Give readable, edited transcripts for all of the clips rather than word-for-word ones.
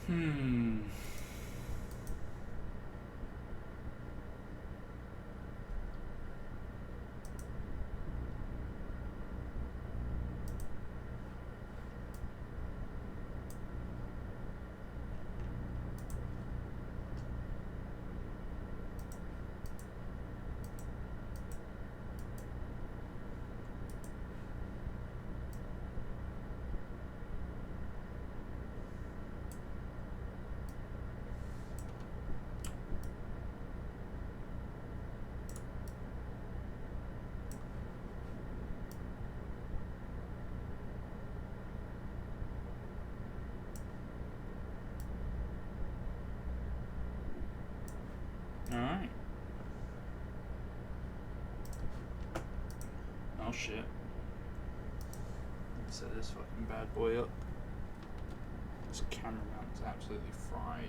Hmm. Alright. Oh shit. Let's set this fucking bad boy up. This camera mount is absolutely fried.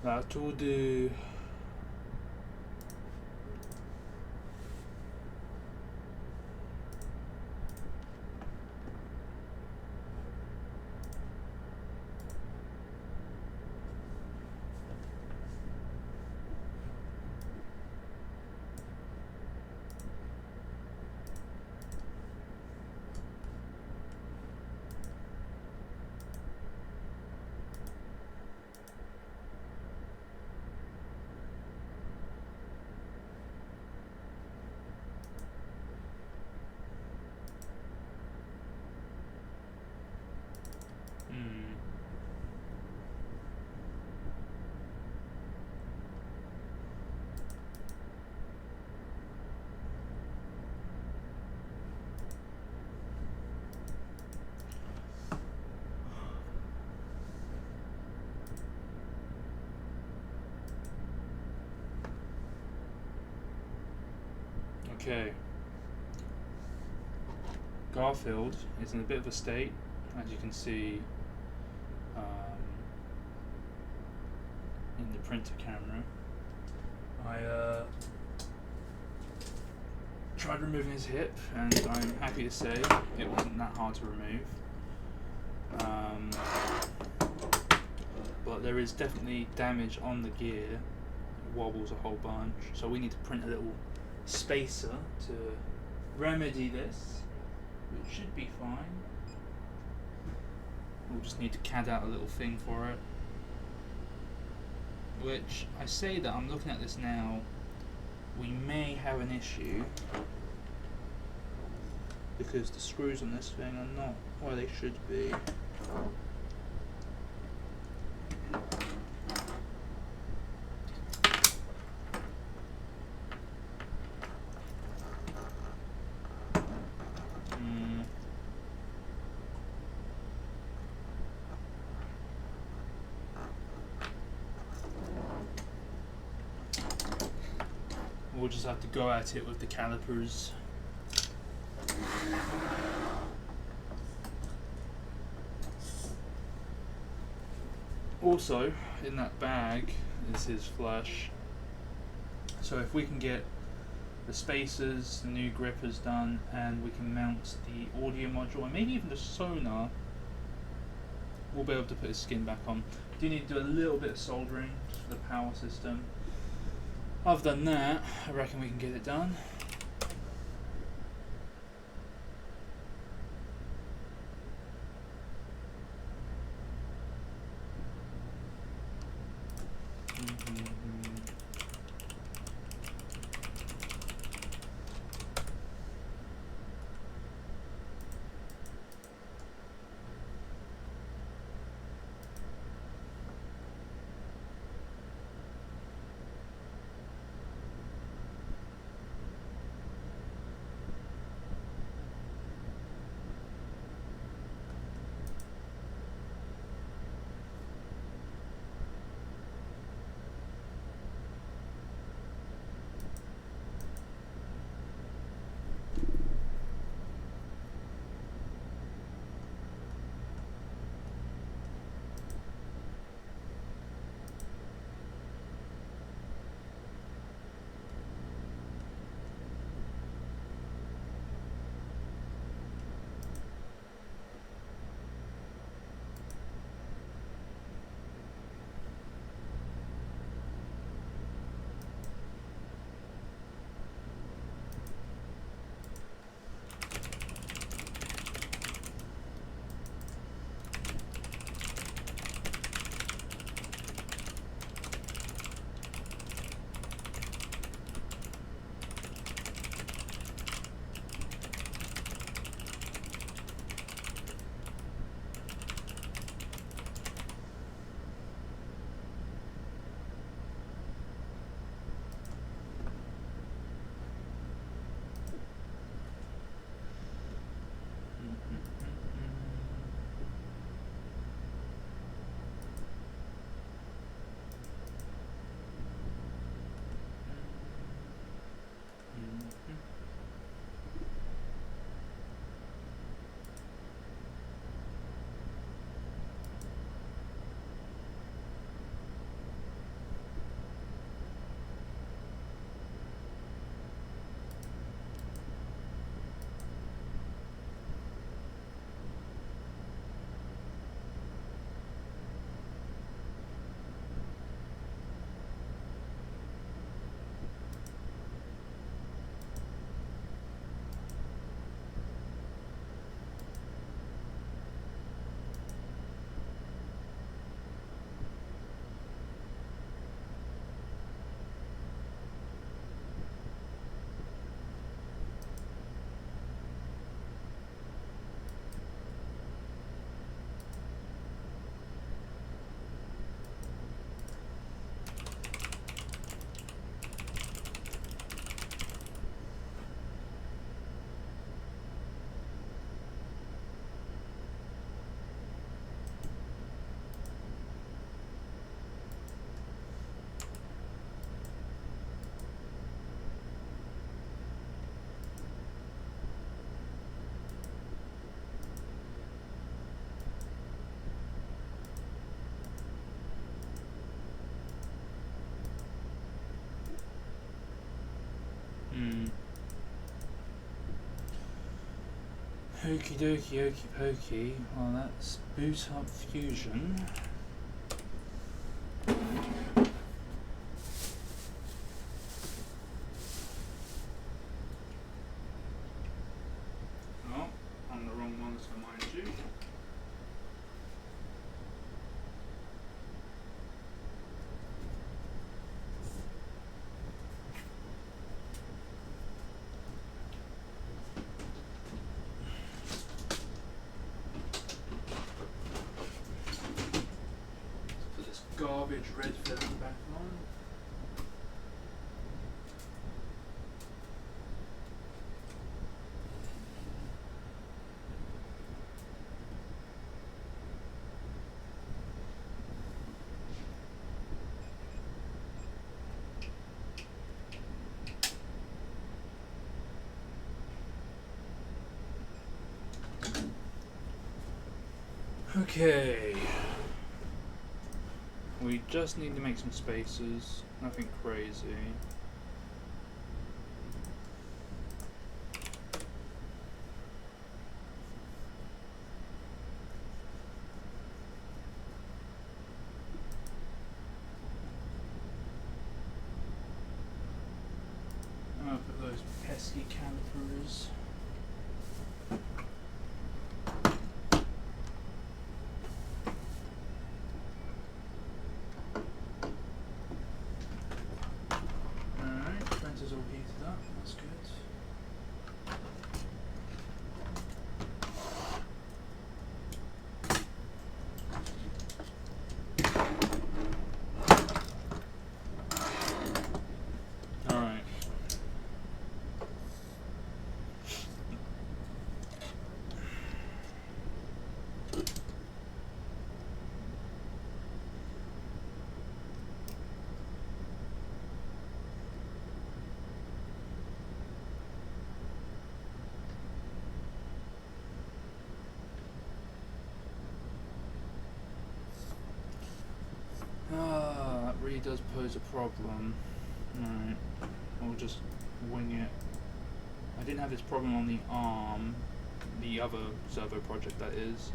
That'll do. Okay. Garfield is in a bit of a state, as you can see in the printer camera. I tried removing his hip, and I'm happy to say it wasn't that hard to remove. But there is definitely damage on the gear. It wobbles a whole bunch, so we need to print a little spacer to remedy this, which should be fine. We'll just need to CAD out a little thing for it, which I say that I'm looking at this now, we may have an issue because the screws on this thing are not where they should be. We'll just have to go at it with the calipers. Also, in that bag is his flesh. So if we can get the spacers, the new grippers done, and we can mount the audio module and maybe even the sonar, we'll be able to put his skin back on. Do need to do a little bit of soldering just for the power system. Other than that, I reckon we can get it done. Okie dokie, okie pokey. Well, let's boot up Fusion. Oh, on the wrong one, so mind you. Put this garbage red film back on. Okay. We just need to make some spaces, nothing crazy. I'll put those pesky calipers. Printer's all heated up, that's good. Alright. That really does pose a problem. Alright, we'll just wing it. I didn't have this problem on the ARM, the other servo project that is,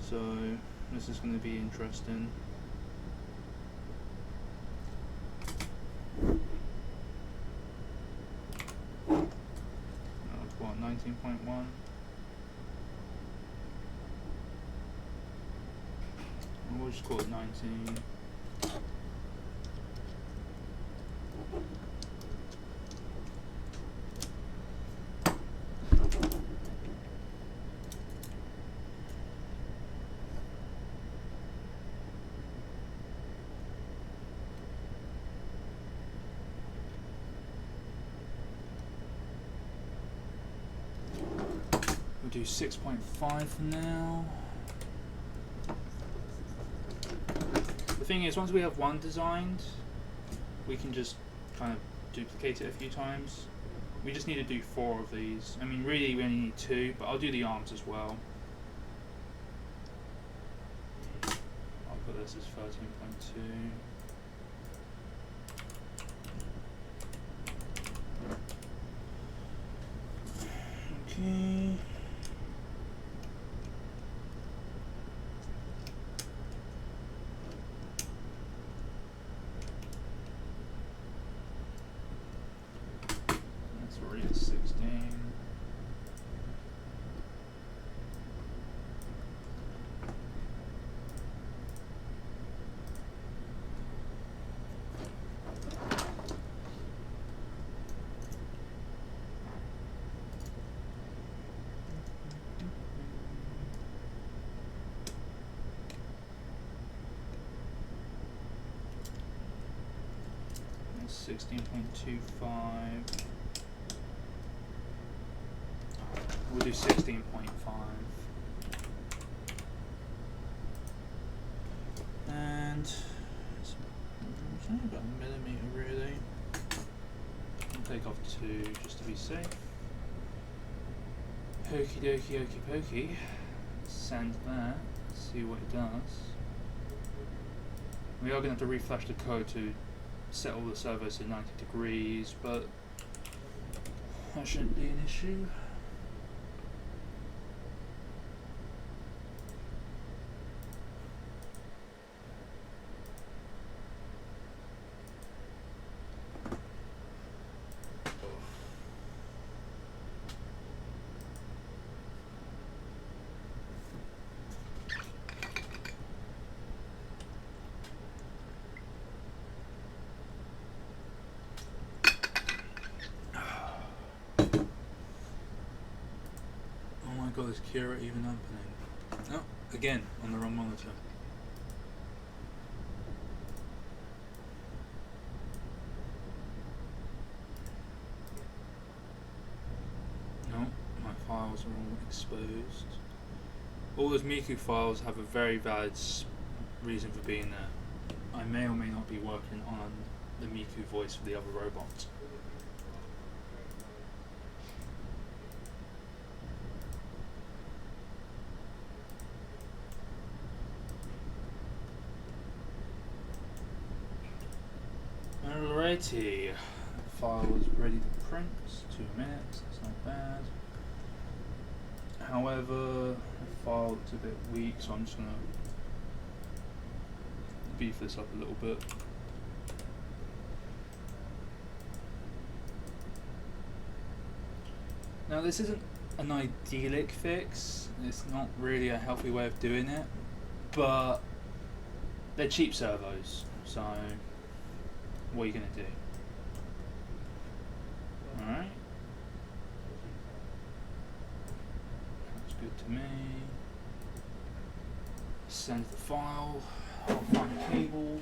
so this is going to be interesting. What, 19.1? We'll just call it 19. We'll do 6.5 for now. The thing is, once we have one designed, we can just kind of duplicate it a few times. We just need to do 4 of these. I mean, really we only need 2, but I'll do the arms as well. I'll put this as 13.2. Okay. That's already at 16. That's 16.25. We'll do 16.5. And it's only about a millimeter really. I'll take off 2 just to be safe. Okie dokie, okie pokey. Send that, see what it does. We are going to have to refresh the code to set all the servos to 90 degrees, but that shouldn't be an issue. God, is Kira even opening? Oh, again, on the wrong monitor. No, my files are all exposed. All those Miku files have a very valid reason for being there. I may or may not be working on the Miku voice for the other robots. Alrighty, the file is ready to print. 2 minutes, that's not bad. However, the file looks a bit weak, so I'm just going to beef this up a little bit. Now this isn't an idyllic fix, it's not really a healthy way of doing it, but they're cheap servos, so what are you going to do? Alright. That's good to me. Send the file. I'll find a cable.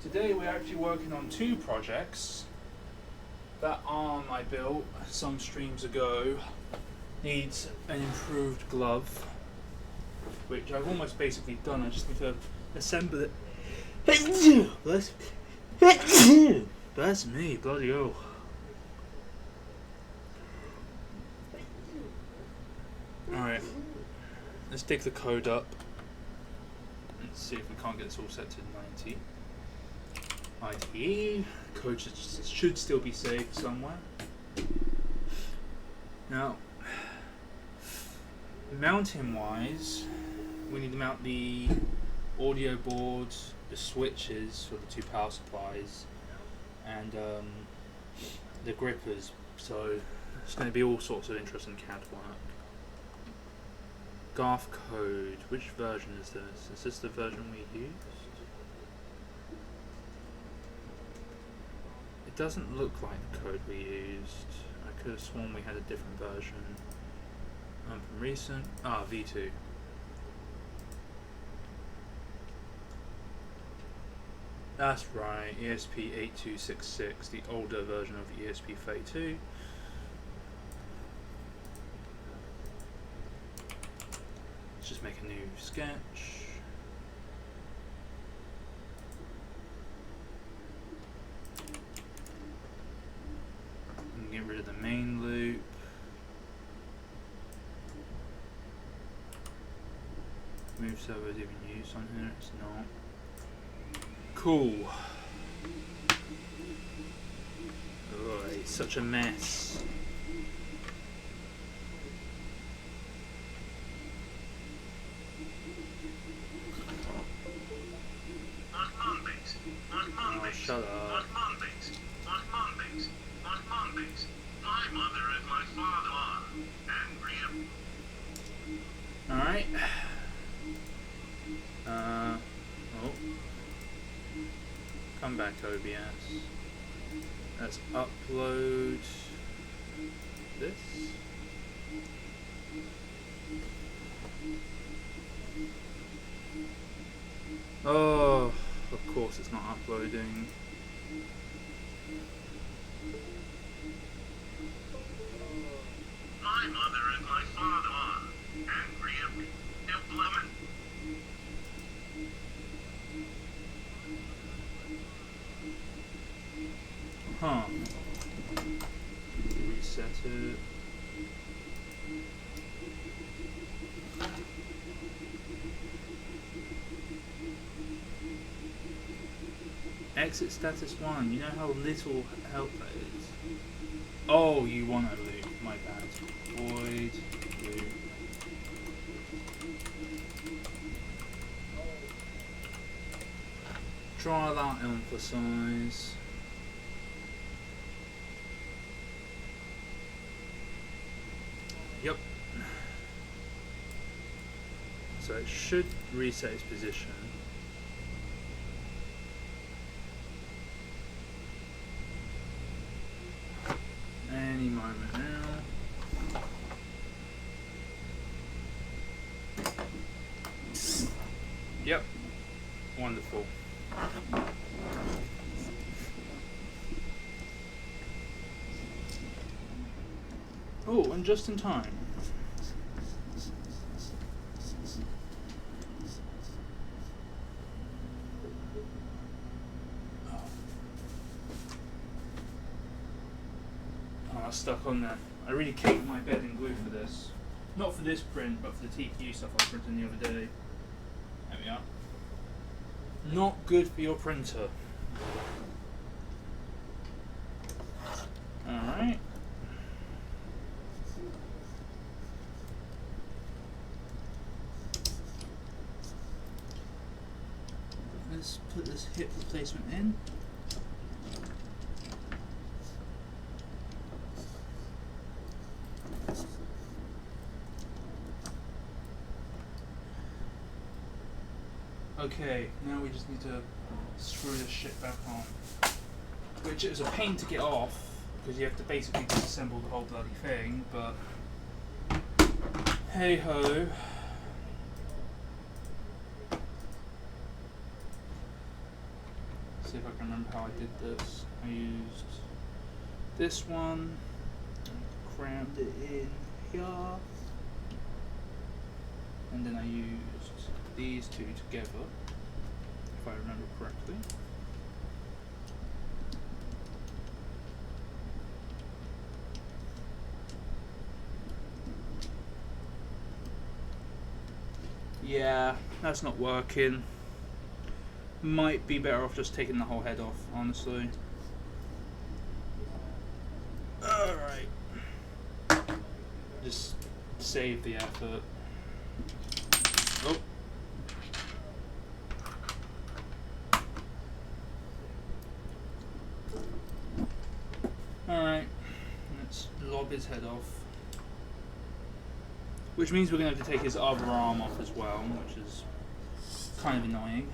Today we're actually working on 2 projects. That arm I built some streams ago needs an improved glove, which I've almost basically done. I just need to assemble it. That's me, bloody hell. Alright, let's dig the code up. Let's see if we can't get this all set to 90. IDE, code should still be saved somewhere. Now, mounting wise, we need to mount the audio board, the switches for the 2 power supplies, and the grippers. So it's going to be all sorts of interesting CAD work. Garf code, which version is this? Is this the version we used? It doesn't look like the code we used. I could have sworn we had a different version. From recent, V2. That's right, ESP8266, the older version of ESP32. Let's just make a new sketch. And get rid of the main loop. Move servo is even used on here, it's not. Cool. Oh, it's such a mess. Oh, shut up. Alright. Oh. Come back, OBS. Let's upload this. Oh, of course it's not uploading. My mother and my father are angry at me. They'll blow it. Huh. Reset it. Exit status 1. You know how little help that is. Oh, you want a loop. My bad. Void loop. Try that, emphasize. Yep. So it should reset its position. alignment now. Yep. Wonderful. Oh, and just in time. Oh, stuck on there. I really caked my bed in glue for this. Not for this print, but for the TPU stuff I printed the other day. There we are. Not good for your printer. Alright. Let's put this hip replacement in. Okay, now we just need to screw this shit back on. Which is a pain to get off, because you have to basically disassemble the whole bloody thing, but hey ho. See if I can remember how I did this. I used this one, crammed it in here, and then I used these two together, if I remember correctly. Yeah, that's not working. Might be better off just taking the whole head off, honestly. Alright. Just save the effort. Oh. Alright. Let's lob his head off. Which means we're going to have to take his other arm off as well, which is kind of annoying.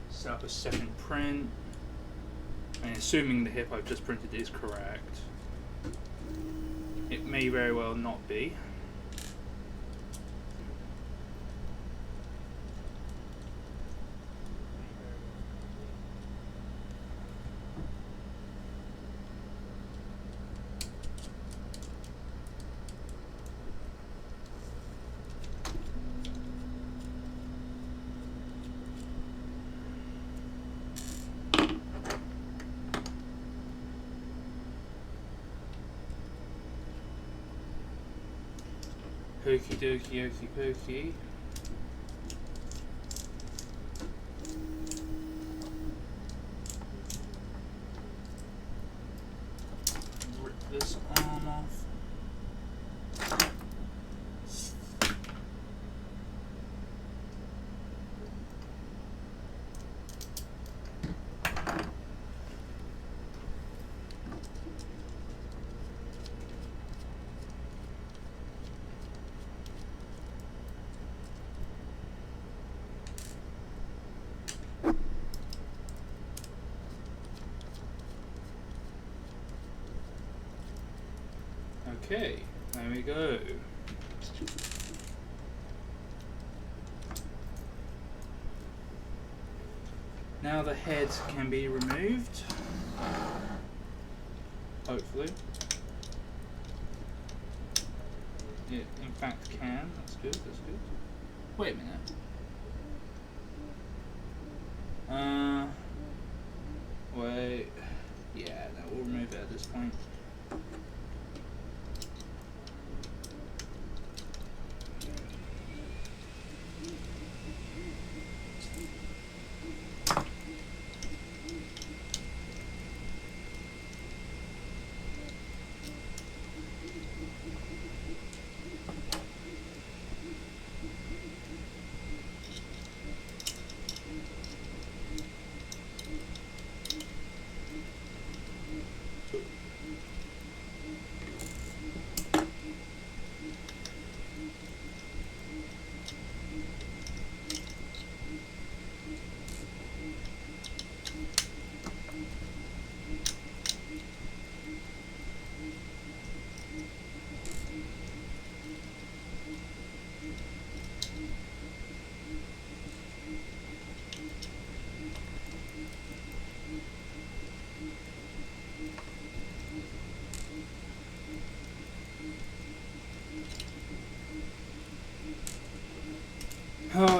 Set up a second print. And assuming the hip I've just printed is correct. It may very well not be. Okie dokie, okie pokey. Rip this arm off. Okay, there we go. Now the head can be removed. Hopefully. It in fact can. That's good, that's good. Wait a minute. Wait. Yeah, no, we'll remove it at this point.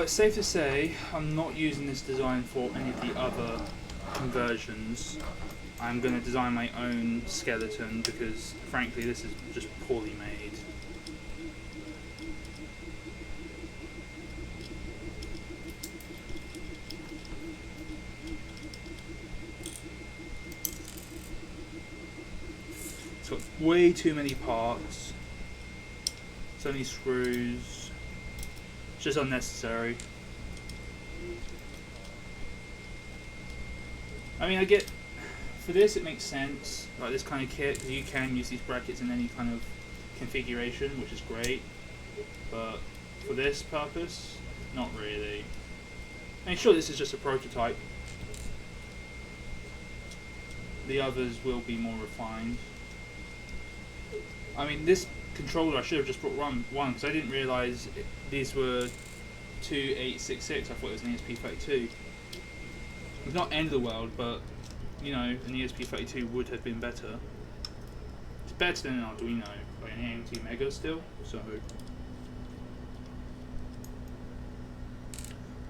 it's safe to say I'm not using this design for any of the other conversions. I'm going to design my own skeleton because, frankly, this is just poorly made. It's got way too many parts, so many screws. It's just unnecessary. I mean, I get, for this it makes sense, like this kind of kit, because you can use these brackets in any kind of configuration, which is great, but for this purpose, not really. I mean, sure, this is just a prototype. The others will be more refined. I mean, this controller, I should have just brought one because I didn't realise these were 2866, I thought it was an ESP32. It's not end of the world, but you know, an ESP32 would have been better. It's better than an Arduino, like an AMT Mega still, so.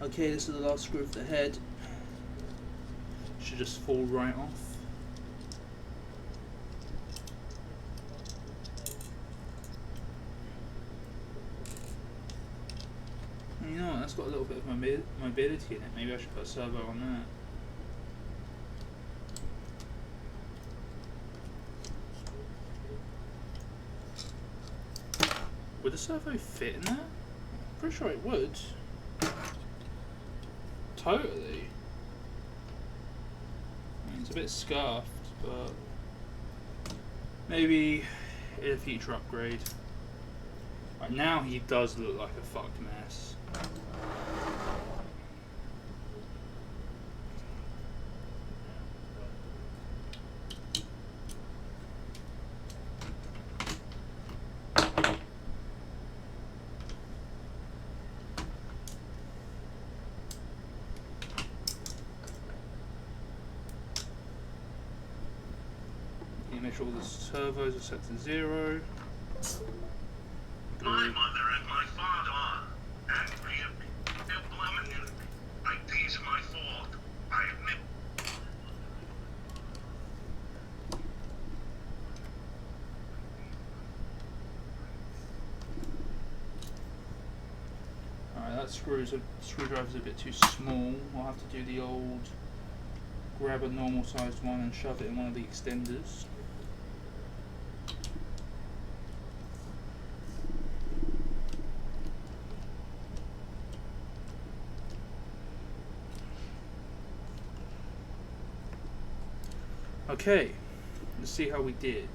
Okay, this is the last screw for the head. Should just fall right off. You know what, that's got a little bit of mobility in it. Maybe I should put a servo on that. Would a servo fit in that? Pretty sure it would. Totally. I mean, it's a bit scuffed, but maybe in a future upgrade. Right now he does look like a fucked mess. Make sure all the servos are set to 0. My mother and my father, angry at me. They're blaming me. Like these my fault. I admit. Alright, that screwdriver's a bit too small. I'll have to do the old grab a normal sized one and shove it in one of the extenders. Okay, let's see how we did.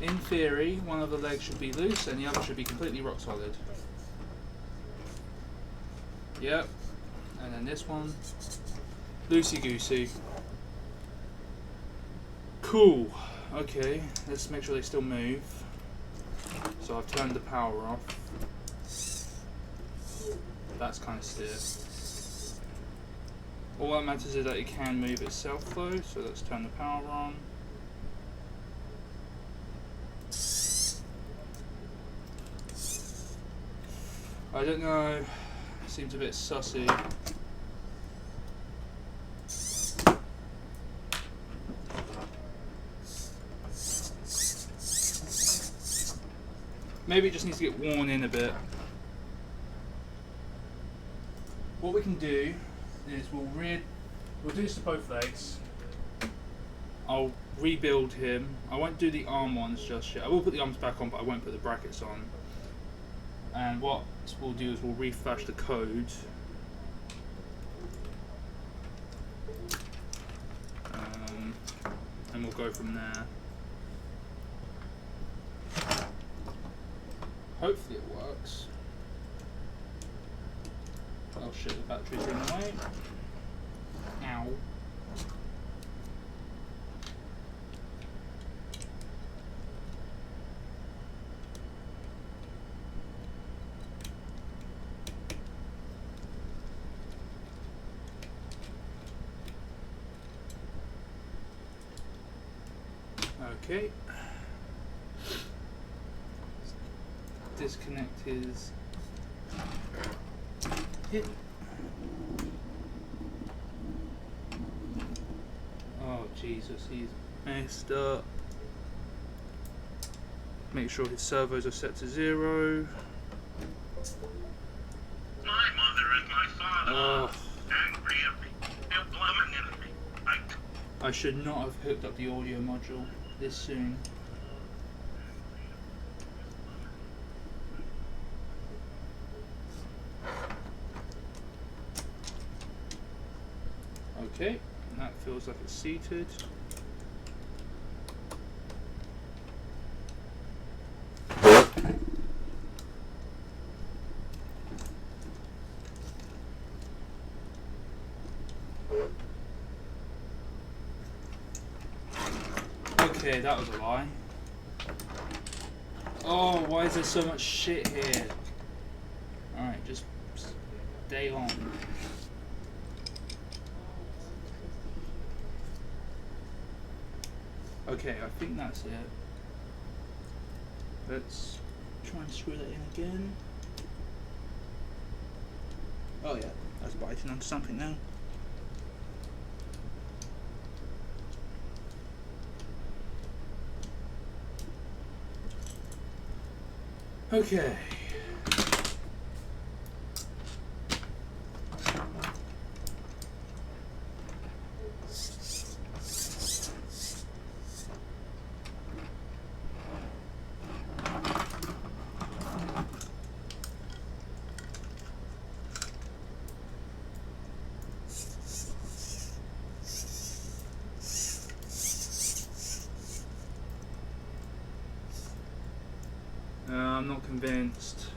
In theory, one of the legs should be loose and the other should be completely rock solid. Yep, and then this one, loosey-goosey. Cool, okay, let's make sure they still move. So I've turned the power off. That's kind of stiff. All that matters is that it can move itself though, so let's turn the power on. I don't know, it seems a bit sussy. Maybe it just needs to get worn in a bit. What we can do is we'll do this to both legs. I'll rebuild him. I won't do the arm ones just yet. I will put the arms back on, but I won't put the brackets on. And what we'll do is we'll reflash the code. And we'll go from there. Hopefully it works. Oh shit, the batteries are in the way. Ow. Okay. Disconnect his Hit. Oh Jesus, he's messed up. Make sure his servos are set to 0. My mother and my father Oh. are angry at me. They're blaming at me. I should not have hooked up the audio module this soon. Okay, that feels like it's seated. Okay, that was a lie. Oh, why is there so much shit here? Alright, just stay on. Okay, I think that's it. Let's try and screw that in again. Oh yeah, that's biting onto something now. Okay. I'm not convinced.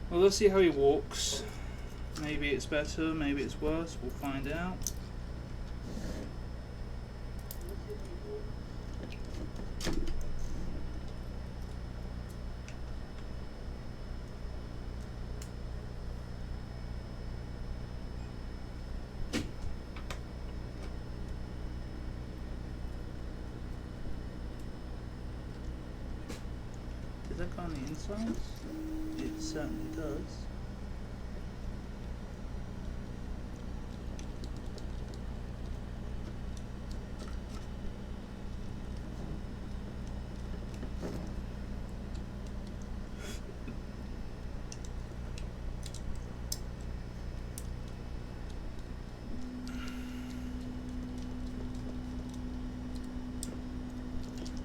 Well, let's see how he walks. Maybe it's better, maybe it's worse. We'll find out. Does that go on the inside? It certainly does.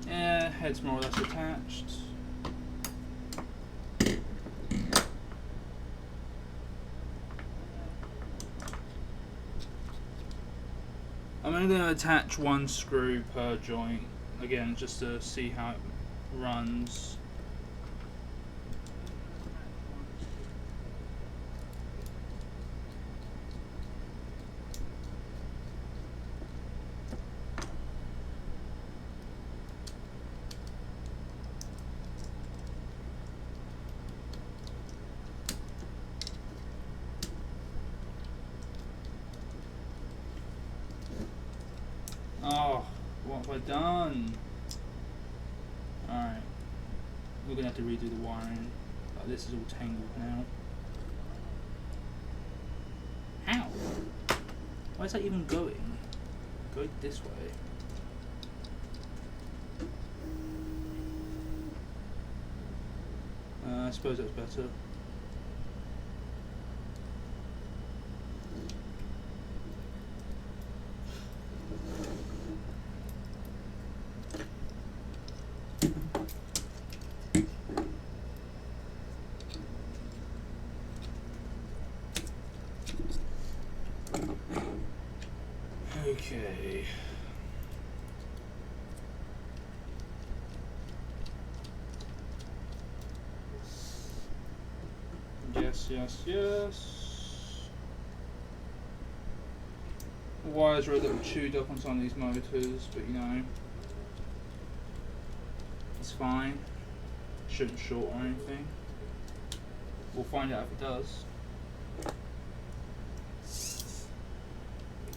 Yeah, head's more or less attached. I'm only going to attach one screw per joint, again, just to see how it runs. Oh, what have I done? Alright. We're going to have to redo the wiring. Oh, this is all tangled now. How? Why is that even going? Go this way. I suppose that's better. Okay. Yes. The wires are a little chewed up on some of these motors, but you know, it's fine. Shouldn't short or anything. We'll find out if it does.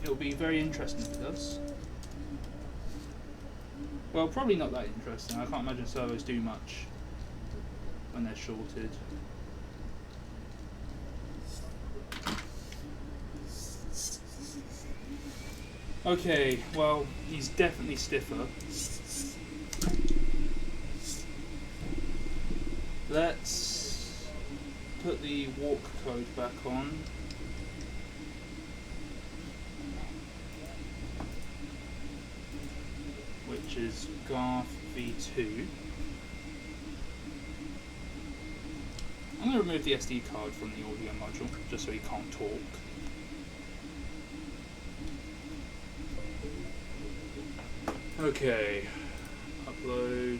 it'll be very interesting if it does. Well, probably not that interesting. I can't imagine servos do much when they're shorted. Okay, well, he's definitely stiffer. Let's put the walk code back on. Which is Garf v2. I'm going to remove the SD card from the audio module, just so he can't talk. Okay, upload.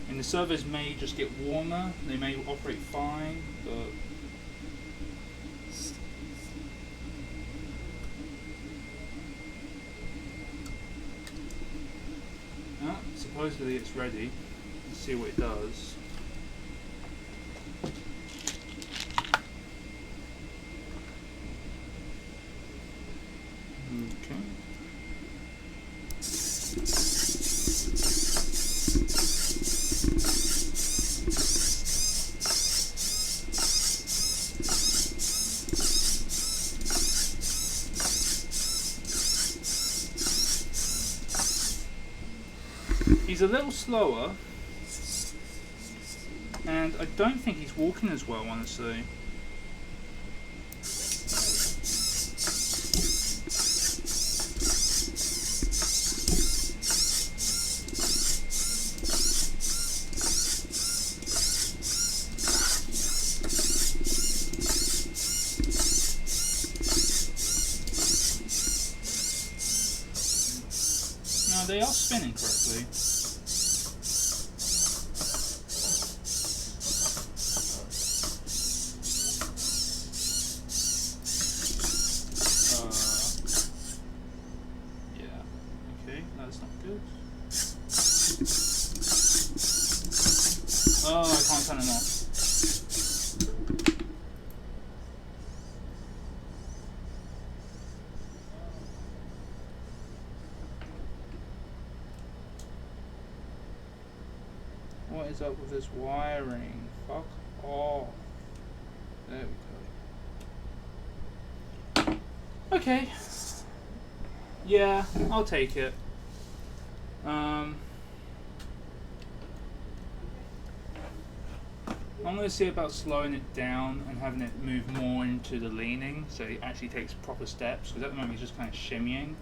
And the servers may just get warmer, they may operate fine, but supposedly it's ready. Let's see what it does. Okay. He's a little slower, and I don't think he's walking as well, honestly. No, they are spinning correctly. Oh, I can't turn them off. What is up with this wiring? Fuck off. There we go. Okay. Yeah, I'll take it. I'm going to see about slowing it down and having it move more into the leaning so it actually takes proper steps, because at the moment he's just kind of shimmying.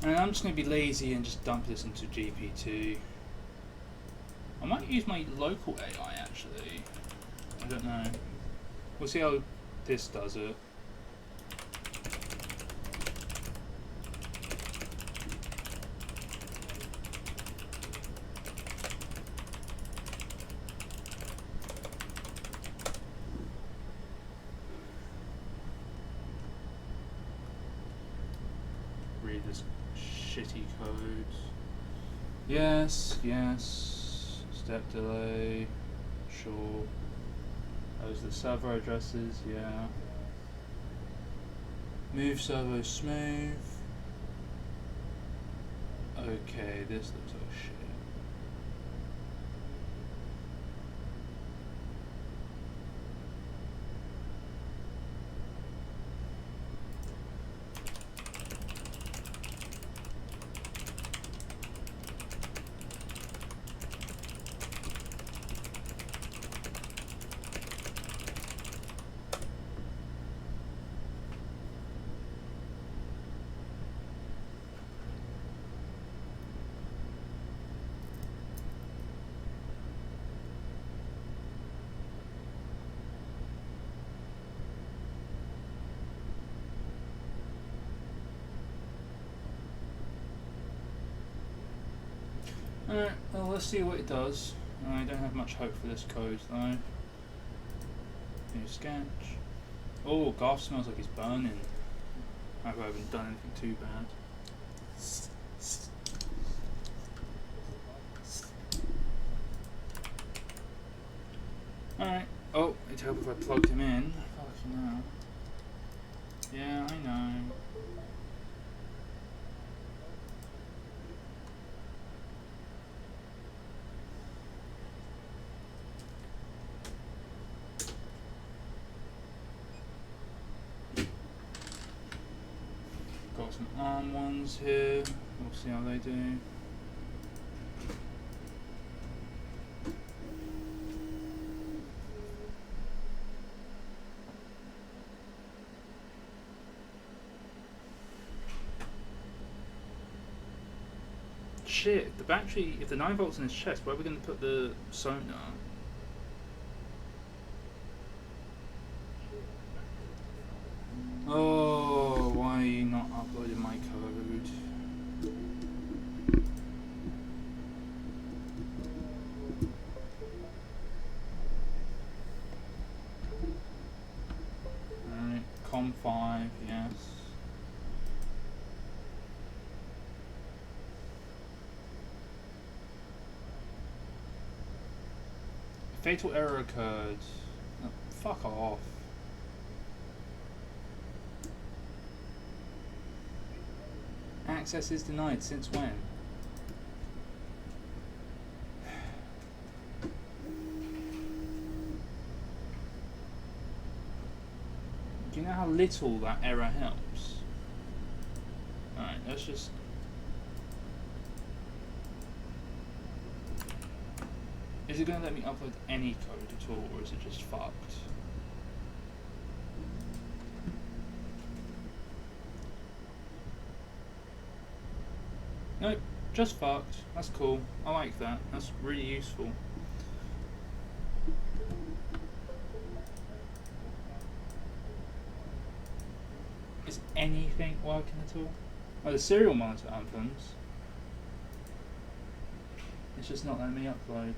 And I'm just going to be lazy and just dump this into GP2. I might use my local AI actually. I don't know. We'll see how this does it. Read this shitty code. Yes, yes. Step delay. Sure. Those are the servo addresses, yeah. Move servo smooth. Okay, this looks like shit. Alright, well let's see what it does. I don't have much hope for this code though. New sketch. Oh, Garf smells like he's burning. I hope I haven't done anything too bad. Alright. Oh, it'd help if I plugged him in. Fucking hell. Yeah, I know. Got some arm ones here. We'll see how they do. Shit, the battery, if the 9 volts in his chest, where are we going to put the sonar? Oh, why are you not uploading my code? Alright, COM5, yes. Fatal error occurred. Oh, fuck off. Access is denied. Since when? Do you know how little that error helps? Alright, let's just... Is it going to let me upload any code at all, or is it just fucked? Nope, just fucked. That's cool. I like that. That's really useful. Is anything working at all? Oh, the serial monitor anthems. It's just not letting me upload.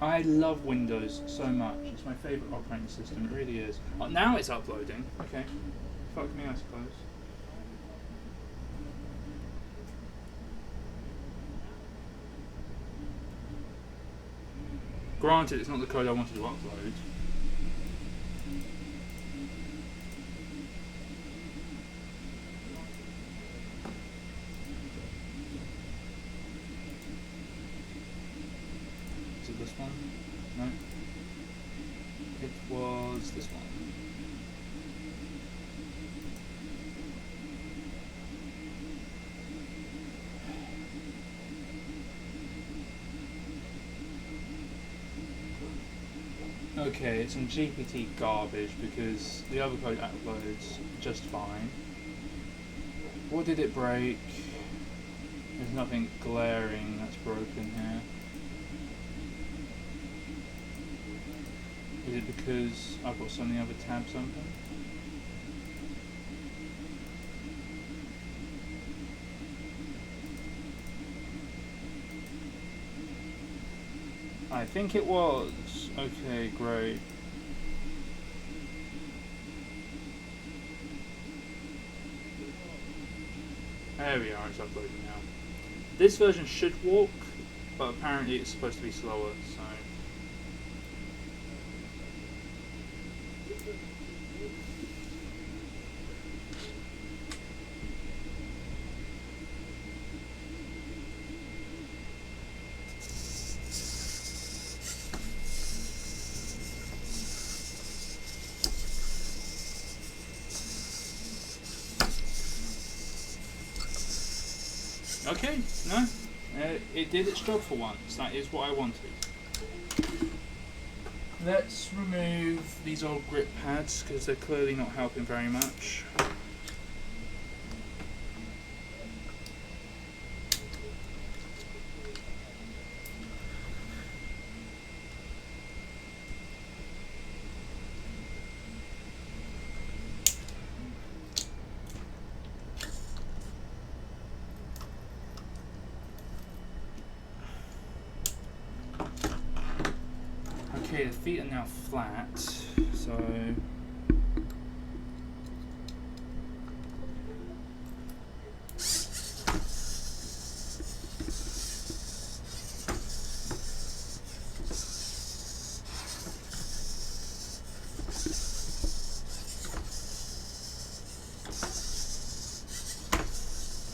I love Windows so much. It's my favourite operating system. It really is. Oh, now it's uploading. Okay. Fuck me, I suppose. Granted, it's not the code I wanted to upload. Is it this one? No. It was this one. Okay, it's some GPT garbage because the other code uploads just fine. What did it break? There's nothing glaring that's broken here. Is it because I've got some of the other tabs open? I think it was. Okay, great. There we are, it's uploading now. This version should walk, but apparently it's supposed to be slower, so... Okay, no, it did its job for once. That is what I wanted. Let's remove these old grip pads because they're clearly not helping very much. Okay, the feet are now flat, so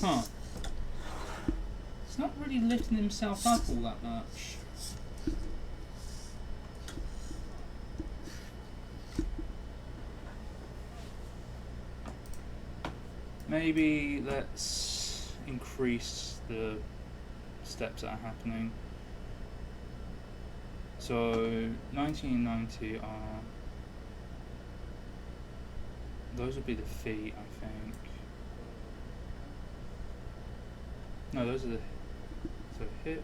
huh. He's not really lifting himself up all that much. Maybe let's increase the steps that are happening. So 1990 are, those would be the feet, I think. No, those are the hips.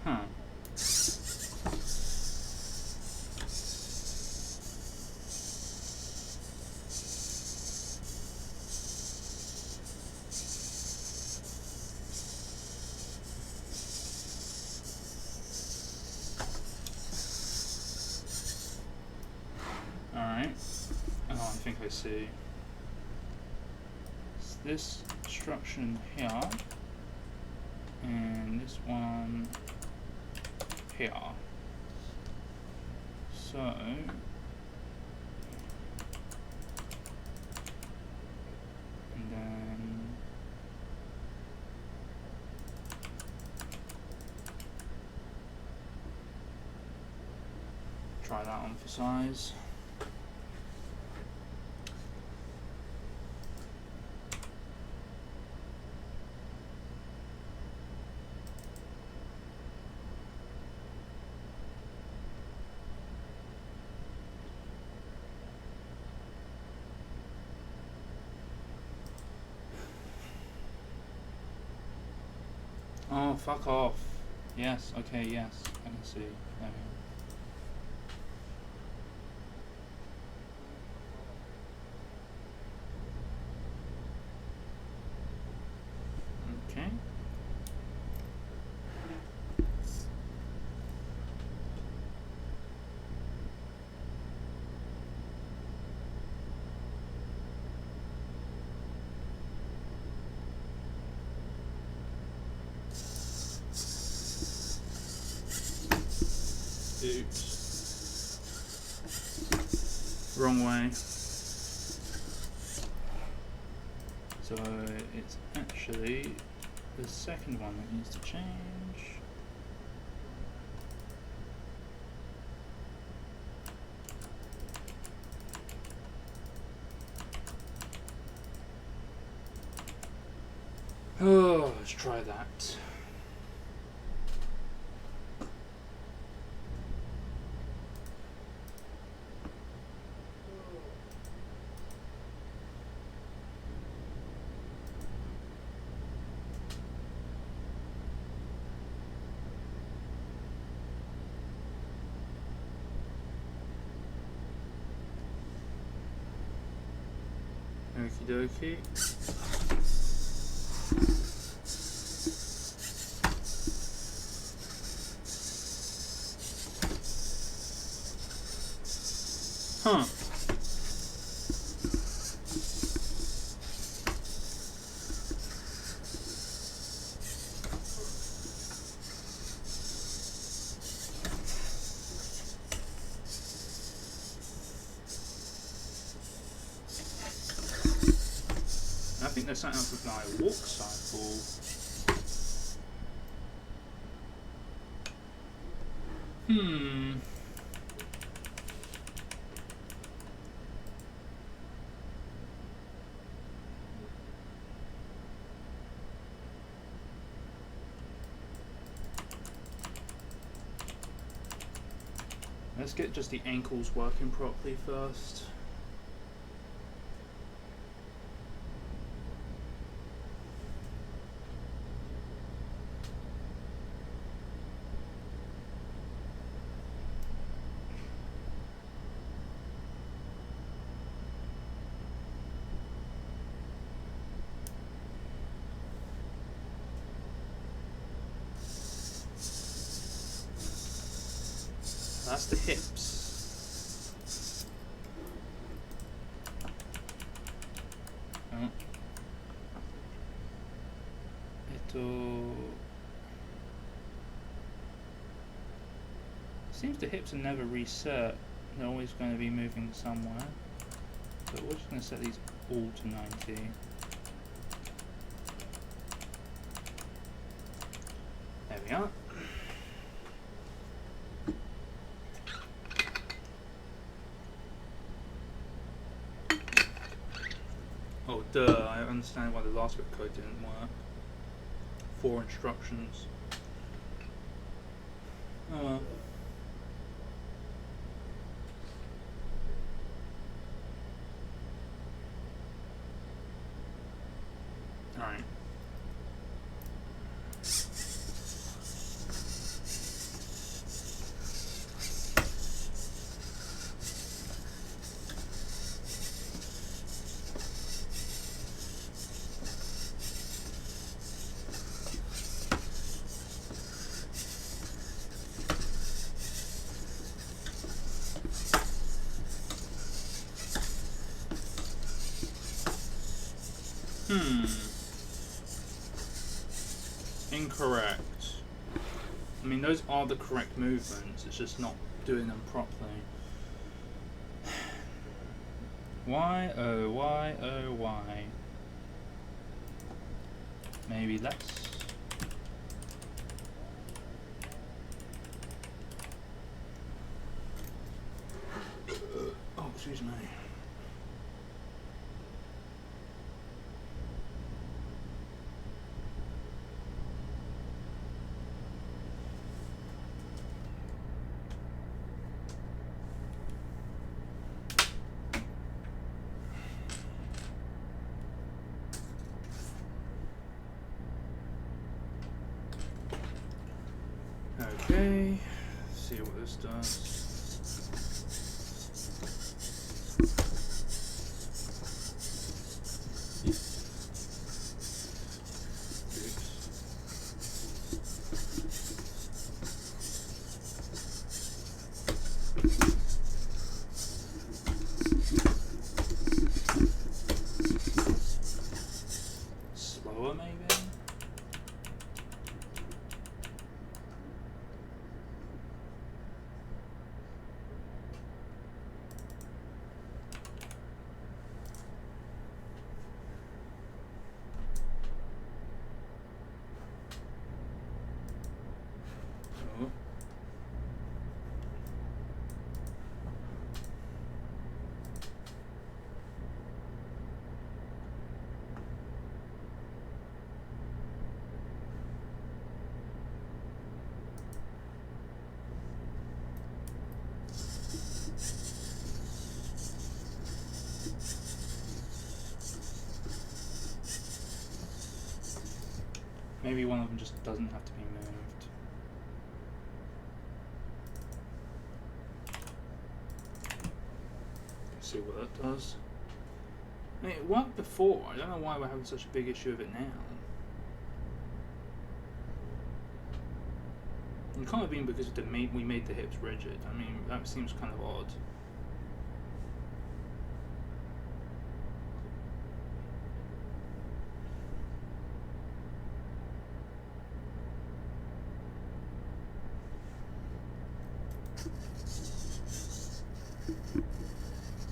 Huh. Alright. Oh, I think I see. It's this instruction here, and this one here. So and then try that on for size. Oh, fuck off. Yes, okay, yes, I can see. There we go. Okay. Oops. Wrong way. So it's actually the second one that needs to change. Oh, let's try that. Okie dokie. Huh. I think there's something else with my walk cycle. Let's get just the ankles working properly first. That's the hips. Oh. Seems the hips are never reset. They're always going to be moving somewhere. But we're just going to set these all to 90. There we are. Oh duh, I understand why the last bit of code didn't work. 4 instructions. Oh well. Alright. Incorrect. I mean, those are the correct movements, it's just not doing them properly. Why, oh, why, oh, why? Maybe less? Oh, excuse me. Okay, let's see what this does. Slower maybe? Maybe one of them just doesn't have to be moved. Let's see what that does. I mean, it worked before. I don't know why we're having such a big issue with it now. It can't have been because we made the hips rigid. I mean, that seems kind of odd.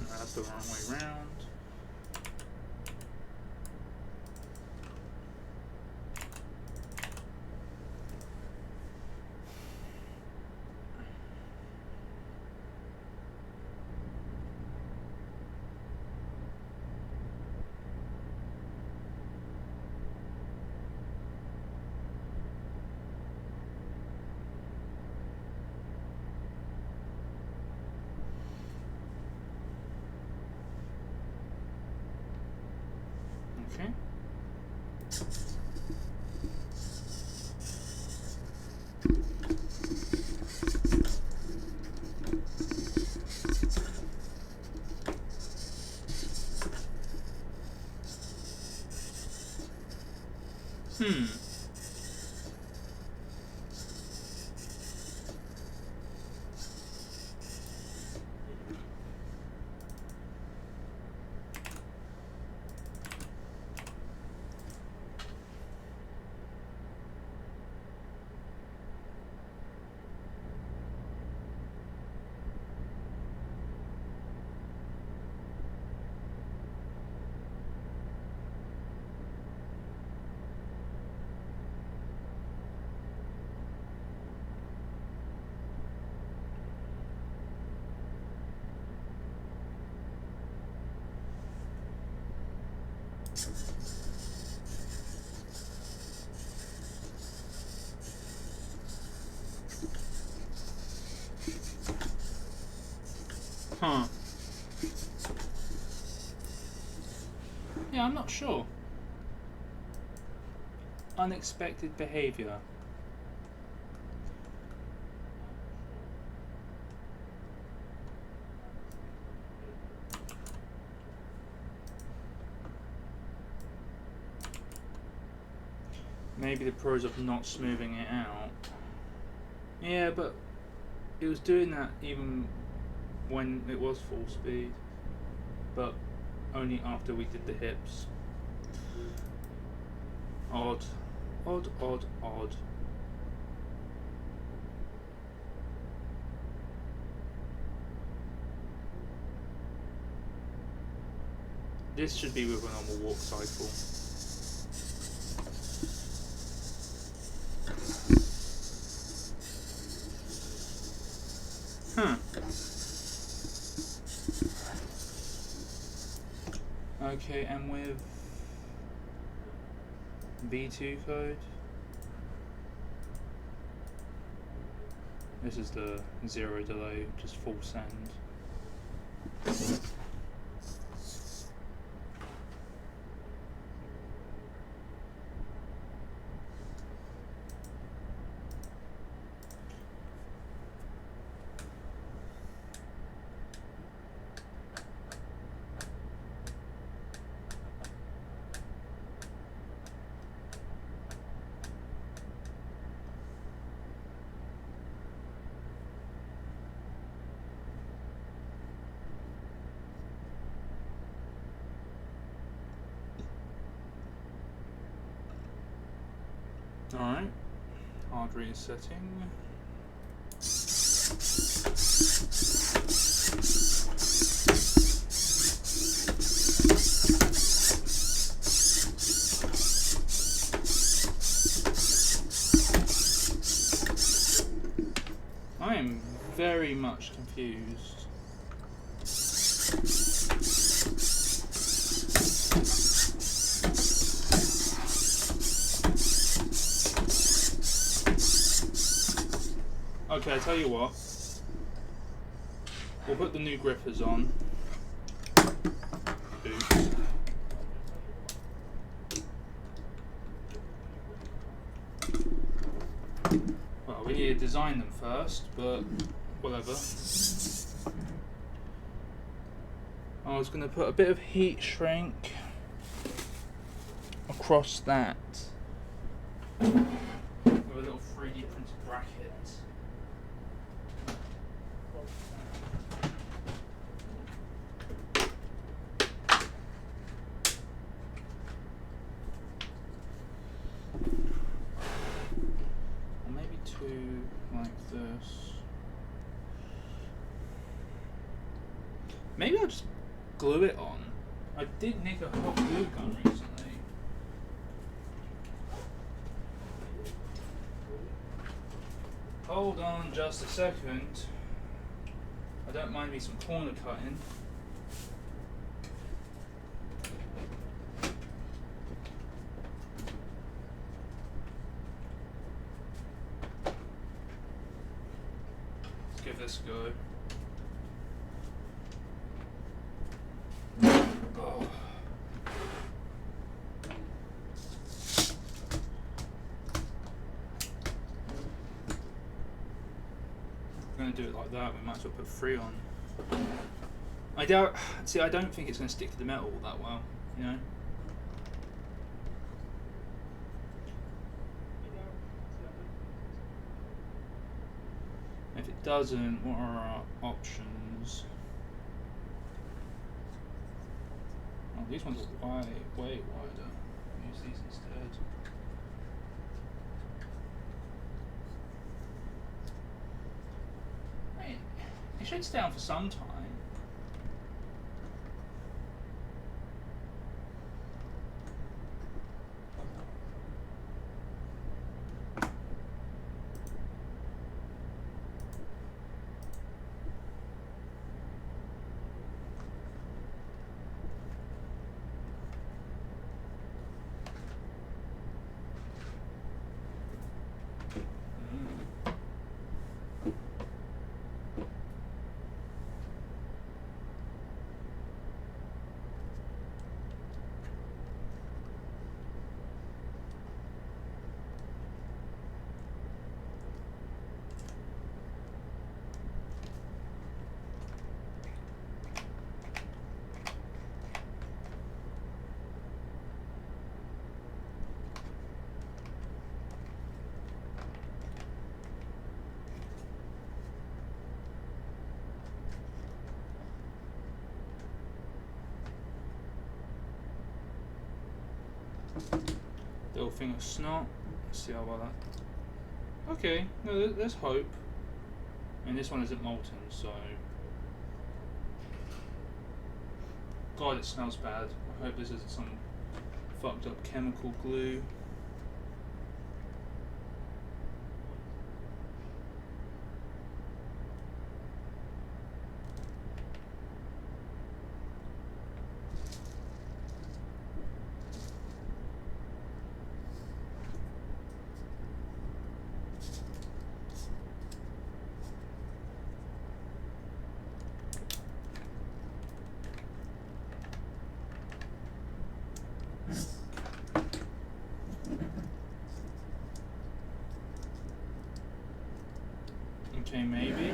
That's the wrong way round. Okay. Huh. Yeah, I'm not sure. Unexpected behaviour. Maybe the pros of not smoothing it out. Yeah, but it was doing that even when it was full speed, but only after we did the hips. Odd. Odd, odd, odd. This should be with a normal walk cycle. Huh. Okay, and with B2 code, this is the 0 delay, just full send. Alright, hard resetting. I am very much confused. Okay, I tell you what. We'll put the new grippers on. Oops. Well, we need to design them first, but whatever. I was going to put a bit of heat shrink across that with a little 3D printed bracket. Or maybe two like this. Maybe I'll just glue it on. I did nick a hot glue gun recently. Hold on just a second. I don't mind me some corner cutting. Let's give this a go. Oh. We're going to do it like that, we might as well put 3 on. I don't think it's going to stick to the metal that well, you know? If it doesn't, what are our options? Oh, these ones are way wider. Use these instead. Hey, it should stay on for some time. Little thing of snot. Let's see how well that. Okay, no, there's hope. And this one isn't molten, so. God, it smells bad. I hope this isn't some fucked up chemical glue. Okay, maybe.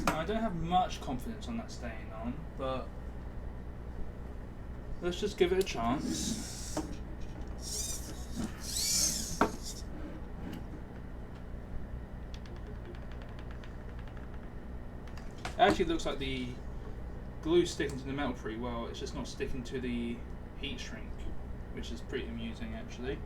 I don't have much confidence on that staying on, but let's just give it a chance. It actually looks like the glue's sticking to the metal pretty well, it's just not sticking to the heat shrink, which is pretty amusing actually.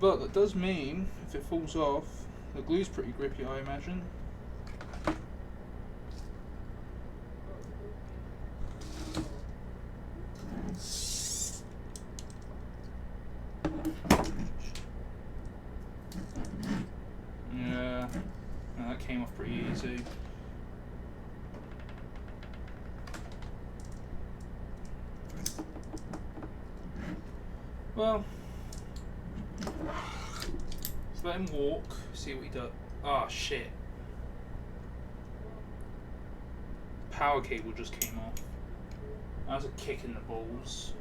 But that does mean, if it falls off, the glue's pretty grippy, I imagine. Yeah, no, that came off pretty easy. Well, let's let him walk, see what he does. Ah, shit. Power cable just came off. That was a kick in the balls.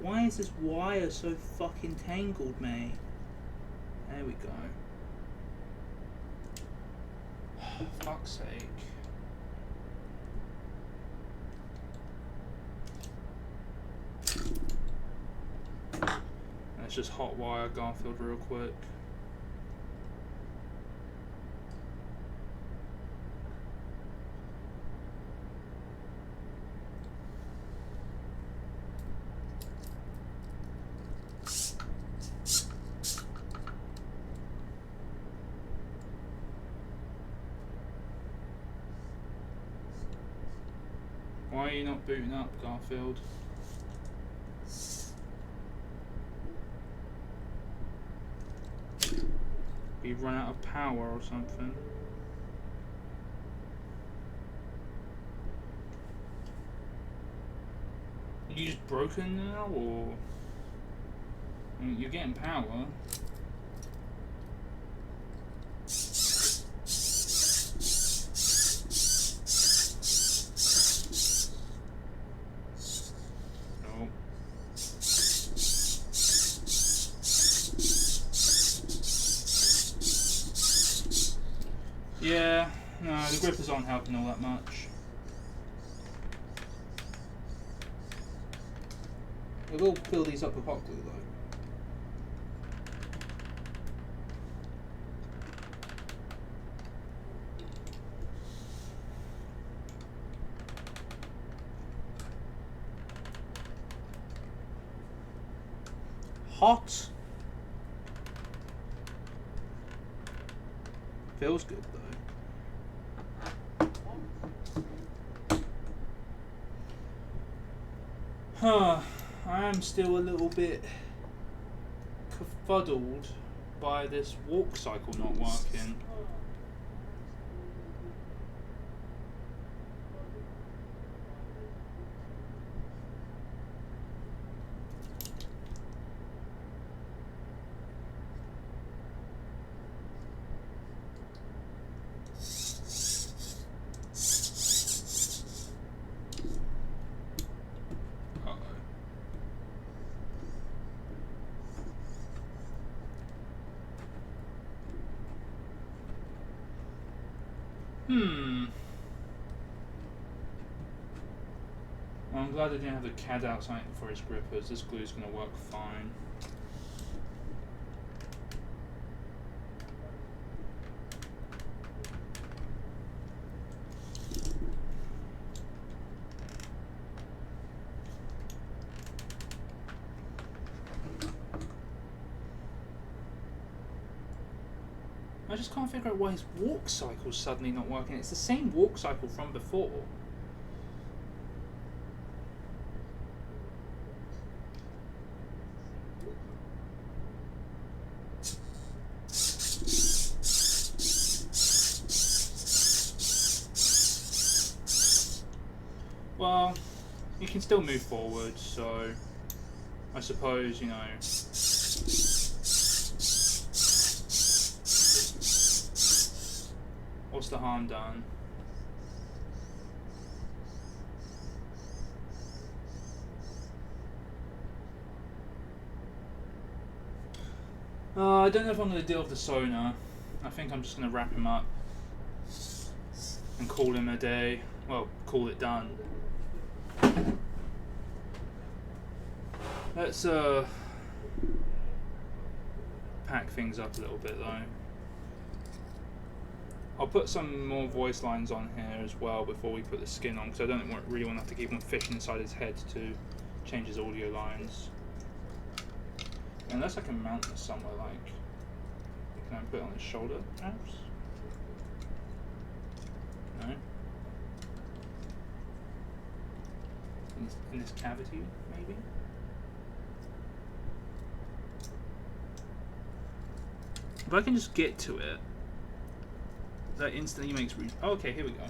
Why is this wire so fucking tangled, mate? There we go. Fuck's sake. Let's just hot wire Garfield real quick. Why are you not booting up, Garfield? We run out of power or something. Are you just broken now, or I mean, you're getting power? No. Yeah, no, the grippers aren't helping all that much. We will fill these up with hot glue though. Hot. Feels good though. Huh. I am still a little bit befuddled by this walk cycle not working. Hmm. Well, I'm glad I didn't have the CAD outside for his grippers. This glue is going to work fine. I just can't figure out why his walk cycle's suddenly not working. It's the same walk cycle from before. Well, you can still move forward, so I suppose, you know, what's the harm done? I don't know if I'm going to deal with the sonar. I think I'm just going to wrap him up and call him a day. Well, call it done. Let's pack things up a little bit though. I'll put some more voice lines on here as well before we put the skin on, because I don't really want to have to keep on fishing inside his head to change his audio lines. Unless I can mount this somewhere, like, can I put it on his shoulder, perhaps? No? In this cavity, maybe? If I can just get to it, that instantly makes room. Oh, okay, here we go.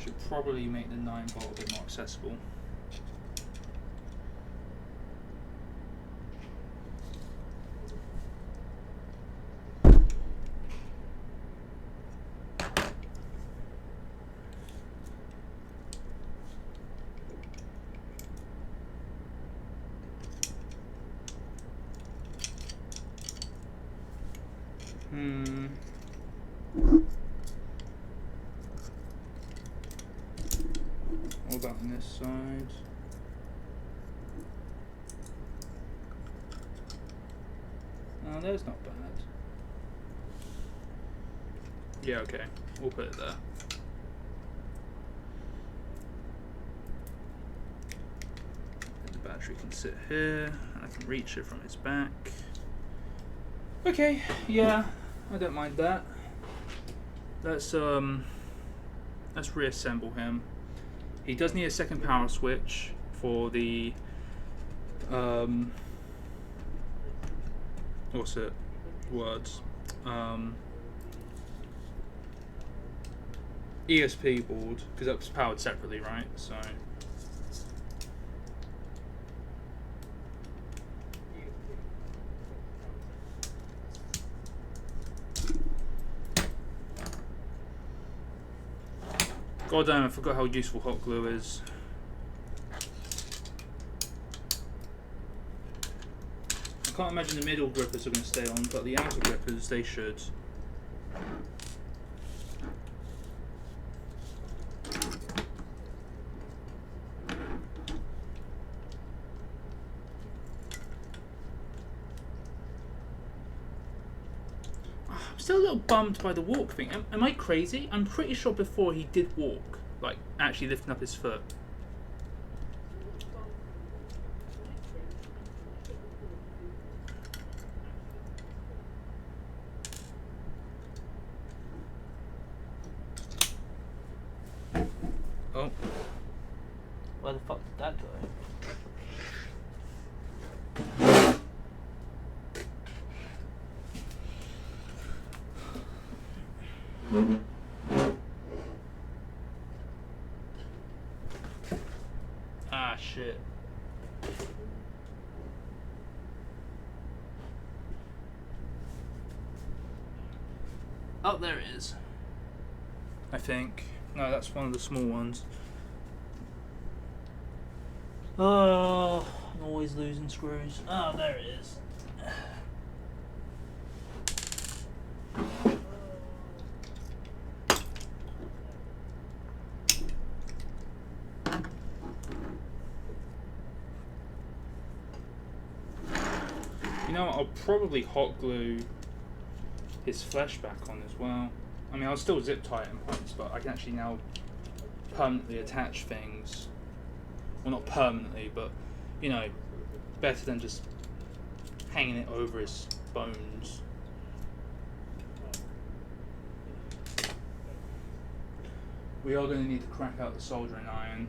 Should probably make the 9-volt a bit more accessible. What about on this side? Oh, that's not bad. Yeah, okay. We'll put it there. The battery can sit here, and I can reach it from its back. Okay, yeah, I don't mind that. Let's reassemble him. He does need a second power switch for the what's it? Words. ESP board, because that's powered separately, right? So God damn, I forgot how useful hot glue is. I can't imagine the middle grippers are going to stay on, but the outer grippers, they should. I'm still a little bummed by the walk thing. Am I crazy? I'm pretty sure before he did walk, like actually lifting up his foot. Oh. Where the fuck did that go? Ah, shit. Oh, there it is. I think. No, that's one of the small ones. Oh, I'm always losing screws. Oh, there it is. You know what, I'll probably hot glue his flesh back on as well. I mean, I'll still zip tie it in points, but I can actually now permanently attach things. Well, not permanently, but, you know, better than just hanging it over his bones. We are going to need to crack out the soldering iron.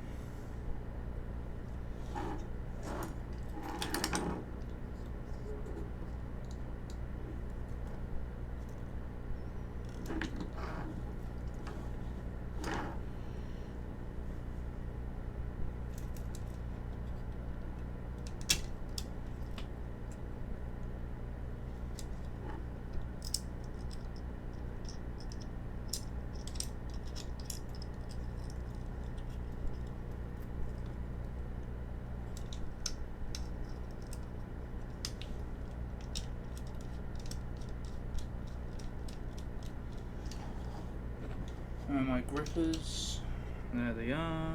My grippers, there they are.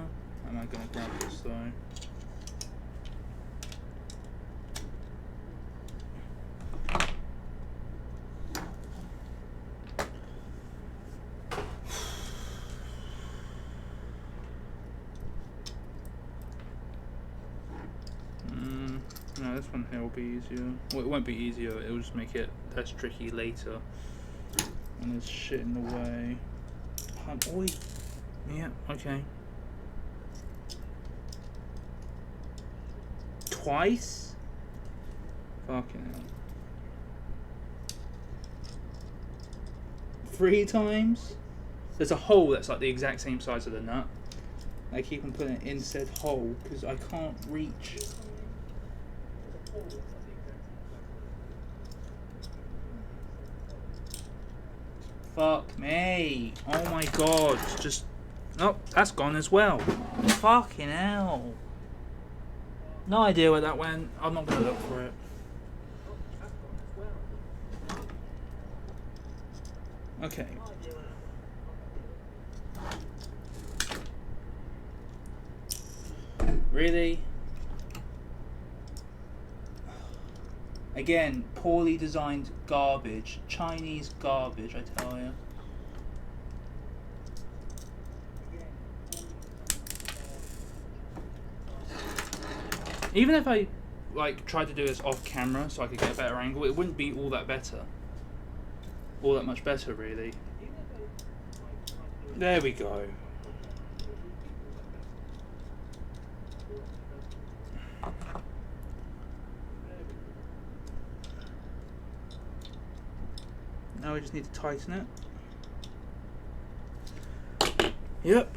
Am I going to grab this though? No, this one here will be easier. Well, it won't be easier, it will just make it less tricky later. And there's shit in the way. Oi. Yeah, okay. Twice? Fucking hell. 3 times? There's a hole that's like the exact same size of the nut. I keep on putting it in said hole because I can't reach. Fuck me. Oh my god. Just. Oh, that's gone as well. Fucking hell. No idea where that went. I'm not going to look for it. Okay. Really? Again, poorly designed garbage. Chinese garbage, I tell you. Even if I like tried to do this off camera so I could get a better angle, it wouldn't be all that better. All that much better, really. There we go. Now we just need to tighten it. Yep.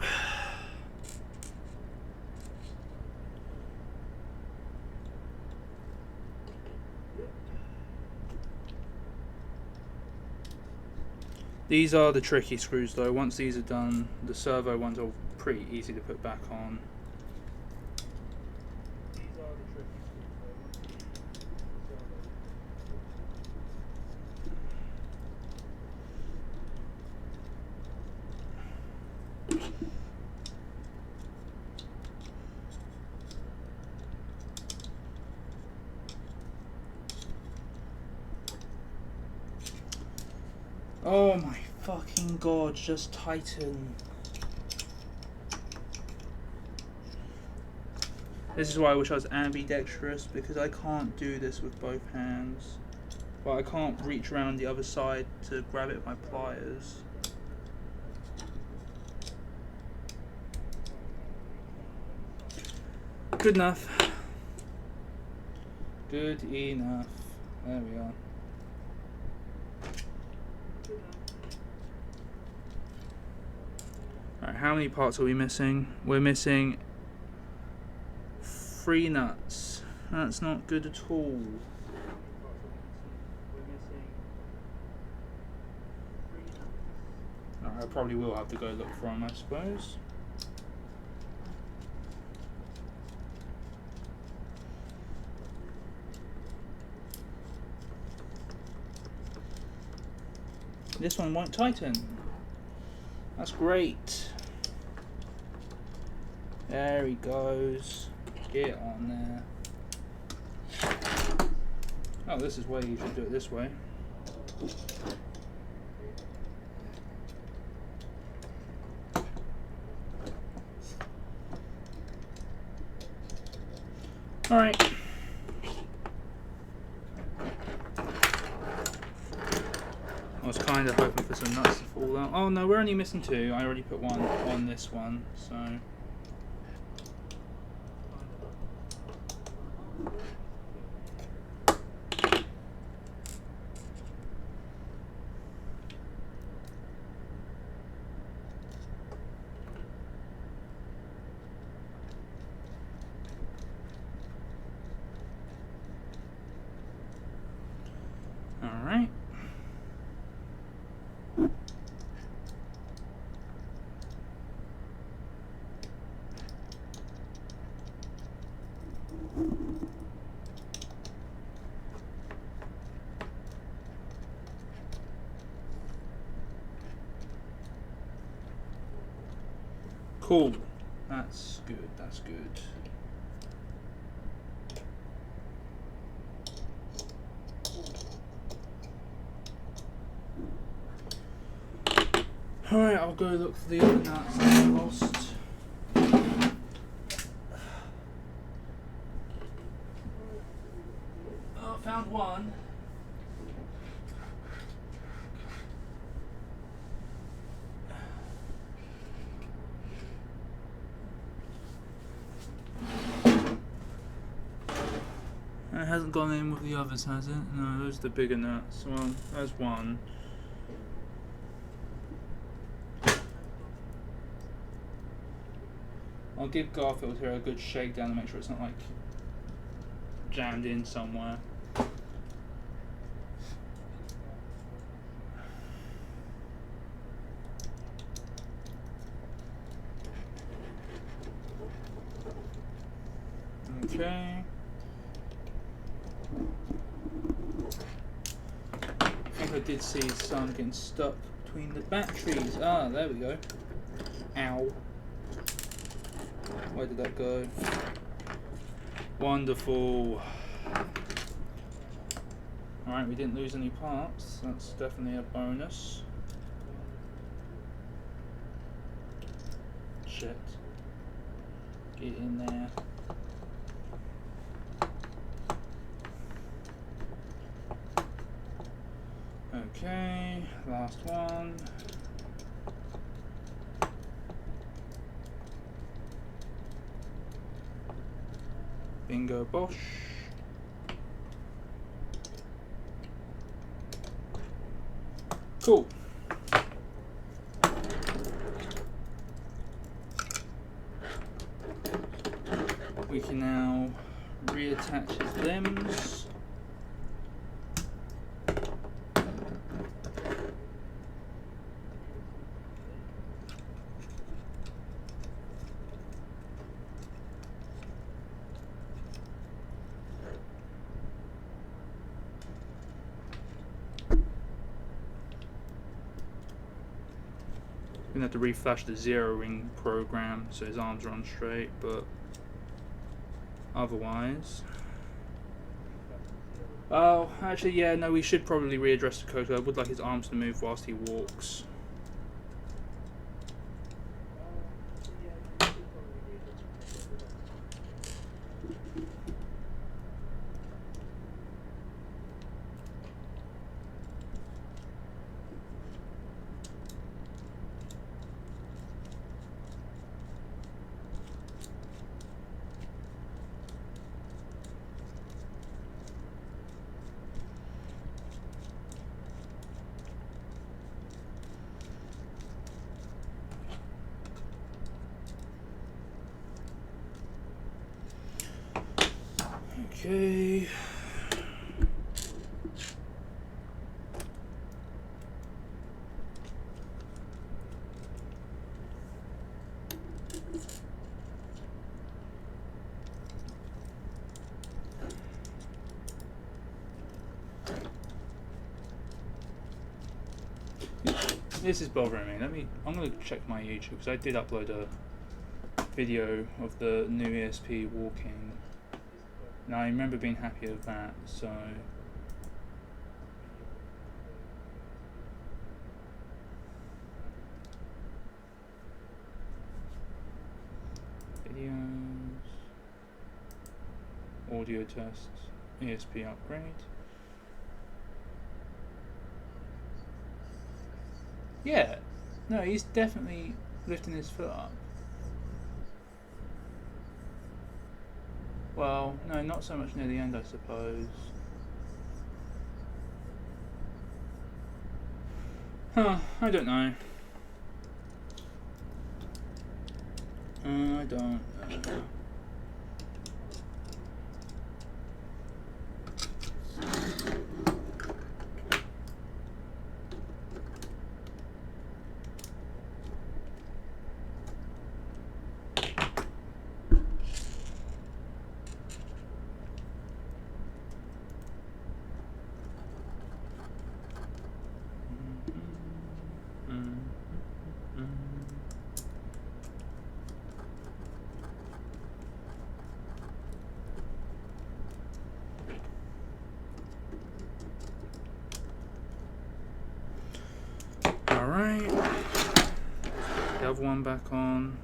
These are the tricky screws though. Once these are done, the servo ones are pretty easy to put back on. Oh my fucking god, just tighten. This is why I wish I was ambidextrous, because I can't do this with both hands. Well, I can't reach around the other side to grab it with my pliers. Good enough. Good enough. There we are. Alright, how many parts are we missing? We're missing 3 nuts. That's not good at all. probably will have to go look for them, I suppose. This one won't tighten. That's great. There he goes. Get on there. Oh, this is where you should do it this way. Alright. I was kind of hoping for some nuts to fall out. Oh no, we're only missing 2. I already put 1 on this one, so... Alright. Cool. That's good, that's good. Alright, I'll go look for the other nuts that I lost. Oh, found one. It hasn't gone in with the others, has it? No, those are the bigger nuts. Well, there's one. I'll give Garfield here a good shakedown to make sure it's not like jammed in somewhere. Okay. I think I did see some getting stuck between the batteries. Ah, there we go. Ow. Where did that go? Wonderful. Alright, we didn't lose any parts. That's definitely a bonus. Shit. Get in there. Okay, last one. Bingo bosh. Cool. We can now reattach his limbs. We're gonna have to reflash the zeroing program so his arms are on straight, but otherwise. Oh, actually, yeah, no, we should probably readdress the code. I would like his arms to move whilst he walks. Okay. This is bothering me. I'm gonna check my YouTube because I did upload a video of the new ESP walking. And I remember being happy with that, so videos, audio tests, ESP upgrade. Yeah, no, he's definitely lifting his foot up. Well, no, not so much near the end, I suppose. Huh, I don't know. I don't know. Alright, the other one back on.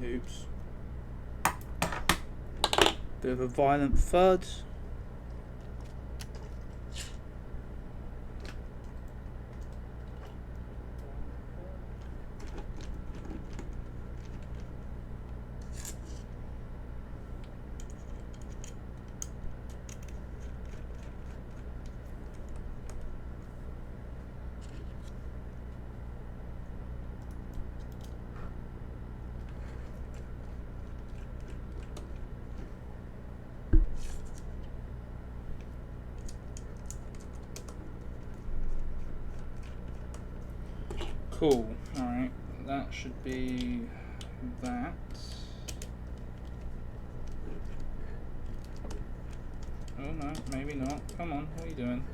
Oops. Bit of a violent thud. Cool. Alright, that should be that. Oh no, maybe not. Come on, what are you doing?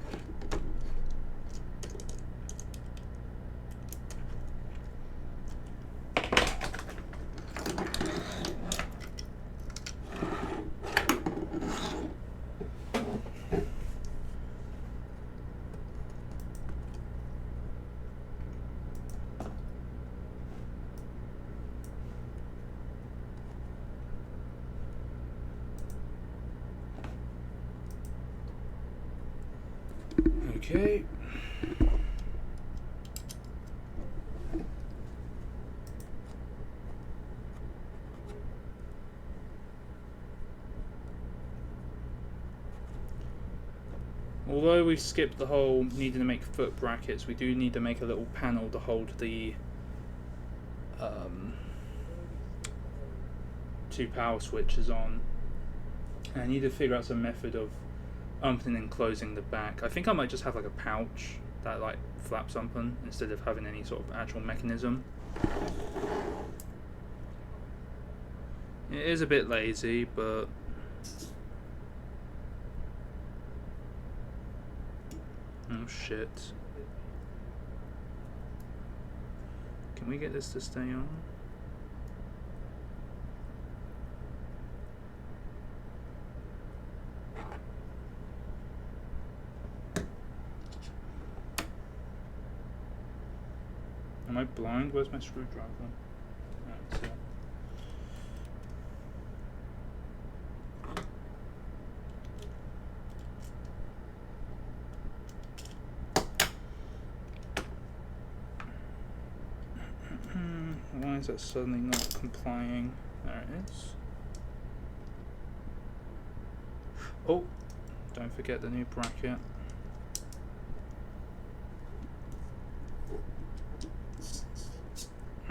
Okay. Although we've skipped the whole needing to make foot brackets, we do need to make a little panel to hold the two power switches on. And I need to figure out some method of opening and closing the back. I think I might just have like a pouch that like flaps open instead of having any sort of actual mechanism. It is a bit lazy, but oh shit. Can we get this to stay on? Am I blind? Where's my screwdriver? Alright, so. Why is that suddenly not complying? There it is. Oh, don't forget the new bracket.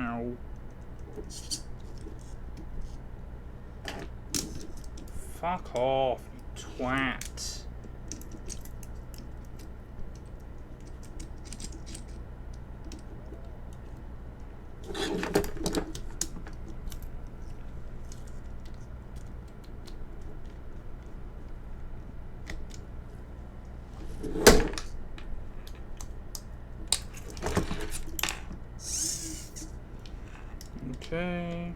Ow. Fuck off, you twat. Okay.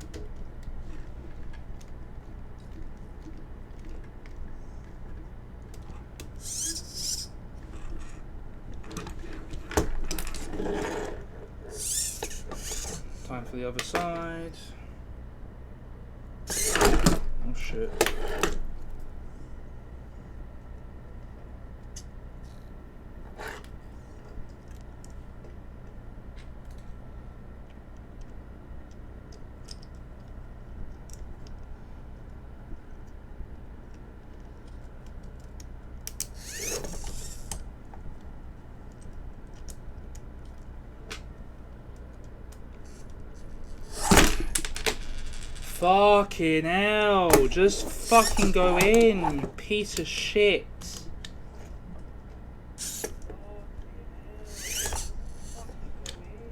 Time for the other side. Oh shit. Fucking hell, just fucking go in, you piece of shit.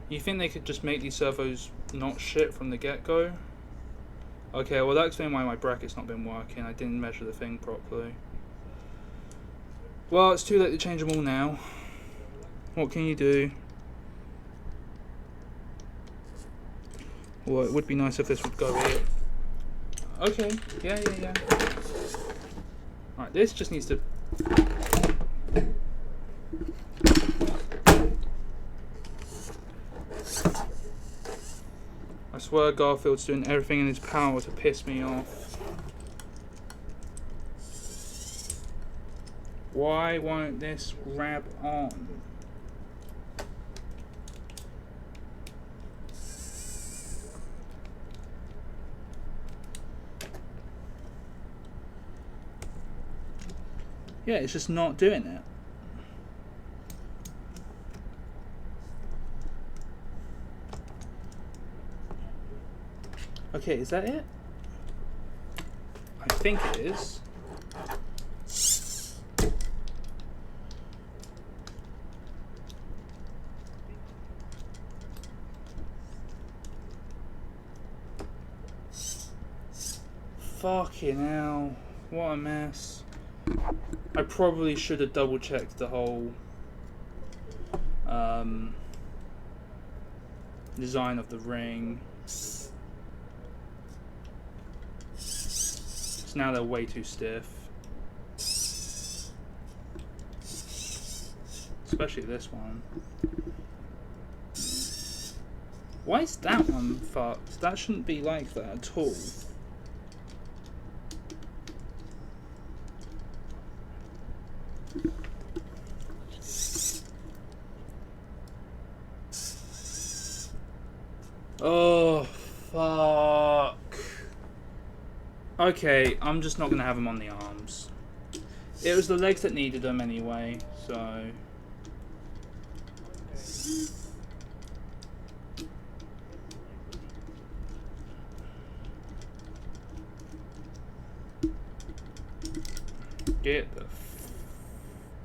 You think they could just make these servos not shit from the get-go? Okay, well that explains why my bracket's not been working. I didn't measure the thing properly. Well, it's too late to change them all now. What can you do? Well, it would be nice if this would go here. Okay, yeah. Alright, this just needs to... I swear Garfield's doing everything in his power to piss me off. Why won't this grab on? Yeah, it's just not doing it. Okay, is that it? I think it is. Fucking hell, what a mess. I probably should have double checked the whole design of the ring. So now they're way too stiff. Especially this one. Why is that one fucked? That shouldn't be like that at all. Oh, fuck. Okay, I'm just not going to have them on the arms. It was the legs that needed them anyway, so... Get the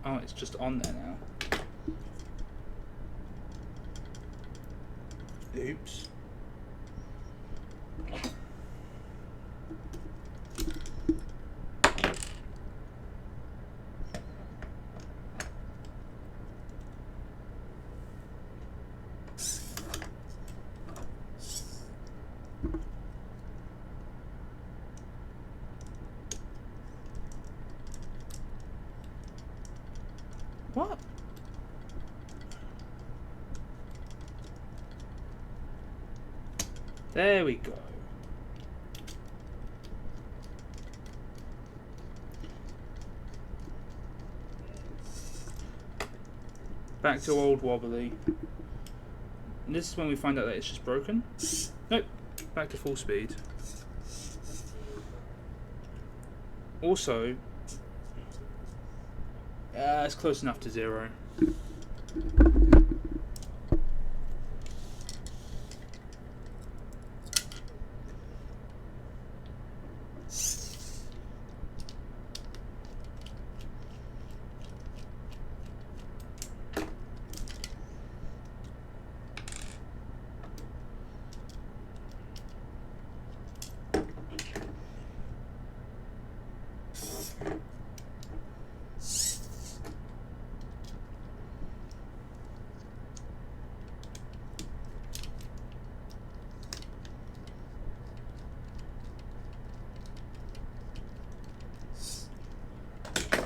oh, it's just on there now. Oops. What? There we go. Back to old wobbly. And this is when we find out that it's just broken. Nope. Back to full speed. Also, it's close enough to 0.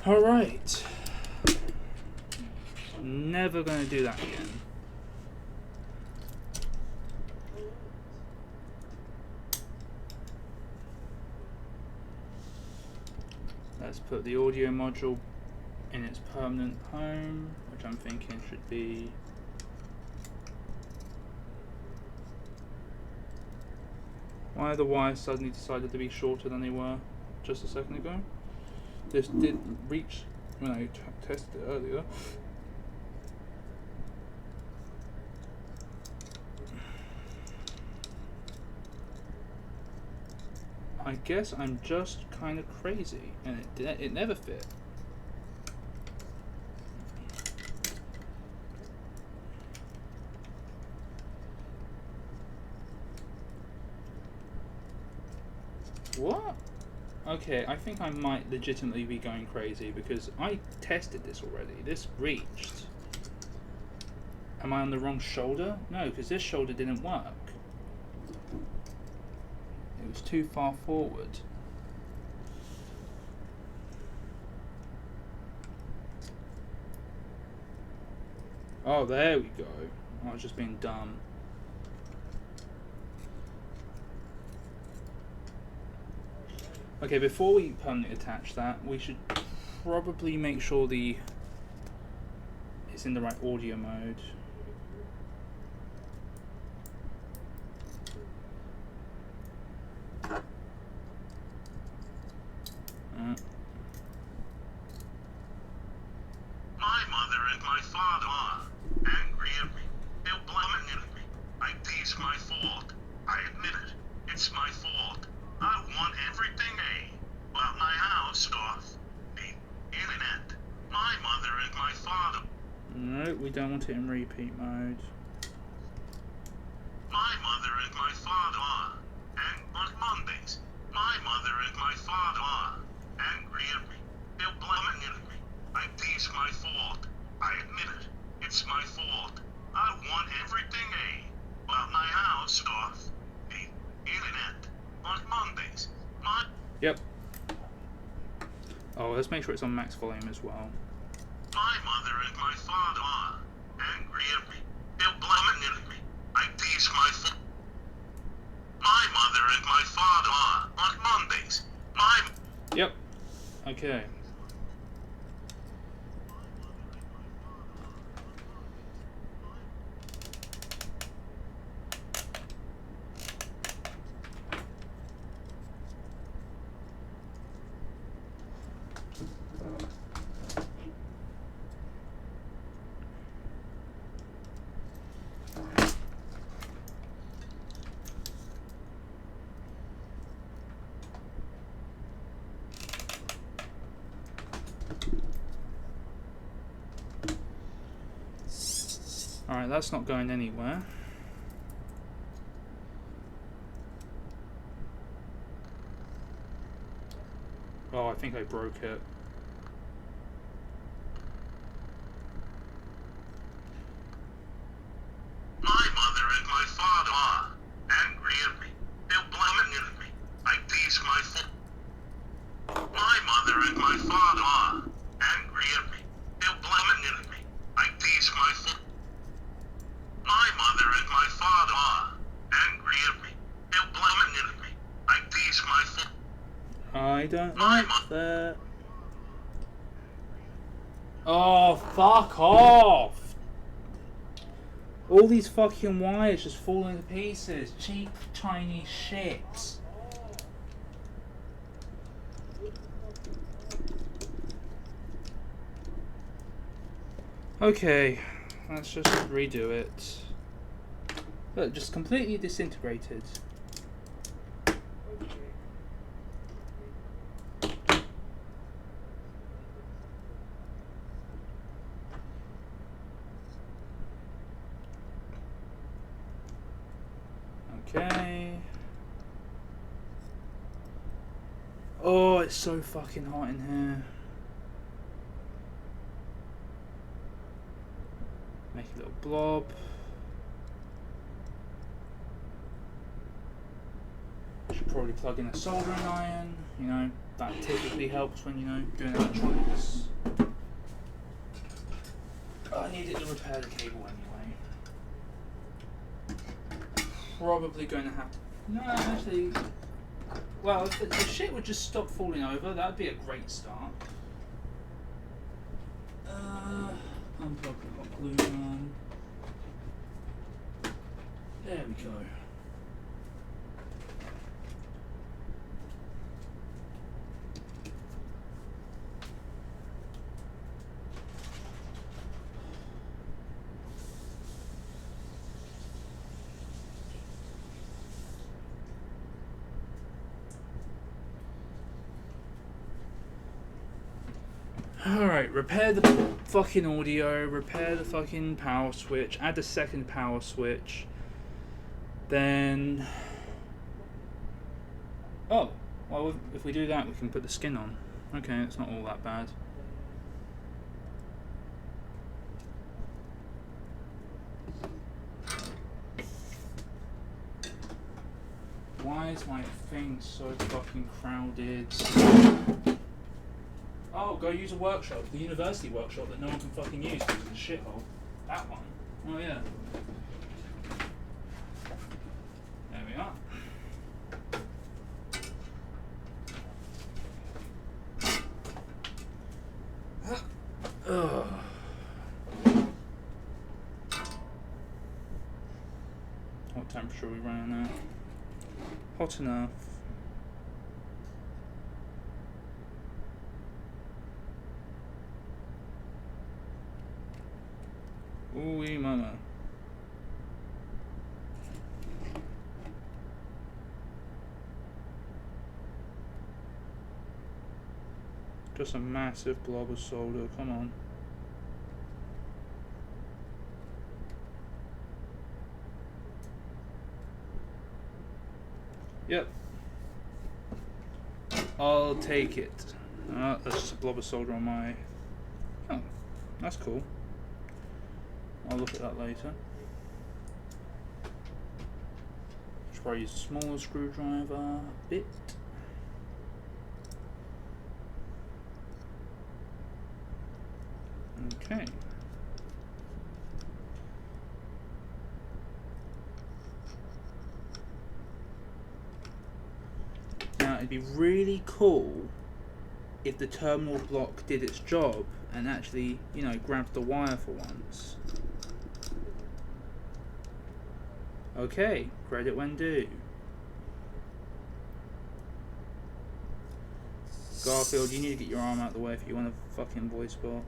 Alright. Never gonna do that again. Let's put the audio module in its permanent home, which I'm thinking should be why the wires suddenly decided to be shorter than they were just a second ago. This did reach when I tested it earlier. I guess I'm just kind of crazy, and it never fit. What? Okay, I think I might legitimately be going crazy because I tested this already. This reached. Am I on the wrong shoulder? No, because this shoulder didn't work. It was too far forward. Oh, there we go. I was just being dumb. Okay, before we permanently attach that, we should probably make sure it's in the right audio mode. My mother and my father are angry at me. They're blaming me. Like it's my fault. I admit it. It's my fault. I want everything but my house off the internet. My mother and my father. No, we don't want it in repeat mode. My mother and my father are on Mondays. My mother and my father are angry at me. They're blaming me. Like it's my fault. I admit it. It's my fault. I want everything but my house off the internet on Mondays. Yep. Oh, let's make sure it's on max volume as well. My mother and my father are angry at me. They're blaming me. Like it's my fault. My mother and my father are on Mondays. Yep. Okay. Alright, that's not going anywhere. Oh, I think I broke it. My mother and my father are angry at me. They're blaming me. Like it's my fault. My mother and my father are angry at me. They're blaming me. Like it's my fault. My mother and my father are angry at me. don't like that. Oh, fuck off! All these fucking wires just falling to pieces. Cheap Chinese shit. Okay, let's just redo it. Look, just completely disintegrated. Okay. Oh, it's so fucking hot in here. Make a little blob. Should probably plug in a soldering iron. You know, that typically helps when, you know, doing electronics. I needed to repair the cable anyway. Probably going to have to... No, actually... Well, if the shit would just stop falling over, that'd be a great start. Unplug the hot glue gun. There we go. Alright, repair the fucking audio, repair the fucking power switch, add the second power switch, then... Oh, well if we do that we can put the skin on. Okay, it's not all that bad. Why is my thing so fucking crowded? Oh, go use a workshop, the university workshop that no one can fucking use because it's a shithole. That one. Oh yeah. There we are. Ugh. What temperature are we running at? Hot enough. Ooh, mama. Just a massive blob of solder, come on. Yep. I'll take it. That's just a blob of solder on my... Oh, that's cool. I'll look at that later. Should probably use a smaller screwdriver a bit. Okay. Now it'd be really cool if the terminal block did its job and actually, you know, grabbed the wire for once. Okay, credit when due. Garfield, you need to get your arm out of the way if you want a fucking voice box.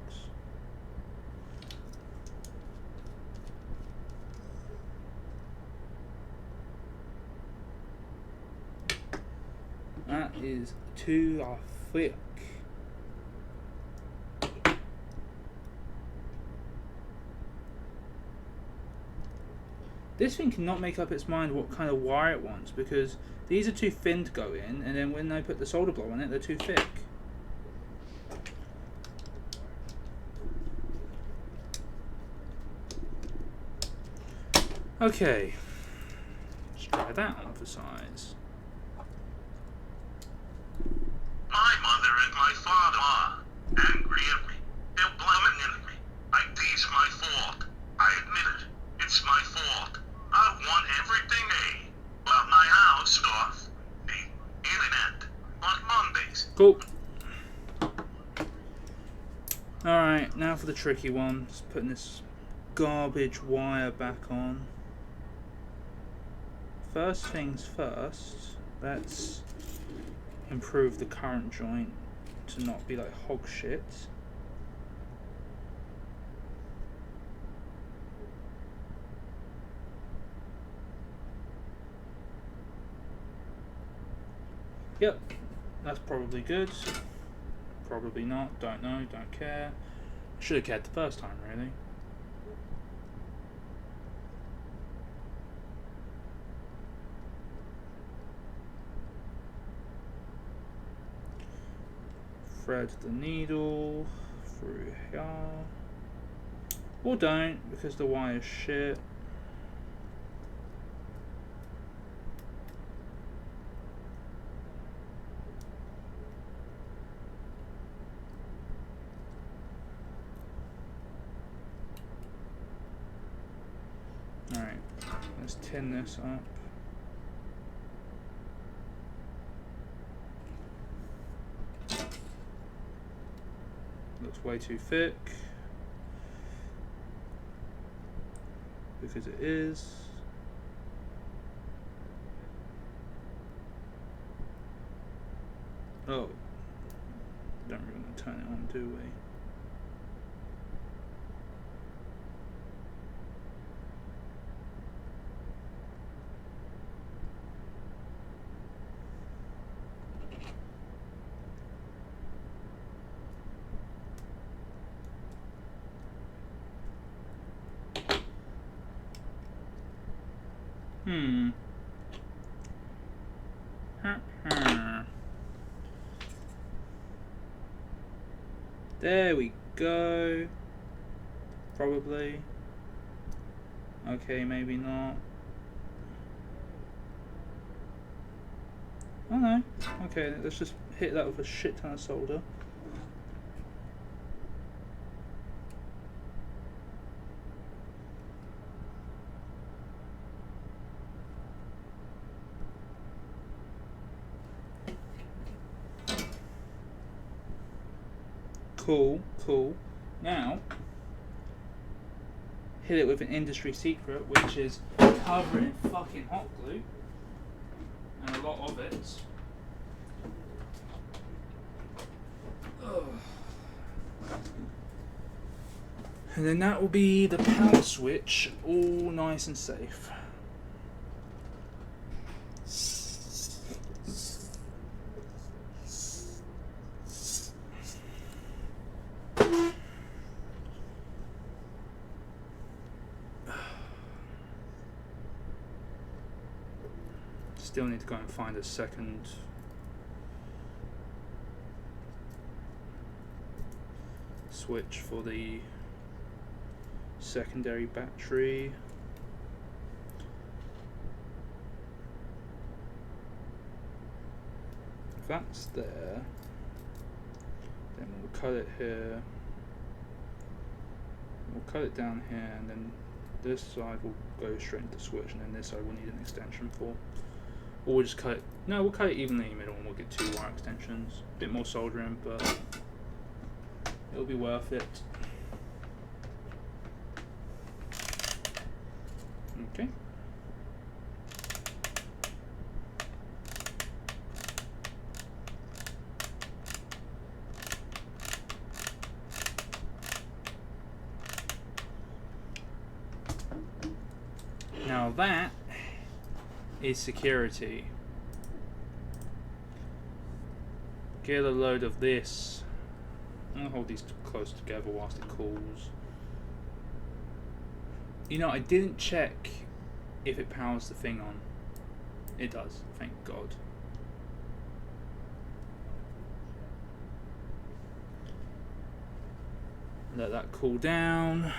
That is too thick. This thing cannot make up its mind what kind of wire it wants because these are too thin to go in, and then when they put the solder blow on it, they're too thick. Okay, let's try that on for size. My mother and my father are angry at me. They're blaming me. It's my fault. I admit it. It's my fault. I want everything A. But my house off. The internet. On Mondays. Cool. Alright, now for the tricky one. Just putting this garbage wire back on. First things first, let's improve the current joint to not be like hog shit. Yep, that's probably good. Probably not, don't know, don't care. Should have cared the first time, really. Thread the needle through here. Or don't, because the wire's shit. Alright, let's tin this up. Looks way too thick. Because it is. Oh. Don't really want to turn it on, do we? There we go. Probably. Okay, maybe not. Oh no. Okay, let's just hit that with a shit ton of solder. Cool, cool. Now, hit it with an industry secret, which is cover it in fucking hot glue. And a lot of it. Ugh. And then that will be the power switch, all nice and safe. Still need to go and find a second switch for the secondary battery. If that's there, then we'll cut it here. We'll cut it down here, and then this side will go straight into the switch, and then this side we'll need an extension for. Or we'll just cut it. No, we'll cut it evenly in the middle and we'll get 2 wire extensions. A bit more soldering, but it'll be worth it. Okay. Now that is security. Get a load of this. I'm gonna hold these close together whilst it cools. You know, I didn't check if it powers the thing on. It does, thank God. Let that cool down.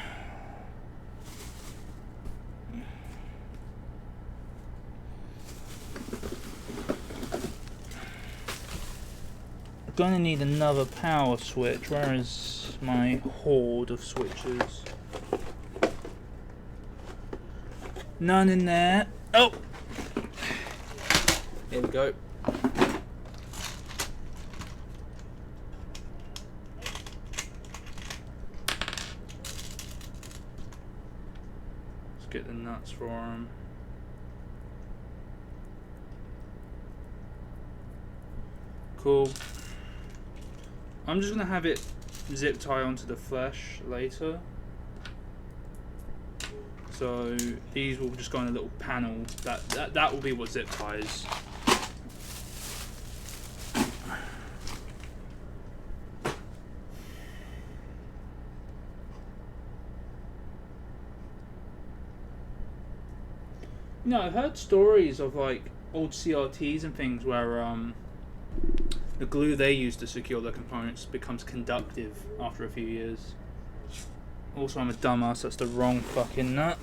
Gonna need another power switch. Where is my hoard of switches? None in there. Oh! Here we go. get the nuts for them. Cool. I'm just gonna have it zip tie onto the flesh later. So these will just go in a little panel. That will be what zip ties. You know, I've heard stories of like old CRTs and things where the glue they use to secure their components becomes conductive after a few years. Also, I'm a dumbass, that's the wrong fucking nut.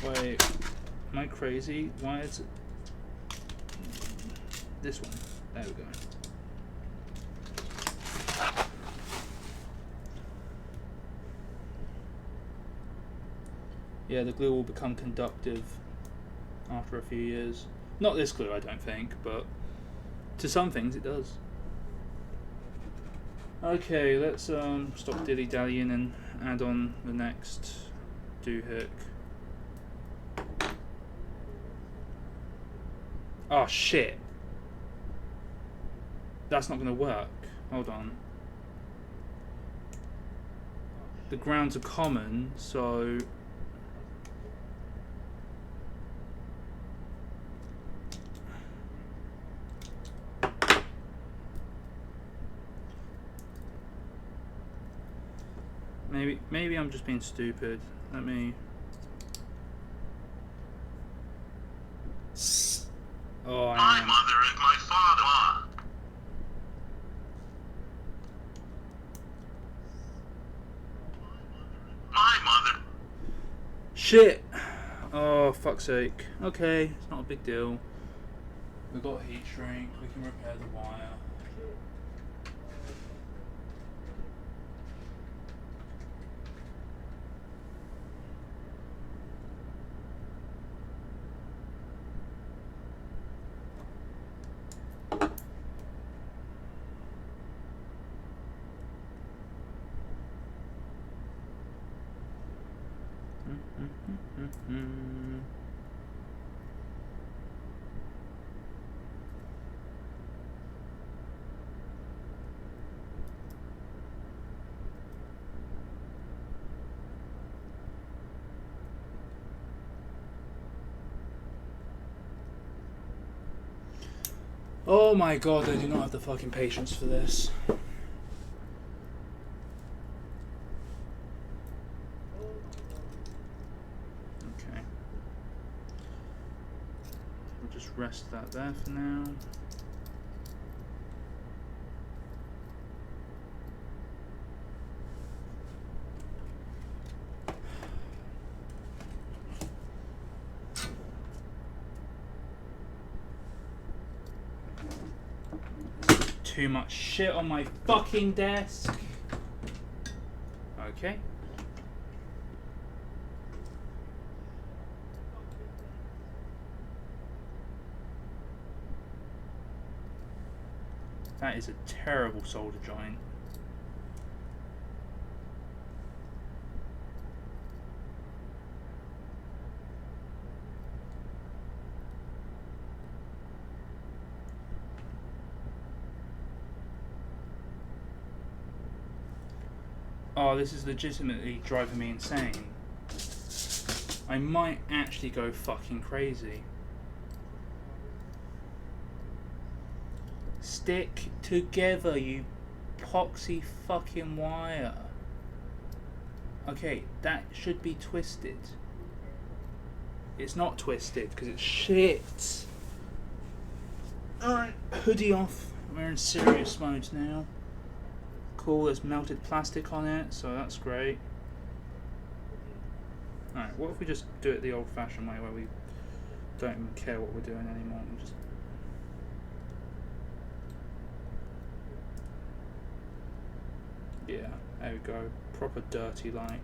Wait, am I crazy? Why is it... This one. There we go. Yeah, the glue will become conductive after a few years. Not this glue, I don't think, but to some things it does. Okay, let's stop dilly-dallying and add on the next doohick. Oh shit! That's not gonna work. Hold on. The grounds are common, so... Maybe I'm just being stupid. Let me... Oh, My mother and my father. My mother. Shit! Oh, fuck's sake. Okay, it's not a big deal. We've got heat shrink, we can repair the wire. Oh my god, I do not have the fucking patience for this. Okay. We'll just rest that there for now. Too much shit on my fucking desk. Okay. That is a terrible solder joint. Oh, this is legitimately driving me insane. I might actually go fucking crazy. Stick together, you poxy fucking wire. Okay, that should be twisted. It's not twisted because it's shit. Alright, hoodie off. We're in serious mode now. Cool, there's melted plastic on it, so that's great. Alright, what if we just do it the old fashioned way where we don't even care what we're doing anymore? We just... Yeah, there we go. Proper dirty like.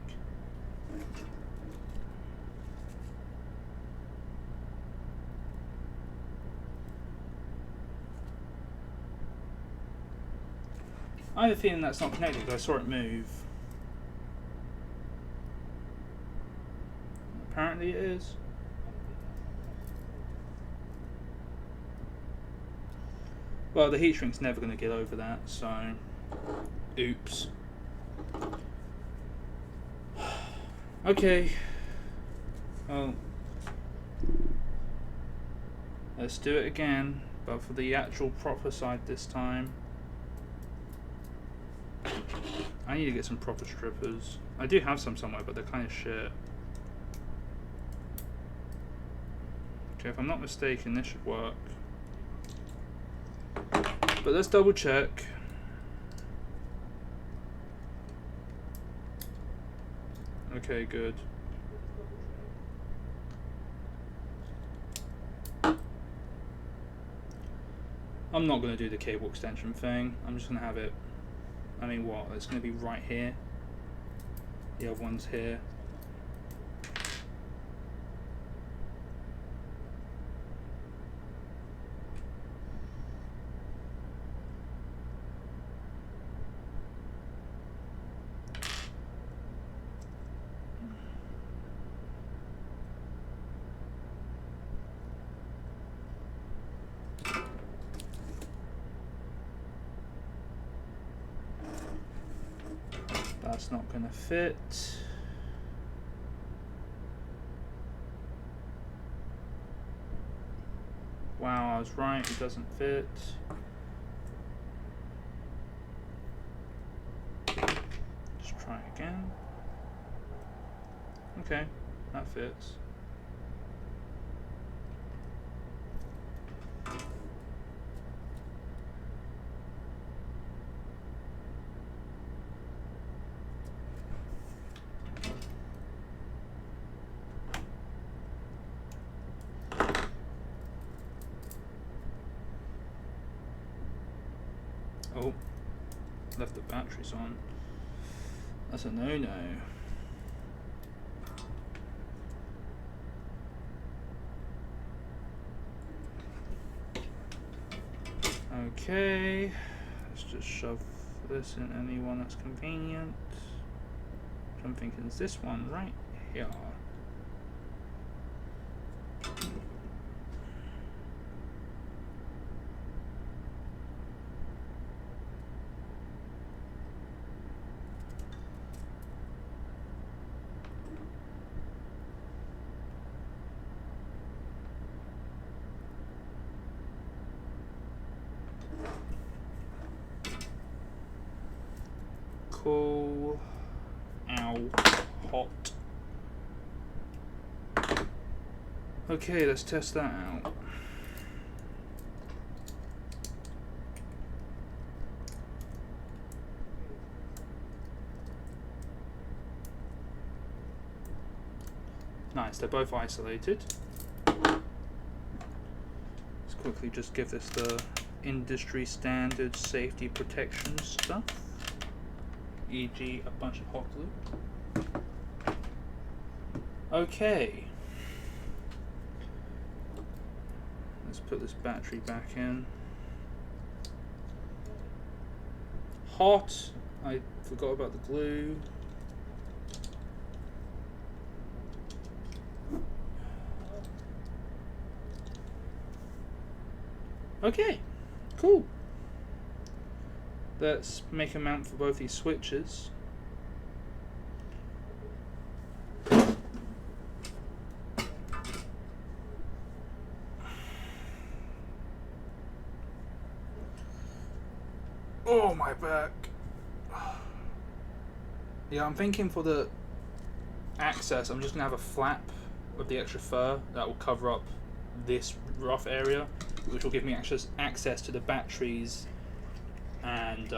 I have a feeling that's not connected because I saw it move. Apparently it is. Well, the heat shrink's never going to get over that, so oops. Okay. Well, let's do it again, but for the actual proper side this time. I need to get some proper strippers. I do have some somewhere, but they're kind of shit. Okay, if I'm not mistaken, this should work. But let's double check. Okay, good. I'm not going to do the cable extension thing. I'm just going to have it. I mean, what? It's going to be right here. The other one's here. That's not going to fit. Wow, I was right, it doesn't fit. Just try again. Okay, that fits. Oh, left the batteries on. That's a no-no. Okay, let's just shove this in any one that's convenient. I'm thinking it's this one right here. Cool. Ow. Hot. Okay, let's test that out. Nice, they're both isolated. Let's quickly just give this the industry standard safety protection stuff. E.g. a bunch of hot glue. Okay. Let's put this battery back in. Hot. I forgot about the glue. Okay, cool. Let's make a mount for both these switches. Oh, my back. Yeah, I'm thinking for the access, I'm just going to have a flap of the extra fur that will cover up this rough area, which will give me access to the batteries and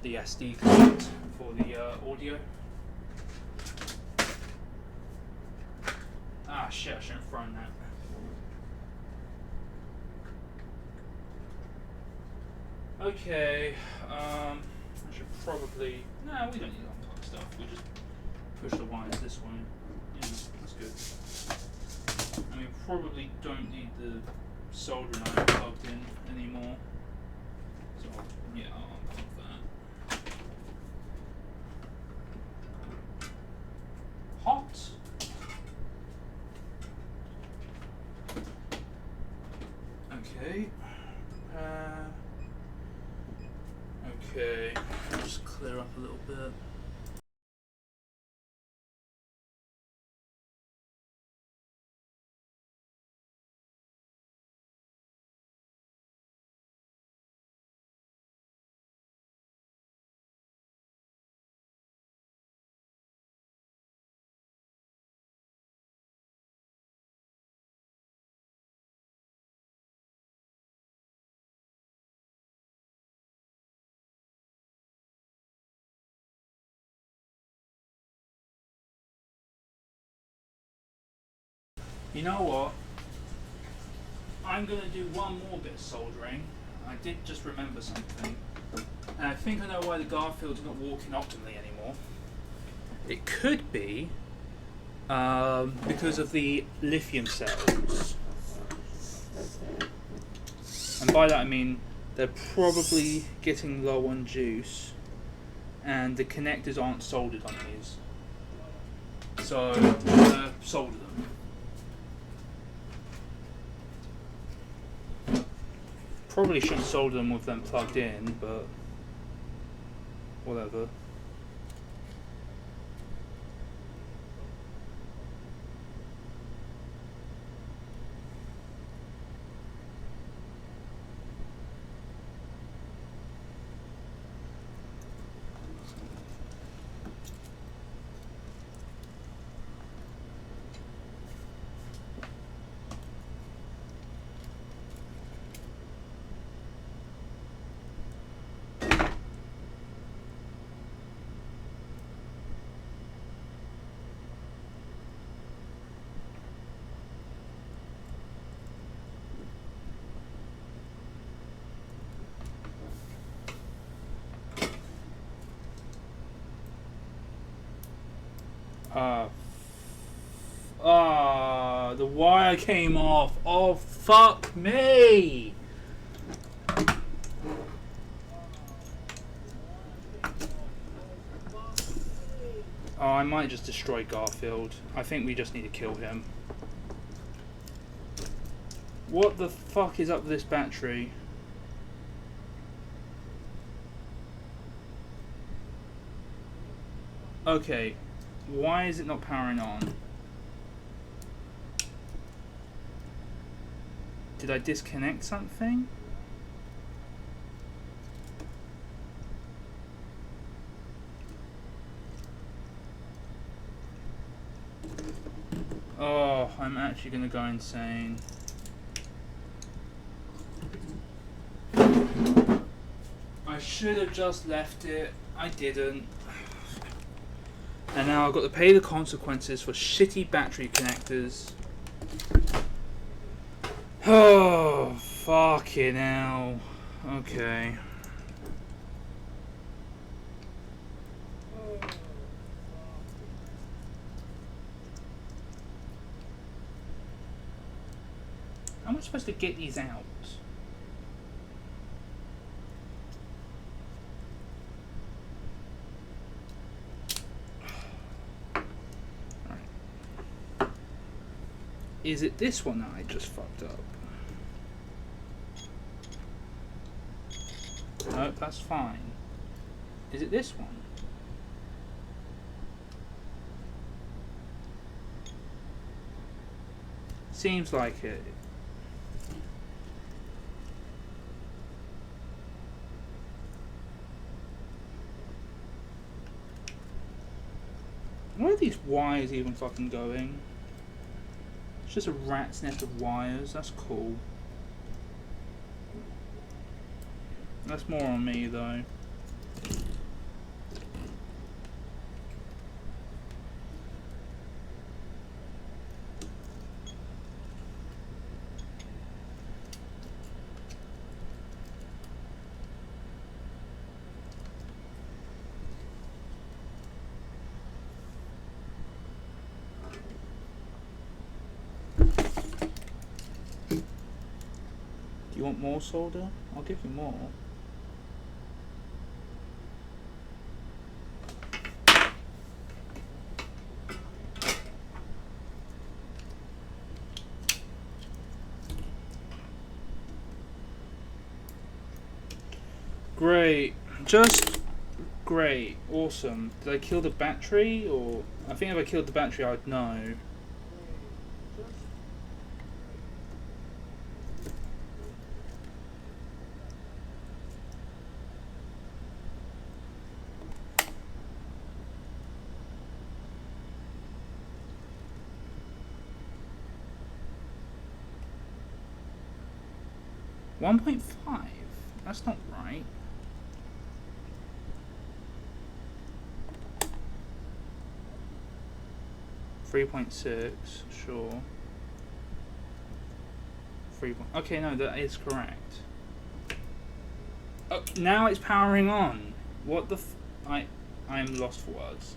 the SD card for the audio. Ah shit, I shouldn't have thrown that. Okay, I should probably... Nah, we don't need to unplug stuff, we just push the wires this way. Yeah, that's good. And we probably don't need the soldering iron plugged in anymore. So, yeah, I'll unplug that. Okay, just clear up a little bit. You know what? I'm going to do one more bit of soldering. I did just remember something. And I think I know why the Garfield's not walking optimally anymore. It could be because of the lithium cells. And by that I mean they're probably getting low on juice and the connectors aren't soldered on these. So I'm going to solder them. Probably shouldn't solder them with them plugged in, but whatever. The wire came off. Oh, fuck me! Oh, I might just destroy Garfield. I think we just need to kill him. What the fuck is up with this battery? Okay, why is it not powering on? Did I disconnect something? Oh, I'm actually gonna go insane. I should have just left it. I didn't. And now I've got to pay the consequences for shitty battery connectors. Oh, fucking hell. Okay. How am I supposed to get these out? Is it this one that I just fucked up? Nope, that's fine. Is it this one? Seems like it. Where are these wires even fucking going? It's just a rat's nest of wires. That's cool. That's more on me though. Do you want more solder? I'll give you more. Great. Just great, awesome. Did I kill the battery, or I think if I killed the battery, I'd know. $1.5. That's not right. $3.6, sure. Okay, no, that is correct. Oh, now it's powering on. What the I'm lost for words.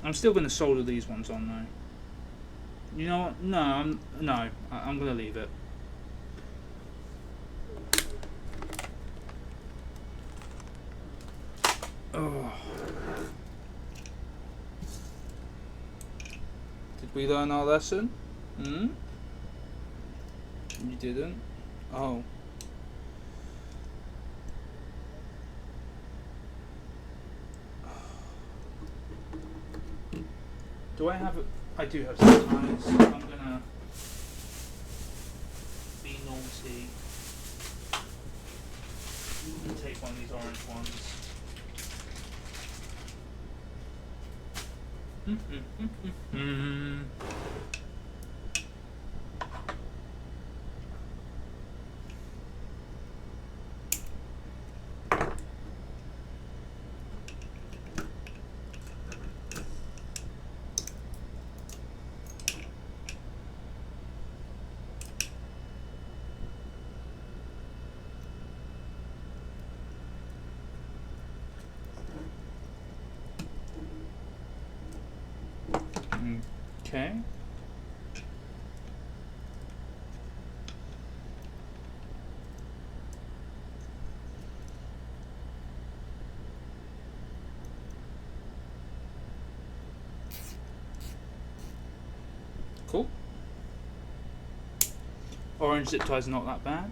I'm still going to solder these ones on though. You know what? No, I'm going to leave it. Oh. Did we learn our lesson? Hmm? You didn't? Oh. Do I have it? I do have some tires. I'm gonna be naughty and take one of these orange ones. Okay. Cool. Orange zip tie's not that bad.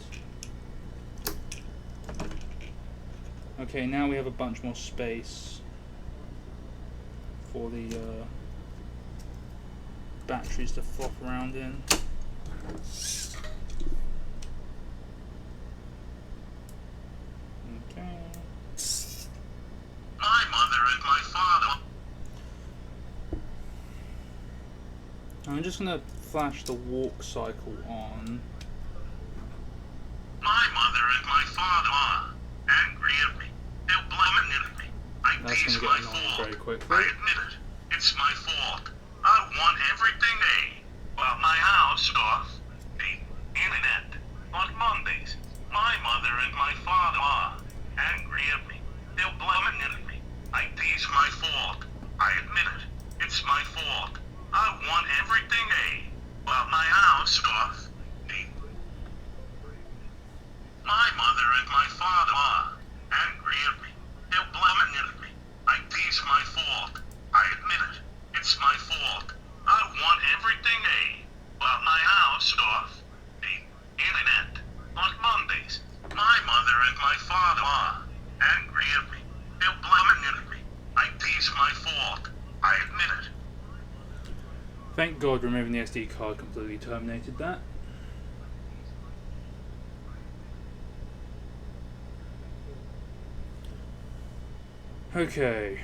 Okay, now we have a bunch more space for the batteries to flop around in. Okay. My mother and my father. I'm just gonna flash the walk cycle on. My mother and my father are angry at me. They're blaming at me. That's It's gonna my get annoying fault. very quickly. I admit it. It's my fault. I want everything A. Well, my house off. The internet. On Mondays. My mother and my father are angry at me. They're blaming at me. It's my fault. I admit it. It's my fault. I want everything A. Well, my house off. The my mother and my father are angry at me. They're blaming at me. It's my fault. I admit it. It's my fault. I want everything A. Well, my house off. The internet. On Mondays. My mother and my father are angry at me. They're blaming at me. It's my fault. I admit it. Thank God removing the SD card completely terminated that. Okay.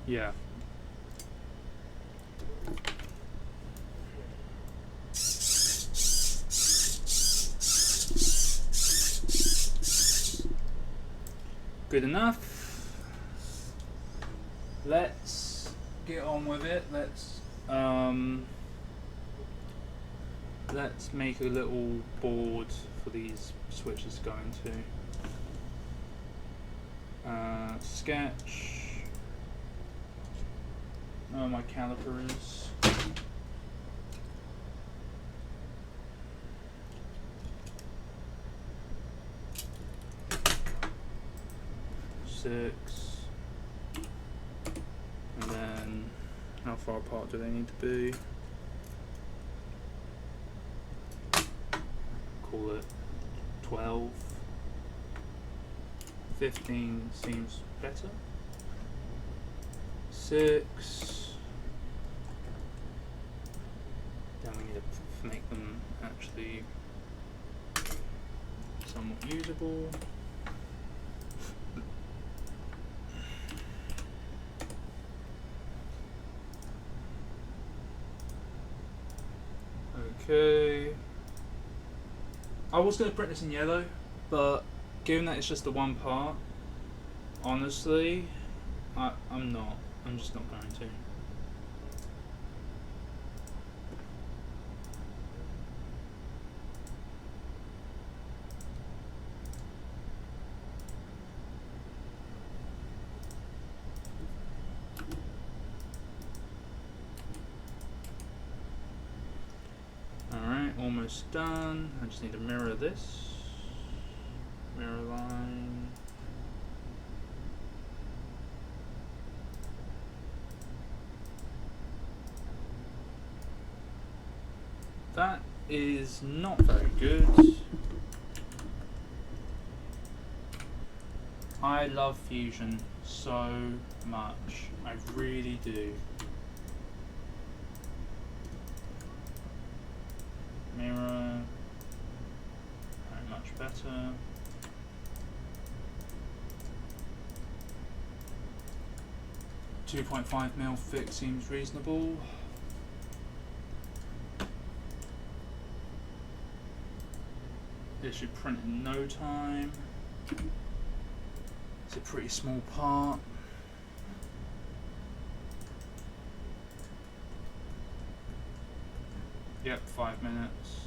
Yeah. Good enough. Let's get on with it. Let's make a little board for these switches to go into. Sketch. Oh, my calipers. Six. And then, how far apart do they need to be? call it 12. 15 seems better. 6. Then we need to make them actually somewhat usable. Okay. I was going to print this in yellow, but given that it's just the one part, honestly, I'm not. I'm just not going to. Alright, almost done. I just need to mirror this. Mirror line. That is not very good. I love Fusion so much. I really do. Mirror. Very much better. .5mm thick seems reasonable. This should print in no time. It's a pretty small part. Yep, 5 minutes.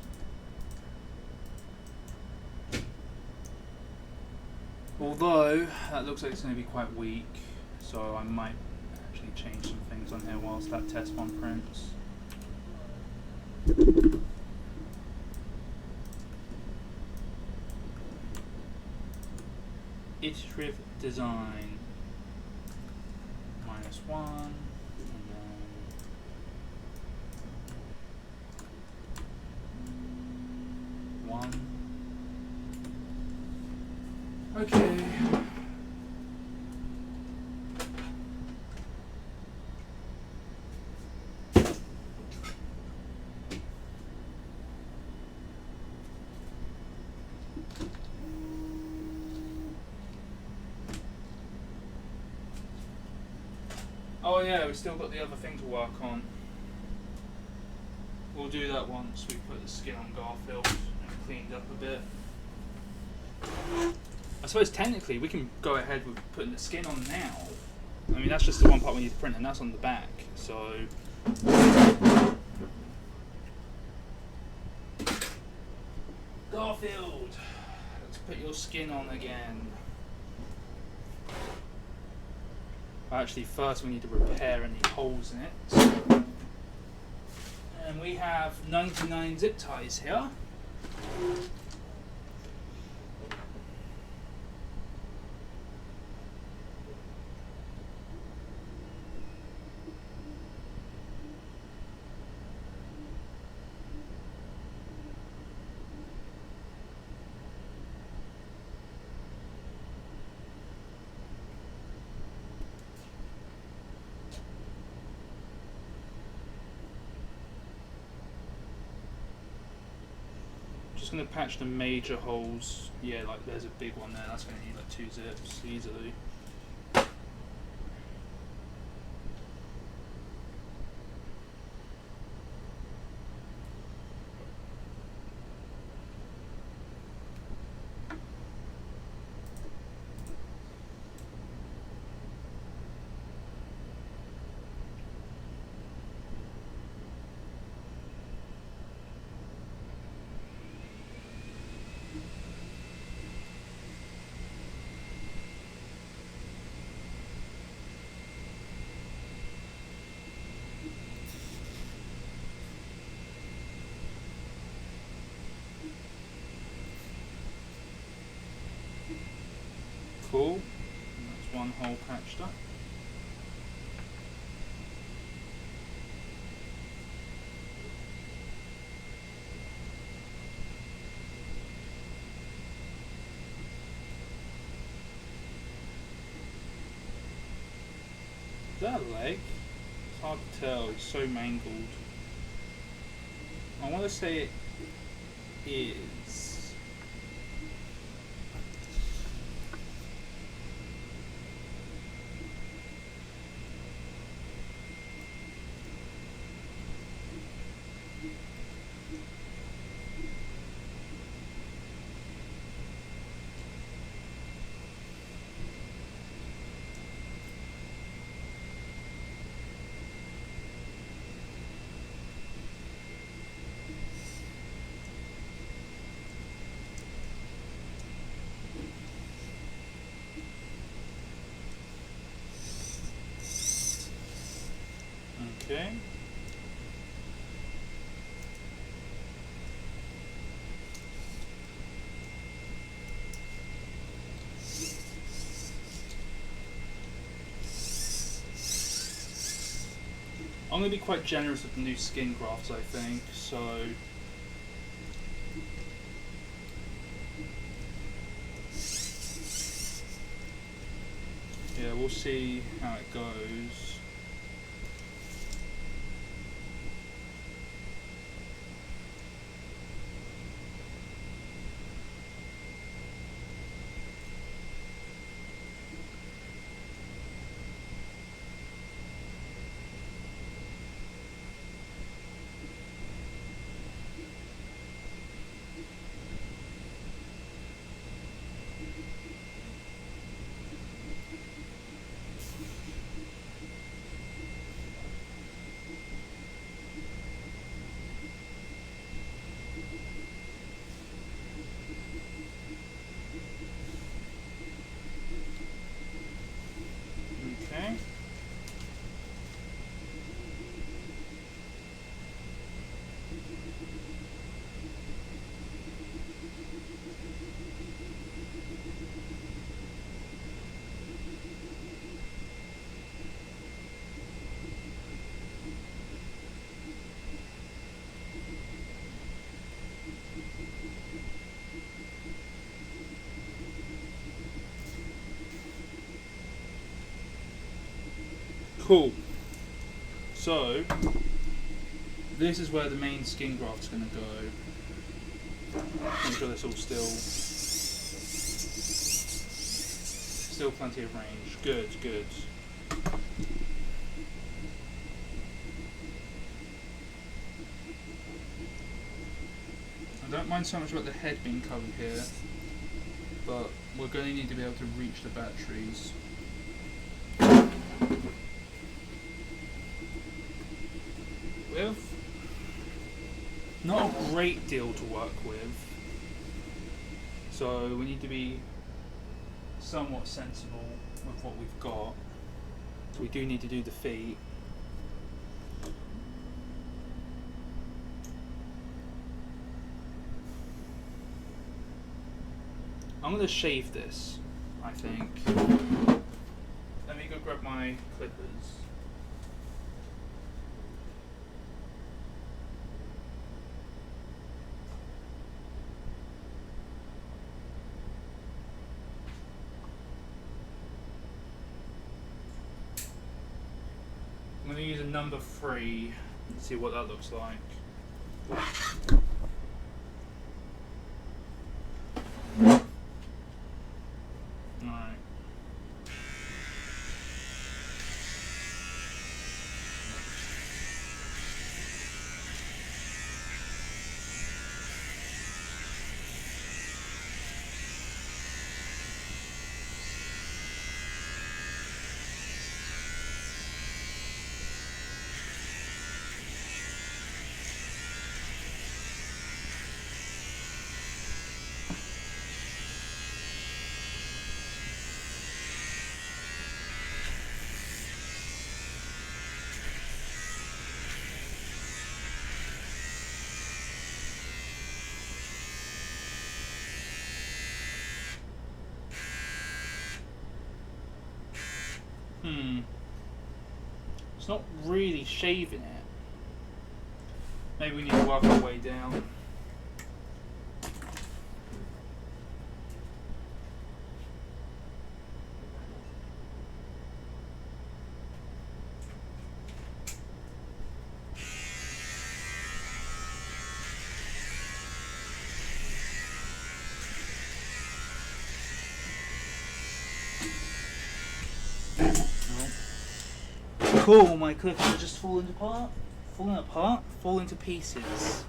Although, that looks like it's going to be quite weak, so I might actually change some things on here whilst that test one prints. Iterative design -1 and then 1. Okay. Oh yeah, we still got the other thing to work on. We'll do that once we put the skin on Garfield and cleaned up a bit. I suppose technically we can go ahead with putting the skin on now. I mean, that's just the one part we need to print, and that's on the back, so... Garfield! Let's put your skin on again. Actually, first we need to repair any holes in it. And we have 99 zip ties here. Just going to patch the major holes. Yeah, like there's a big one there, that's going to need like 2 zips easily. Cool. That's one hole patched up. that a leg? It's hard to tell, it's so mangled. I want to say it is. Okay. I'm going to be quite generous with the new skin grafts, I think, so... yeah, we'll see how it goes. Okay. Cool. So, this is where the main skin graft's going to go. Make sure that's all still plenty of range. Good, good. I don't mind so much about the head being covered here, but we're going to need to be able to reach the batteries. With not a great deal to work with, so we need to be somewhat sensible with what we've got. So we do need to do the feet. I'm going to shave this, I think. Let me go grab my clippers. I'm going to use a number 3 and see what that looks like. Alright. It's not really shaving it. Maybe we need to work our way down. Cool, my clippers are just falling apart. Falling to pieces.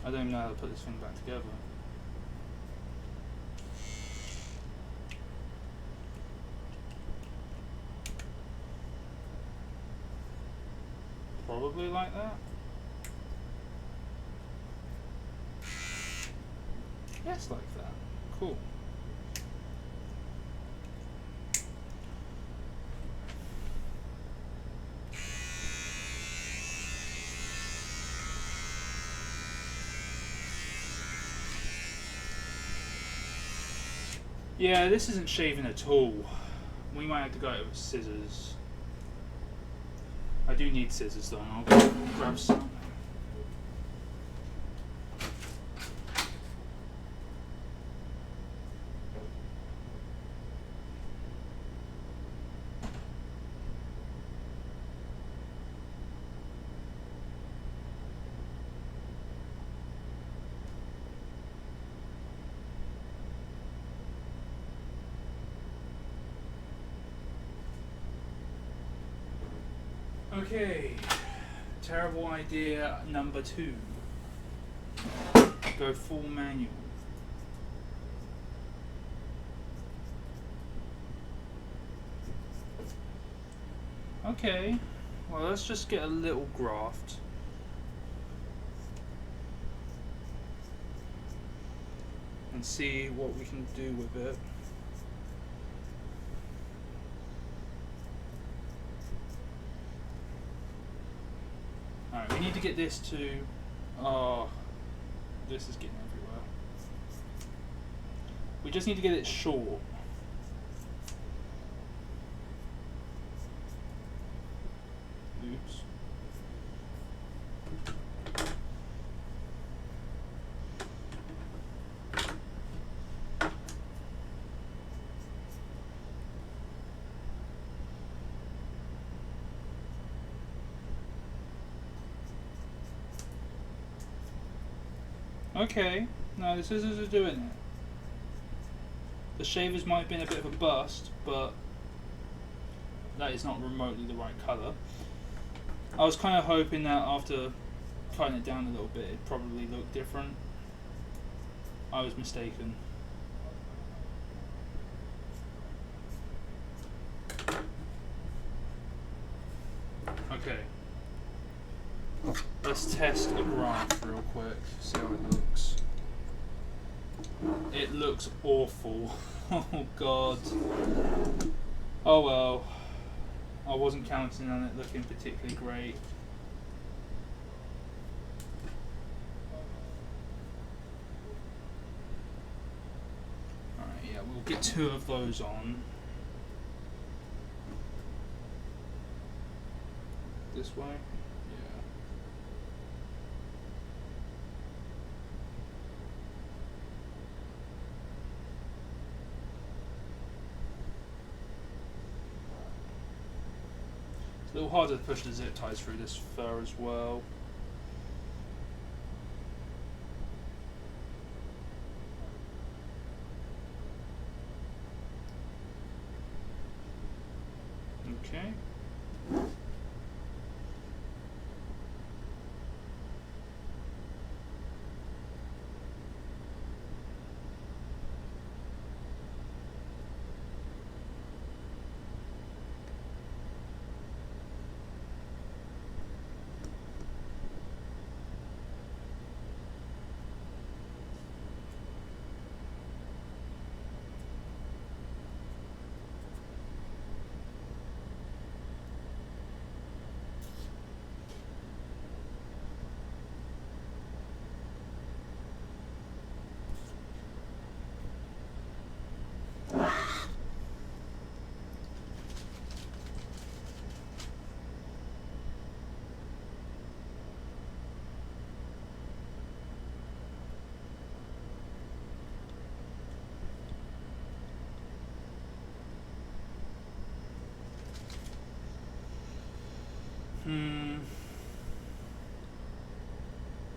I don't even know how to put this thing back together. Probably like that. Yes, like that. Cool. Yeah, this isn't shaving at all. We might have to go with scissors. I do need scissors though, and I'll go grab some. Okay, terrible idea number 2. Go full manual. Okay, well let's just get a little graft. And see what we can do with it. Alright, we need to get this to... Oh, this is getting everywhere. We just need to get it short. Oops. Okay, no, the scissors are doing it. The shavers might have been a bit of a bust, but that is not remotely the right colour. I was kind of hoping that after cutting it down a little bit, it'd probably look different. I was mistaken. Okay. Let's test a graft real quick, see how it looks. It looks awful. Oh god. Oh well. I wasn't counting on it looking particularly great. Alright, yeah, we'll get 2 of those on. This way? It's a little harder to push the zip ties through this fur as well. Okay.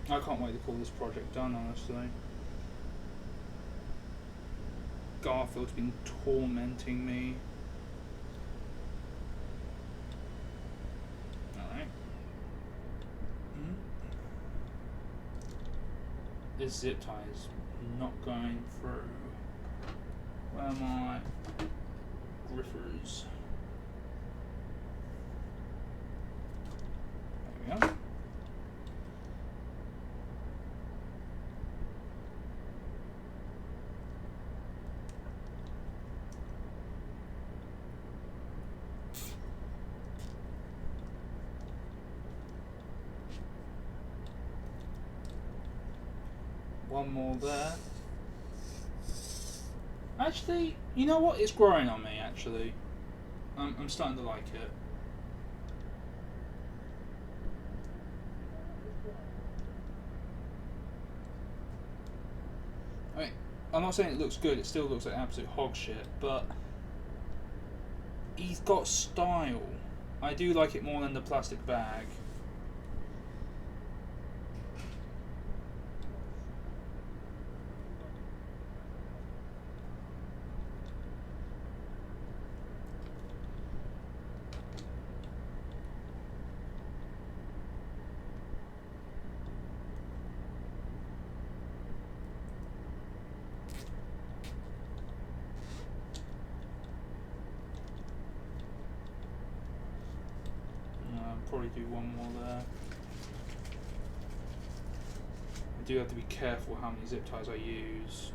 I can't wait to call this project done, honestly. Garfield's been tormenting me. Alright. This zip tie is not going through. Where are my griffers? There we go. One more there. Actually, you know what? It's growing on me, actually. I'm starting to like it. I mean, I'm not saying it looks good, it still looks like absolute hog shit, but he's got style. I do like it more than the plastic bag. Probably do one more there. I do have to be careful how many zip ties I use.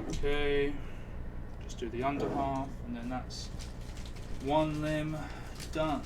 Okay, just do the under half, and then that's one limb done.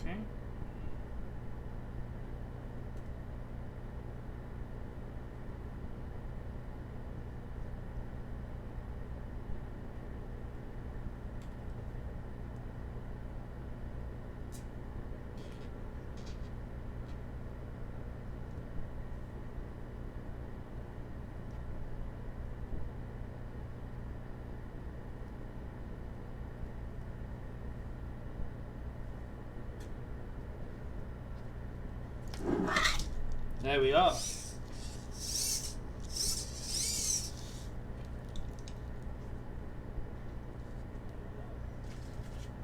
Okay. There we are.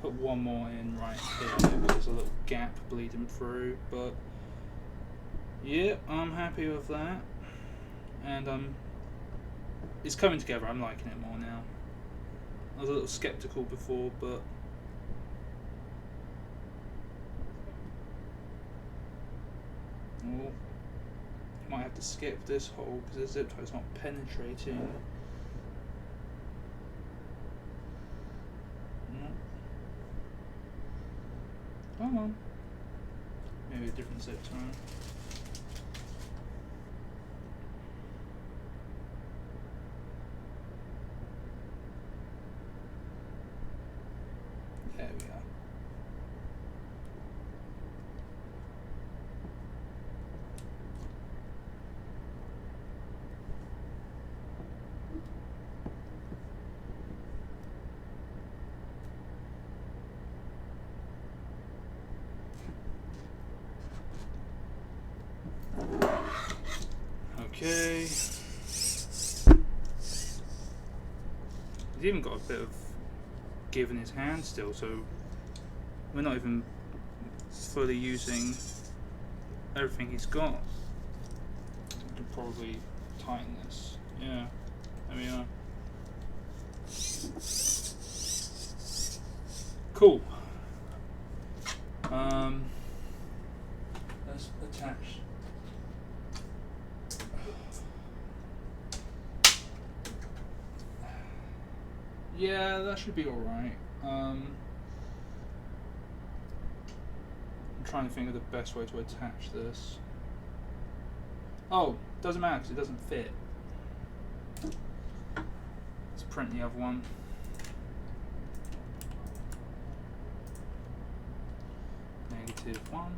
Put one more in right here. There's a little gap bleeding through, but yeah, I'm happy with that. And it's coming together. I'm liking it more now. I was a little skeptical before, but oh, might have to skip this hole because the zip tie is not penetrating. No. Come on. Maybe a different zip tie. There we are. Okay. He's even got a bit of give in his hand still, so we're not even fully using everything he's got. We could probably tighten this. Yeah, there we are. Cool. Let's attach. Yeah, that should be alright. I'm trying to think of the best way to attach this. Oh, doesn't matter because it doesn't fit. Let's print the other one. -1.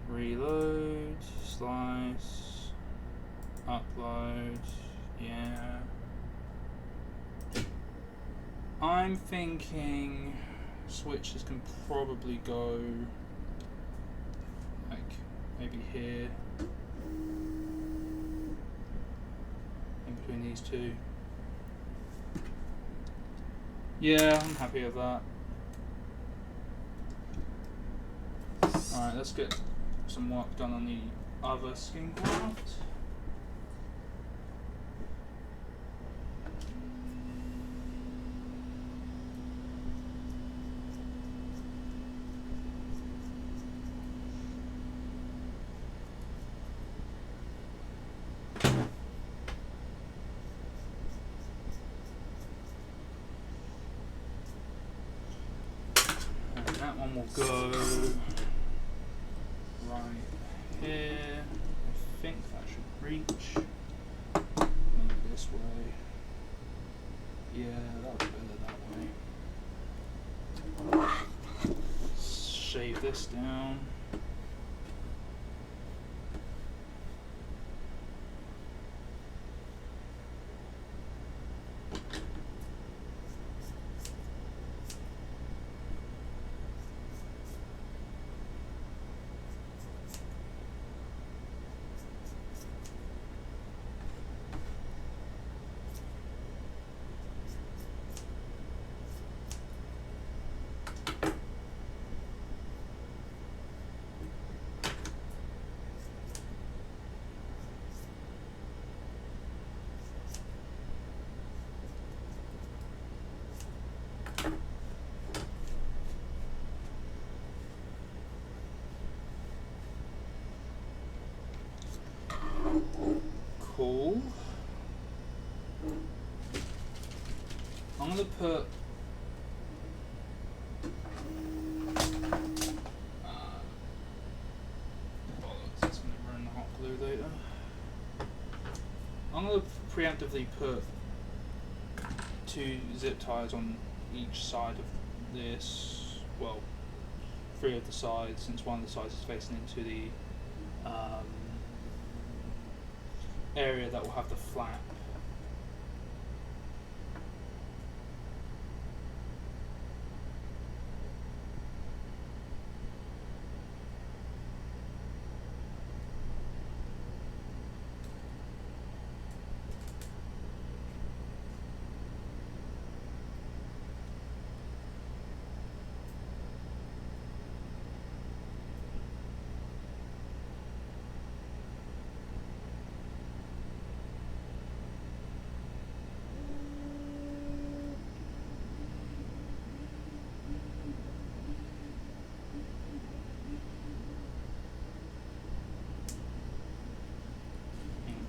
Reload, slice, upload, yeah. I'm thinking switches can probably go like maybe here, in between these two. Yeah, I'm happy with that. Alright, let's get some work done on the other skin graft. And that one will go right here. I think that should reach. Maybe this way. Yeah, that'll be better that way. Shave this down. Cool. I'm gonna put bollocks, it's gonna ruin the hot glue later. I'm gonna preemptively put 2 zip ties on each side of this. Well, 3 of the sides, since one of the sides is facing into the area that will have the flap.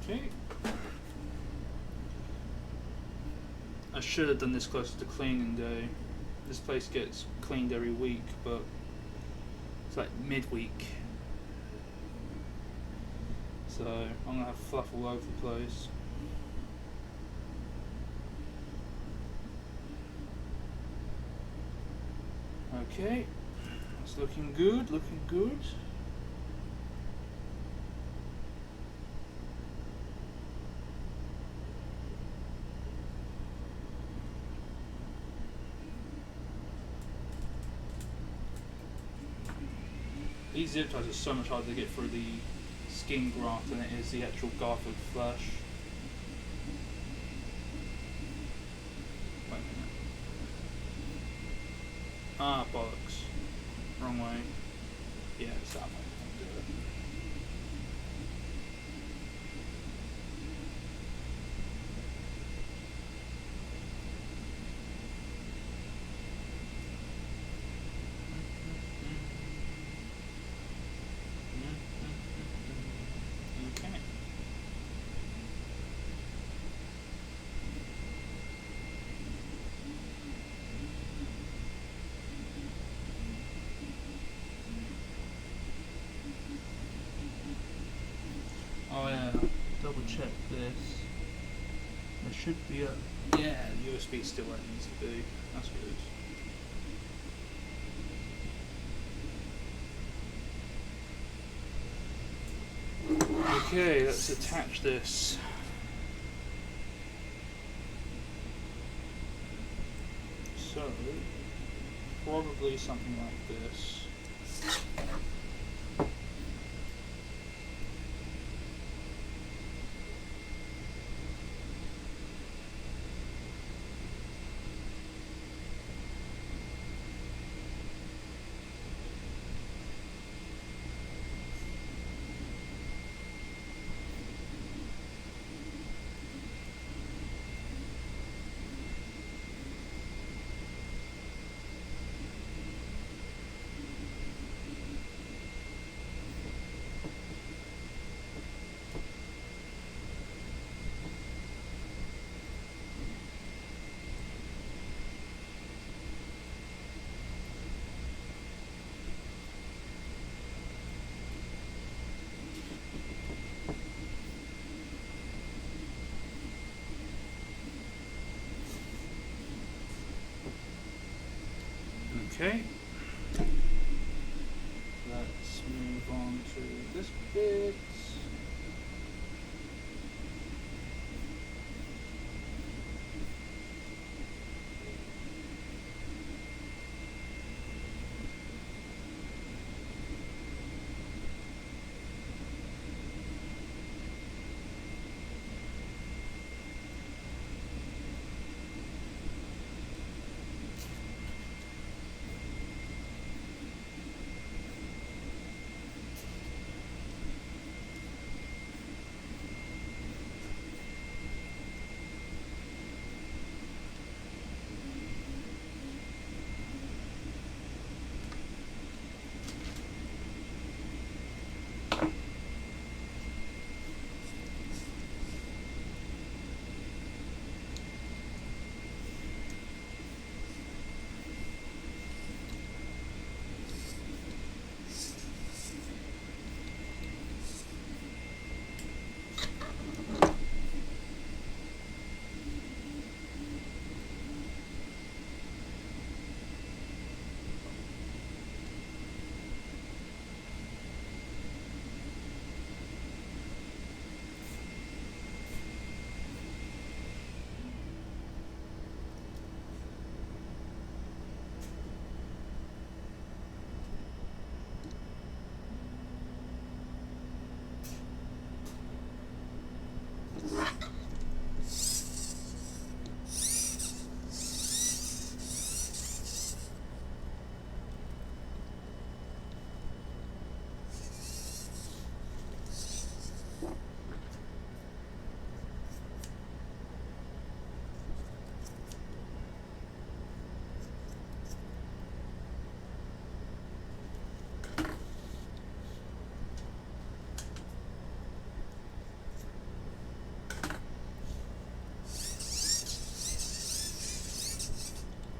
Okay. I should have done this closer to cleaning day. This place gets cleaned every week, but it's like midweek. So I'm gonna have fluff all over the place. Okay, it's looking good, looking good. These zip ties are so much harder to get through the skin graft than it is the actual Garfbot flesh. Wait a minute. Ah, bollocks. Wrong way. Yeah, it's that way. I'll do it. Okay. Oh yeah, double check this. There should be a... Yeah, the USB still where it needs to be. That's good. Okay, let's attach this. So, probably something like this. Okay. Let's move on to this bit.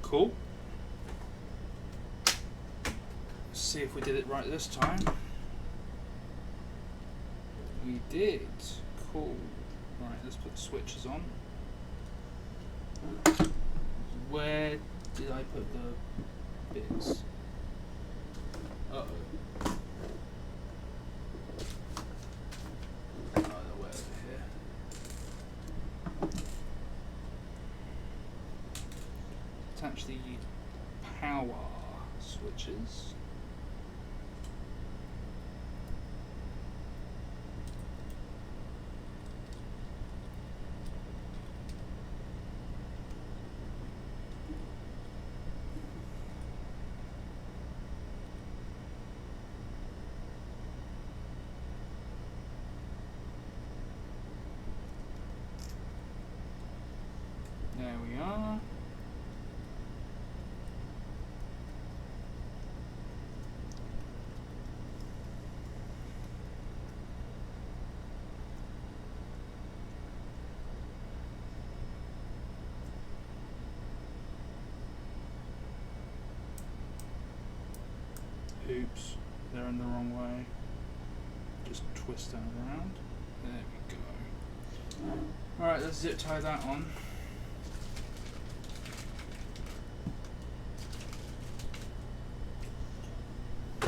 Cool. Let's see if we did it right this time. We did. Cool. Right, let's put the switches on. Where did I put the bits? Uh-oh. Oh, they're way over here. Attach the power switches. Oops, they're in the wrong way. Just twist that around. There we go. Alright, let's zip tie that on. I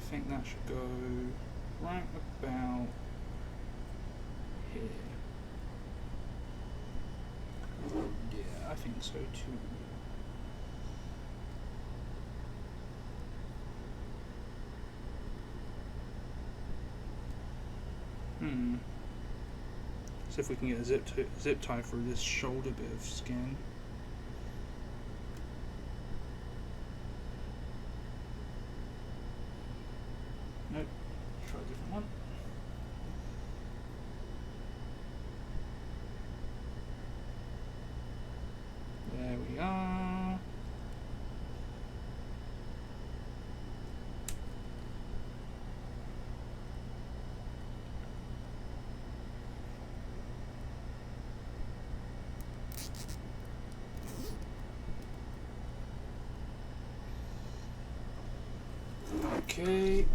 think that should go right about here. Yeah, I think so too. See if we can get a zip tie through this shoulder bit of skin. Nope. Try a different one. There we are. Okay,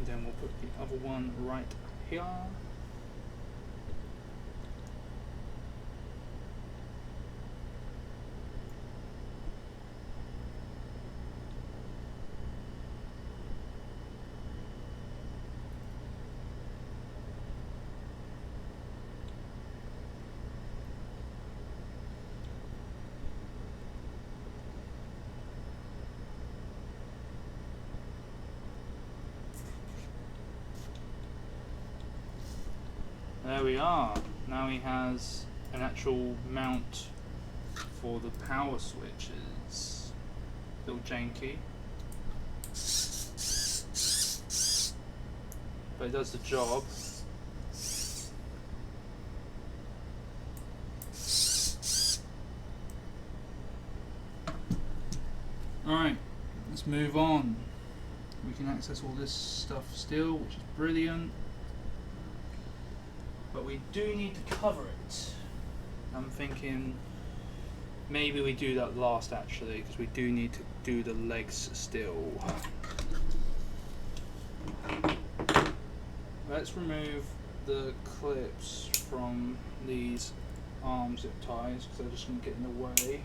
then we'll put the other one right here. There we are. Now he has an actual mount for the power switches. Little janky, but it does the job. Alright, let's move on. We can access all this stuff still, which is brilliant. But we do need to cover it. I'm thinking maybe we do that last actually, because we do need to do the legs still. Let's remove the clips from these arm zip ties because they're just going to get in the way.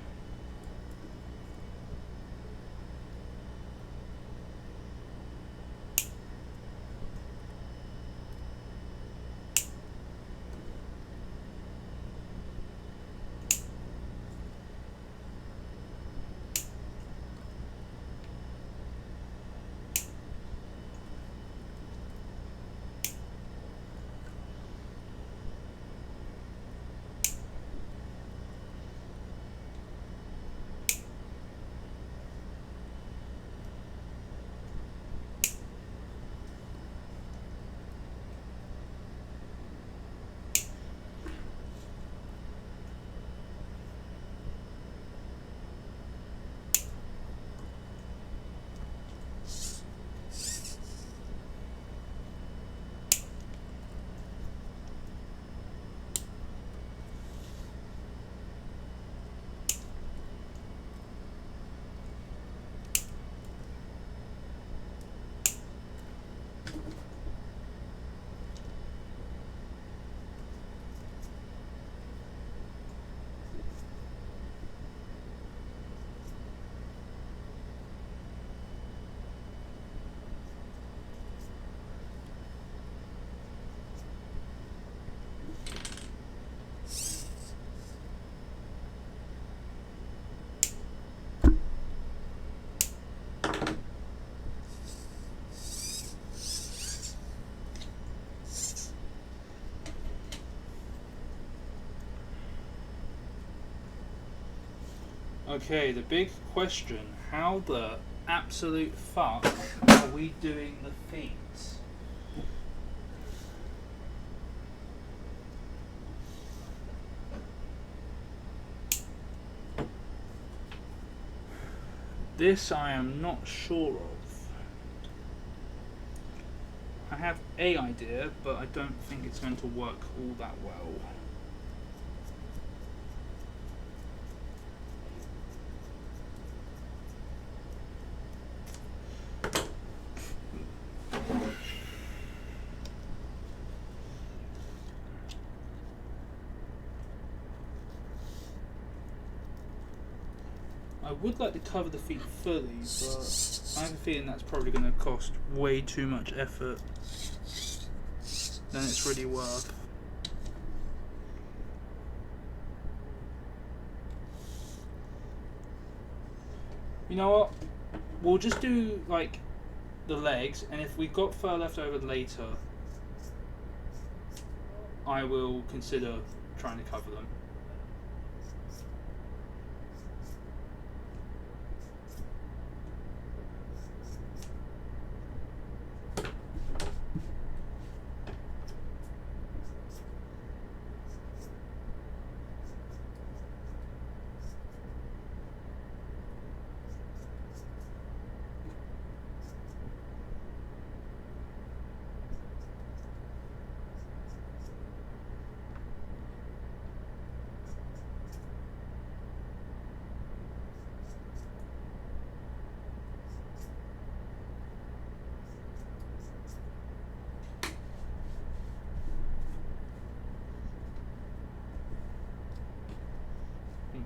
Okay, the big question, how the absolute fuck are we doing the feet? This I am not sure of. I have an idea, but I don't think it's going to work all that well. I would like to cover the feet fully, but I have a feeling that's probably going to cost way too much effort than it's really worth. You know what? We'll just do like the legs, and if we've got fur left over later, I will consider trying to cover them.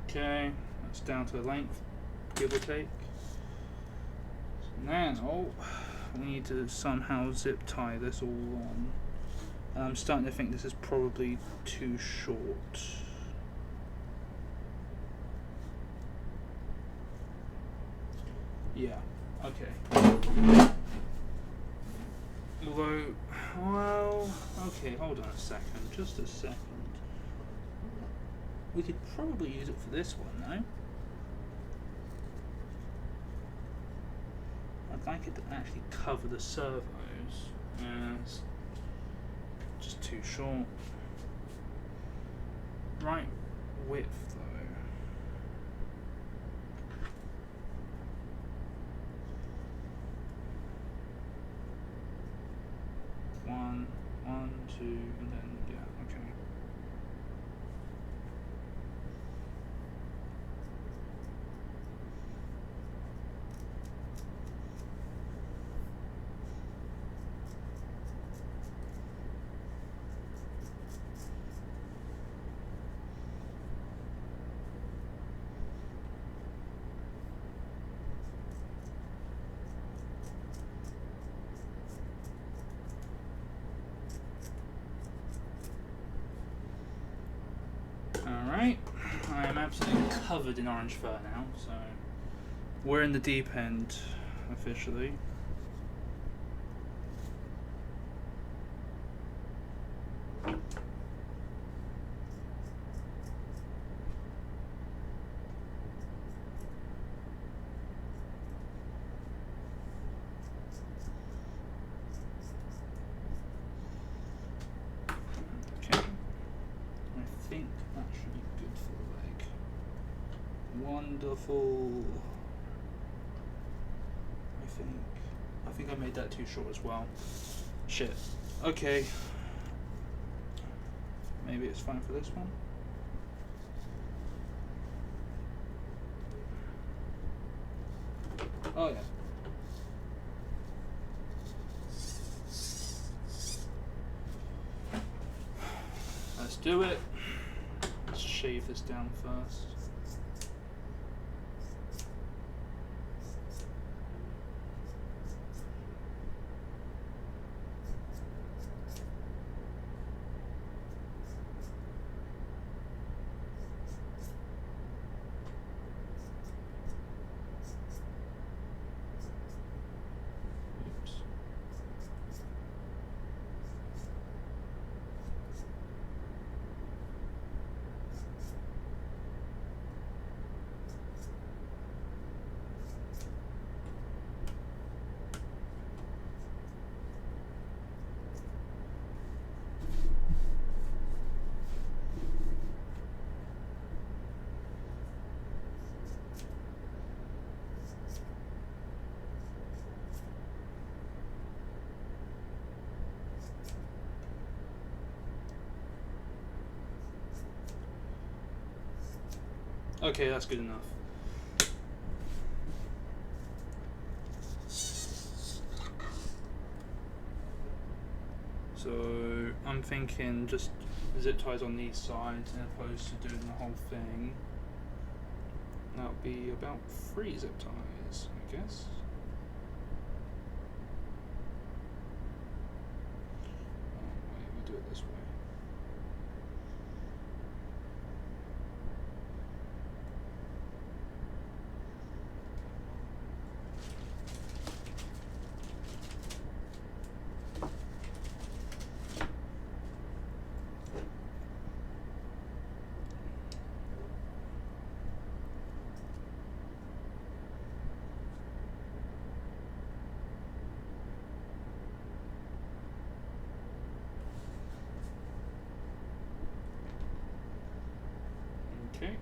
Okay, that's down to length, give or take. So now we need to somehow zip tie this all on. And I'm starting to think this is probably too short. Yeah, okay. Although, well, okay, hold on a second, just a second. We could probably use it for this one, though. I'd like it to actually cover the servos. It's just too short. Right width, though. One, two, and then, yeah, okay. Alright, I am absolutely covered in orange fur now, so we're in the deep end officially. Wonderful. I think I made that too short as well. Shit. Okay. Maybe it's fine for this one. Oh yeah. Let's do it. Let's shave this down first. Okay, that's good enough. So I'm thinking just zip ties on these sides as opposed to doing the whole thing. That would be about 3 zip ties, I guess. Oh, wait, we do it this way. Okay,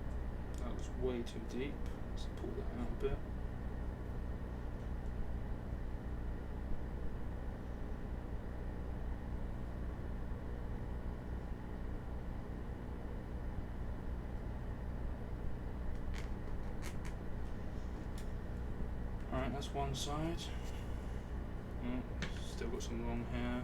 that was way too deep. Let's pull that out a bit. Alright, that's one side. Oh, still got some long hair.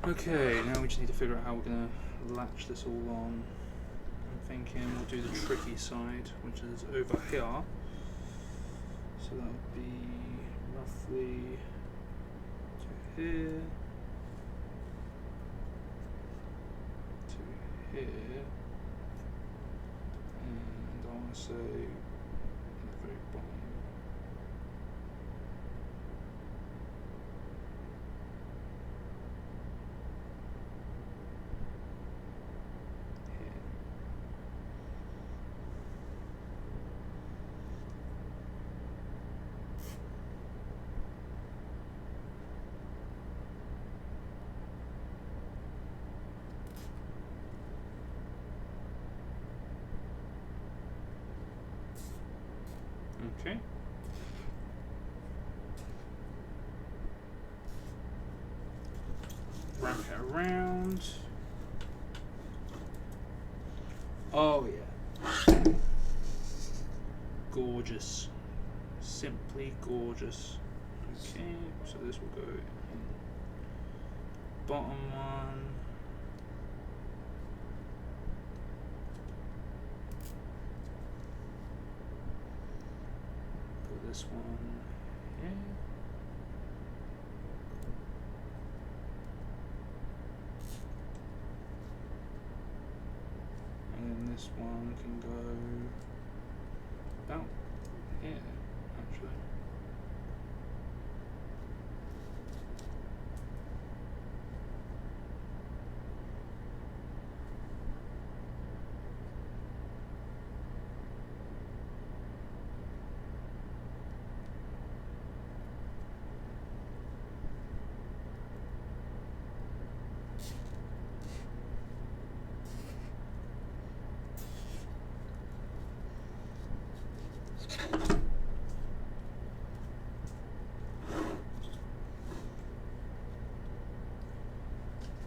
Okay, now we just need to figure out how we're going to latch this all on. I'm thinking we'll do the tricky side, which is over here. So that would be roughly to here, to here, and I want to say at the very bottom. Okay. Wrap it around. Oh yeah. Gorgeous. Simply gorgeous. Okay, so this will go in bottom one. Put this one here. And then this one can go about here, actually.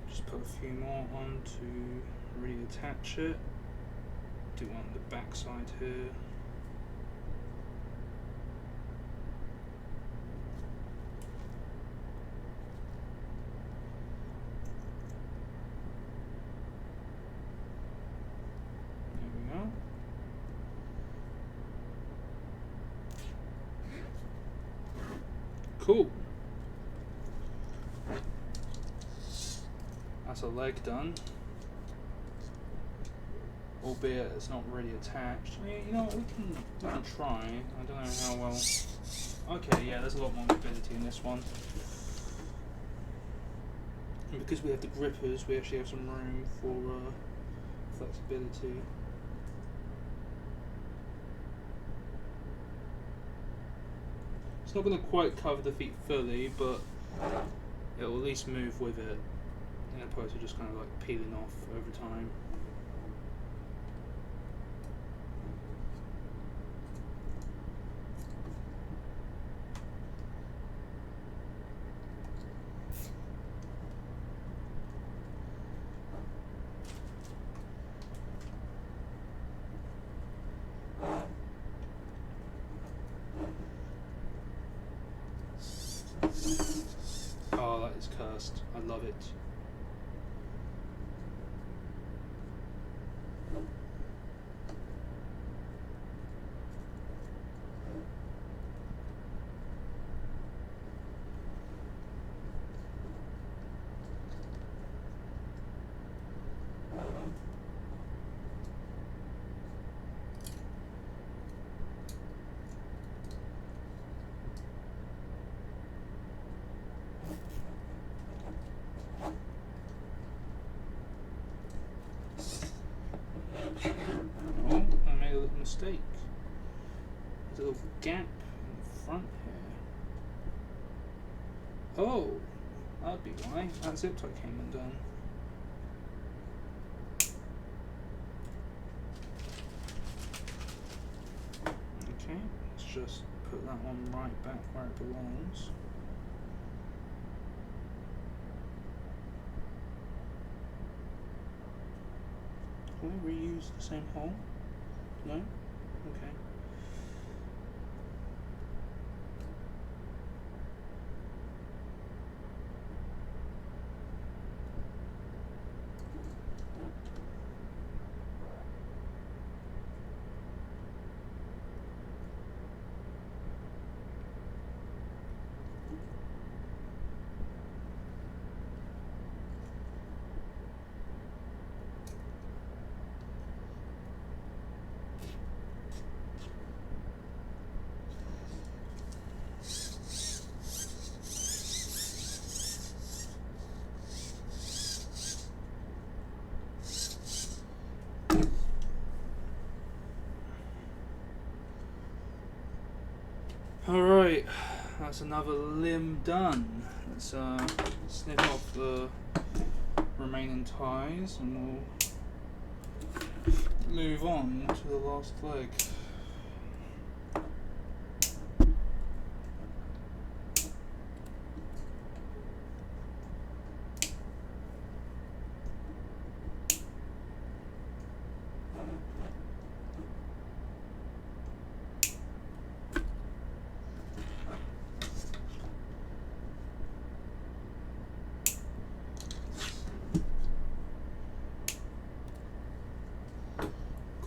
Just put a few more on to reattach it. Do one on the back side here. There we go. Cool. That's a leg done. Albeit it's not really attached. I mean, you know what, we can try. I don't know how well. Okay, yeah, there's a lot more mobility in this one. And because we have the grippers, we actually have some room for flexibility. It's not going to quite cover the feet fully, but it will at least move with it, as opposed to just kind of like peeling off over time. Oh, that is cursed. I love it. Oh, I made a little mistake. There's a little gap in the front here. Oh, that'd be why. That zip tie came undone. Okay, let's just put that one right back where it belongs. Can we reuse the same hole? No? Okay. Alright, that's another limb done. Let's snip off the remaining ties and we'll move on to the last leg.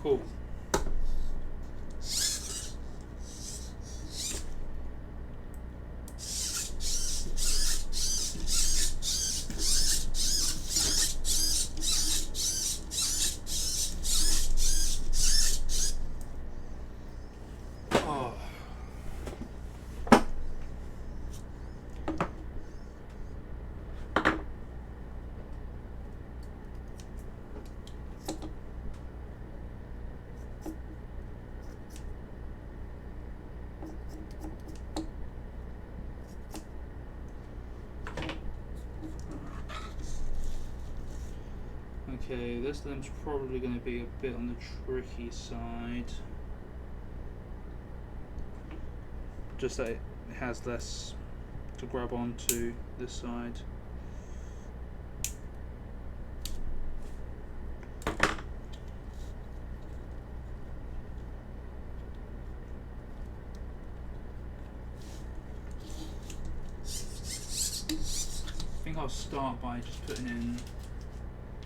Cool. Oh. Okay, this limb's probably going to be a bit on the tricky side. Just that it has less to grab onto this side. I think I'll start by just putting in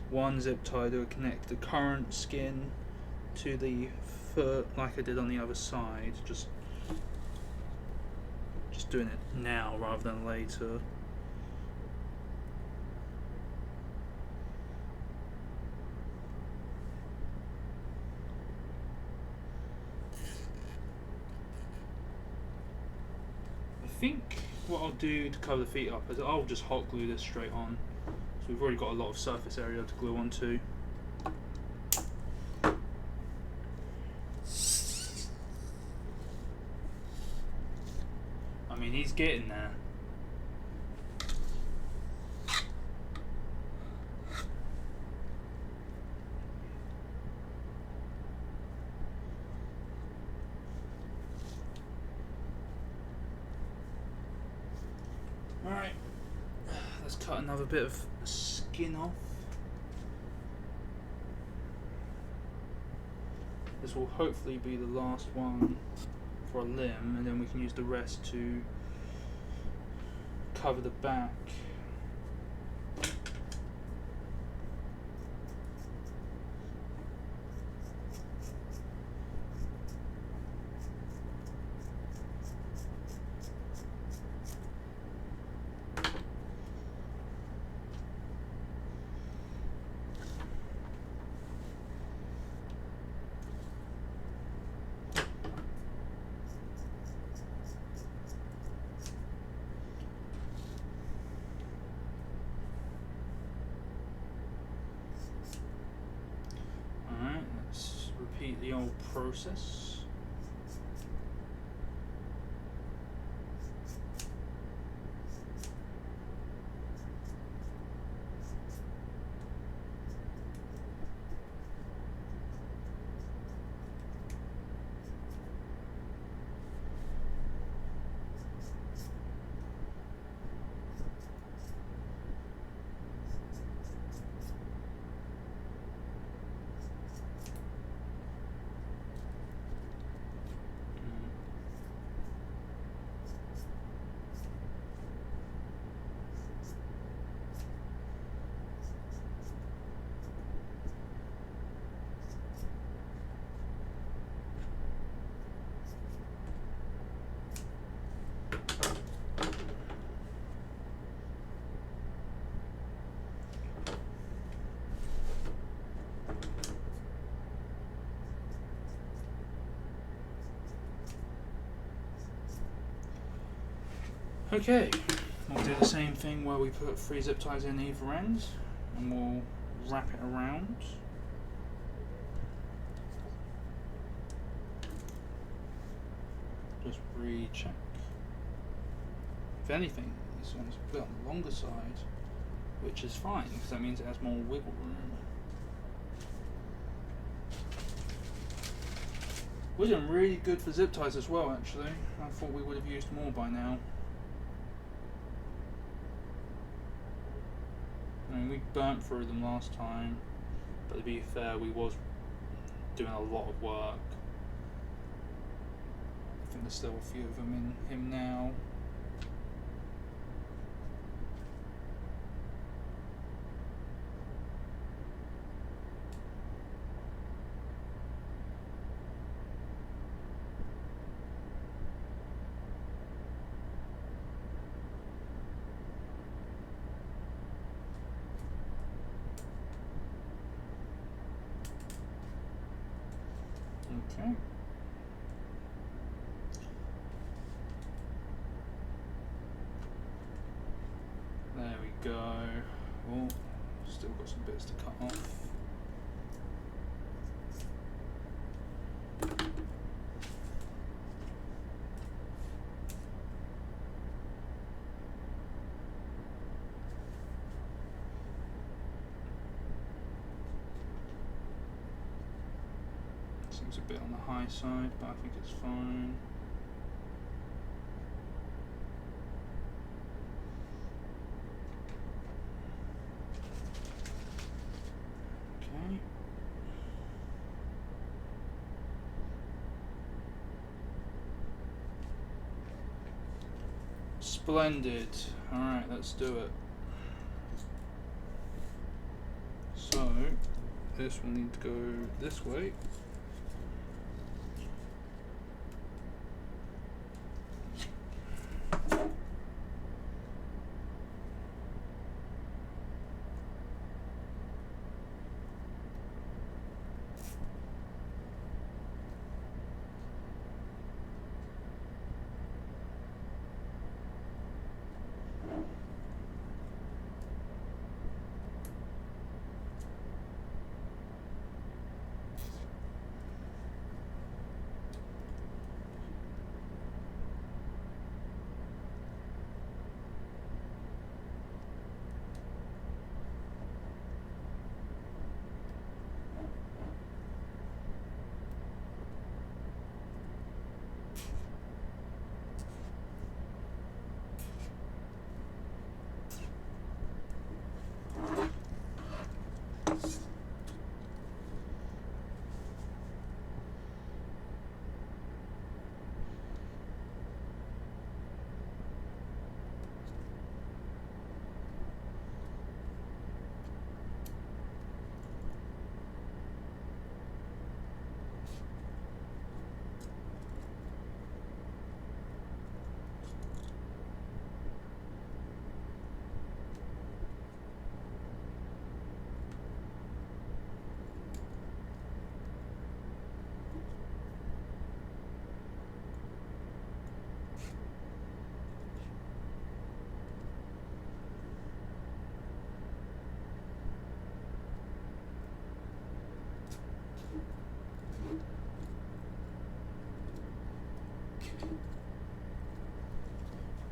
one zip tie to connect the current skin to the foot like I did on the other side. Just doing it now rather than later. I think what I'll do to cover the feet up is I'll just hot glue this straight on. So we've already got a lot of surface area to glue onto. I mean, he's getting there. Alright, let's cut another bit of skin off. This will hopefully be the last one for a limb, and then we can use the rest to cover the back. Alright, let's repeat the old process. Okay, we'll do the same thing where we put 3 zip ties in either end, and we'll wrap it around. Just recheck. If anything, this one's a bit on the longer side, which is fine because that means it has more wiggle room. We're doing really good for zip ties as well, actually. I thought we would have used more by now. I mean, we burnt through them last time, but to be fair, we was doing a lot of work. I think there's still a few of them in him now. Okay. There we go. Oh, still got some bits to cut off. Seems a bit on the high side, but I think it's fine. Okay. Splendid. Alright, let's do it. So, this will need to go this way.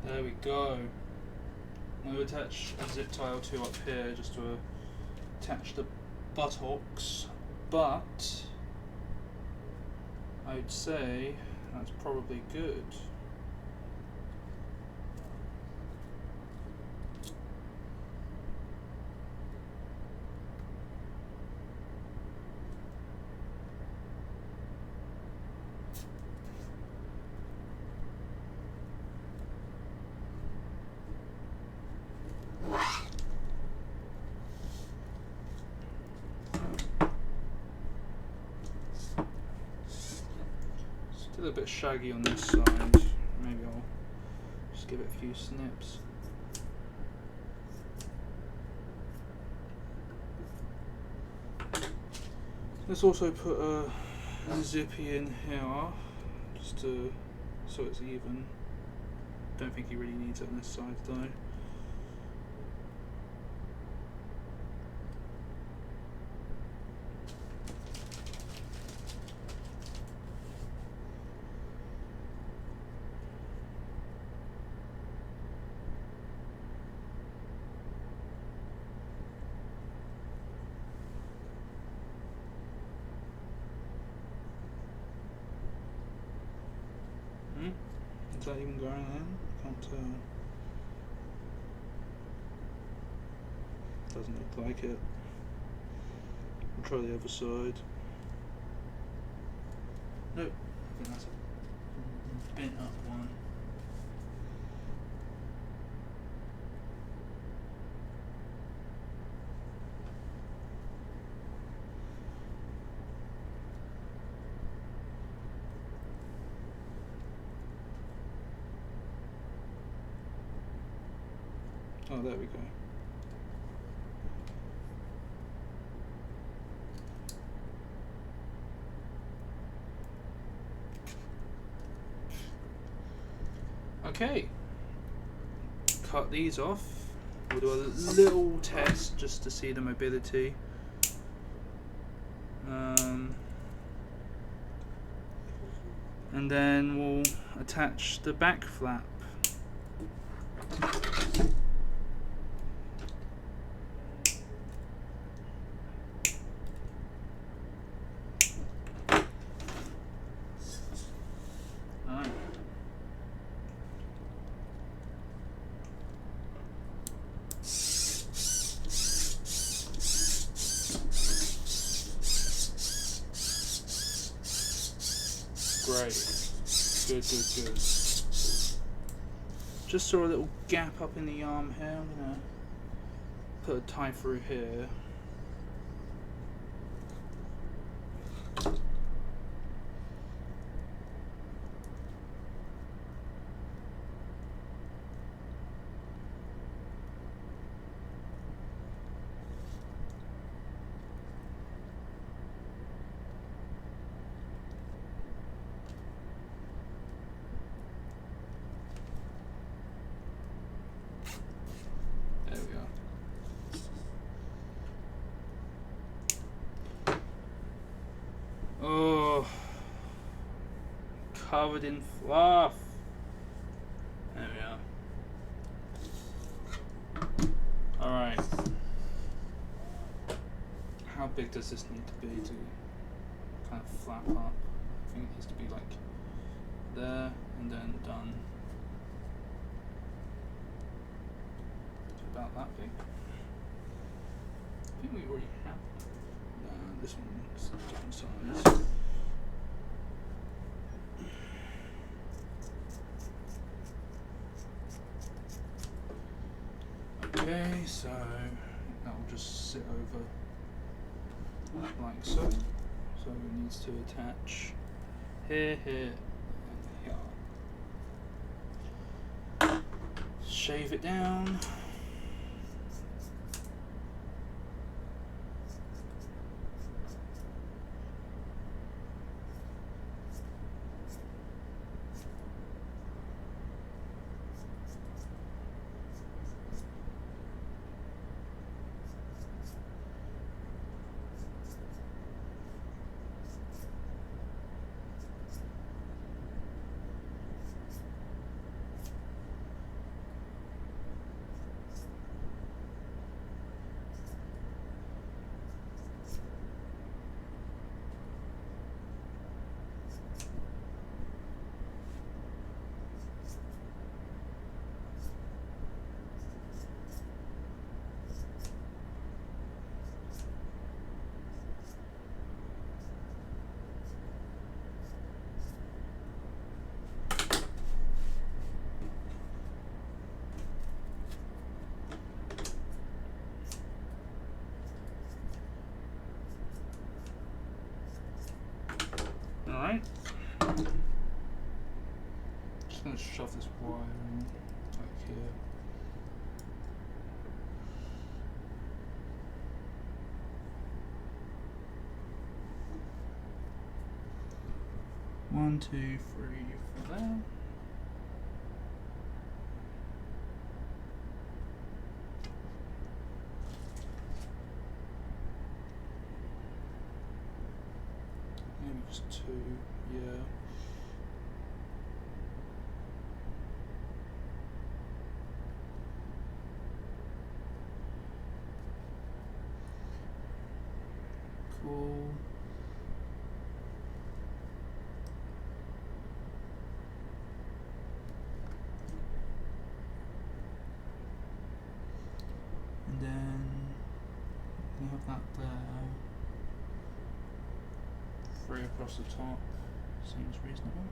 There we go. I'm going to attach a zip tie or two up here just to attach the buttocks, but I'd say that's probably good. Still a bit shaggy on this side. Maybe I'll just give it a few snips. Let's also put a zippy in here, just to so it's even. Don't think he really needs it on this side though. Is that even going in? Can't tell. Doesn't look like it. We'll try the other side. Nope. I think that's a bent up one. Oh, there we go. Okay. Cut these off. We'll do a little test just to see the mobility. And then we'll attach the back flap. Great. Good, good, good. Just saw a little gap up in the arm here. I'm gonna put a tie through here. Oh, covered in fluff. There we are. Alright. How big does this need to be to kind of flap up? I think it needs to be like there and then done. About that big. I think we already have. This one's different size. Okay, so that will just sit over like so. So it needs to attach here, here, and here. Shave it down. going to shove this wire in, like here. One, 2, 3 for there. Maybe just 2, yeah. Cool. And then we have that there. 3 across the top seems reasonable.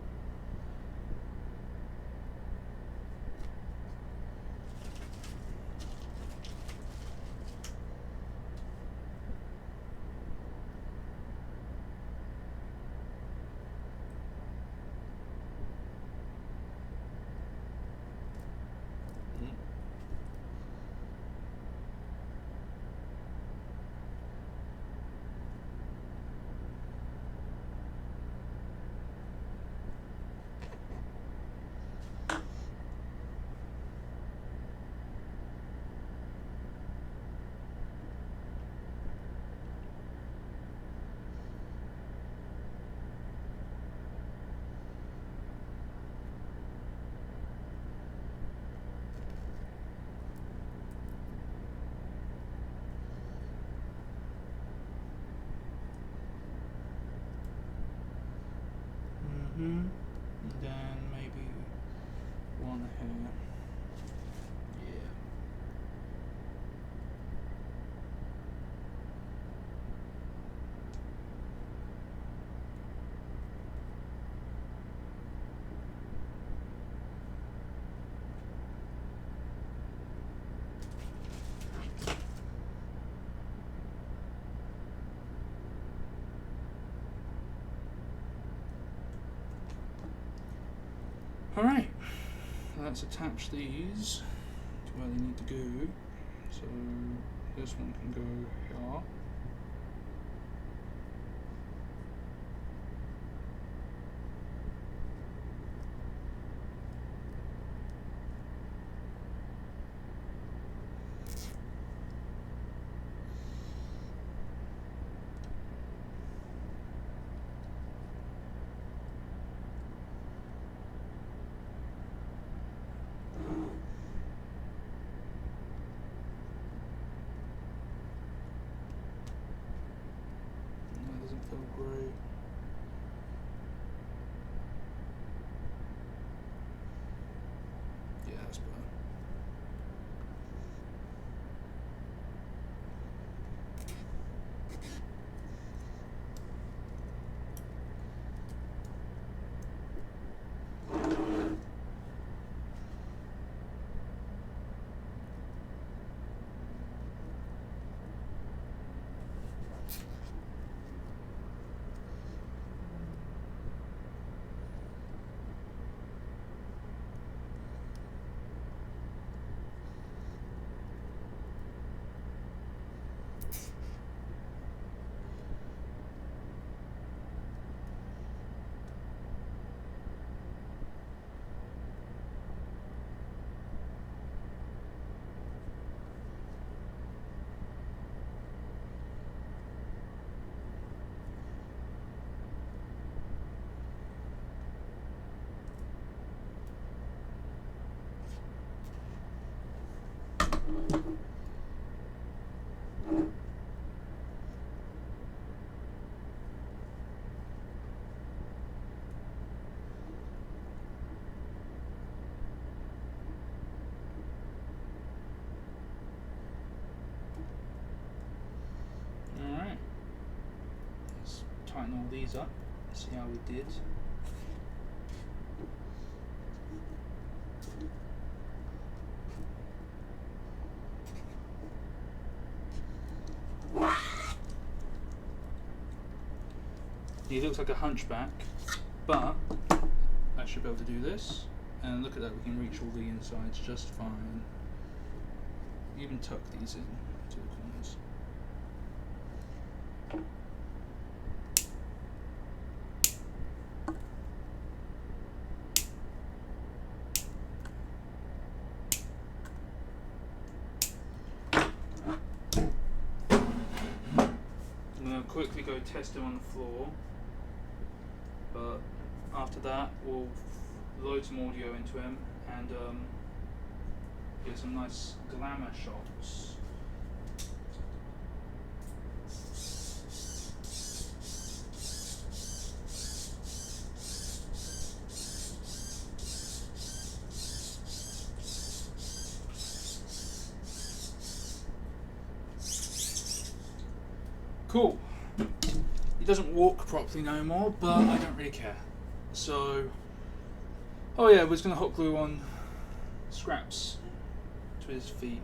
And then maybe one here. Yeah. Alright, let's attach these to where they need to go. So this one can go here. That doesn't feel great. Yeah, that's better. Alright, let's tighten all these up, see how we did. He looks like a hunchback, but I should be able to do this, And look at that, we can reach all the insides just fine. Even tuck these in to the corners. I'm going to quickly go test him on the floor, but after that we'll load some audio into him and get some nice glamour shots. Cool. He doesn't walk properly no more, but I don't really care. So, oh yeah, we're just going to hot glue on scraps to his feet.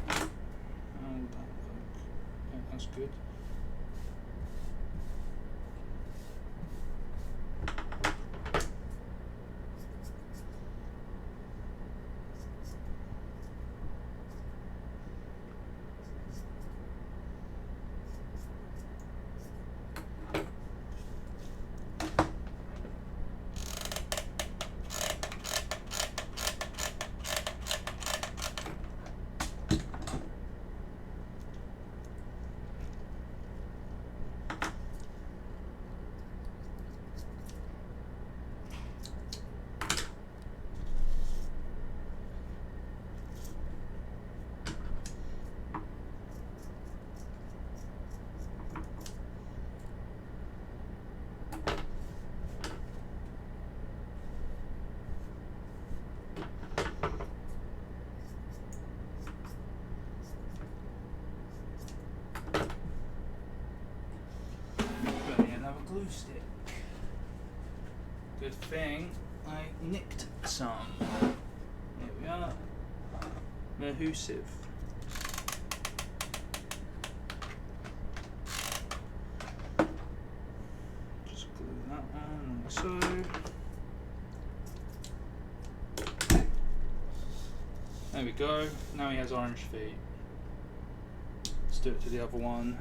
How would that look? Yeah, that's good. Glue stick. Good thing I nicked some. Here we are. Mahusive. Just glue that on like so. There we go. Now he has orange feet. Let's do it to the other one.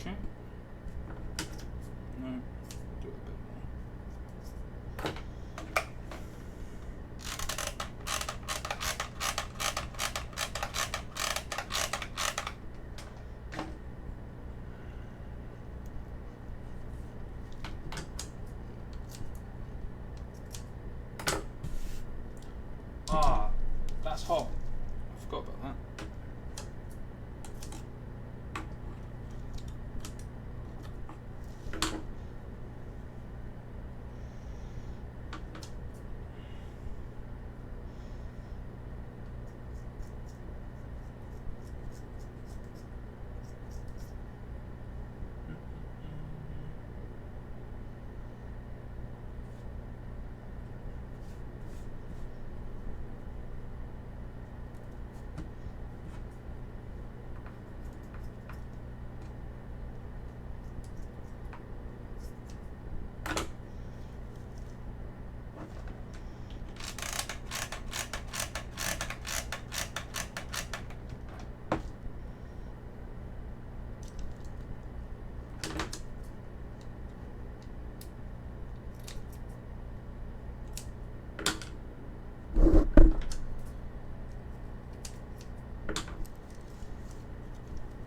Okay. No, do it a bit more. Ah, that's hot. I forgot about that.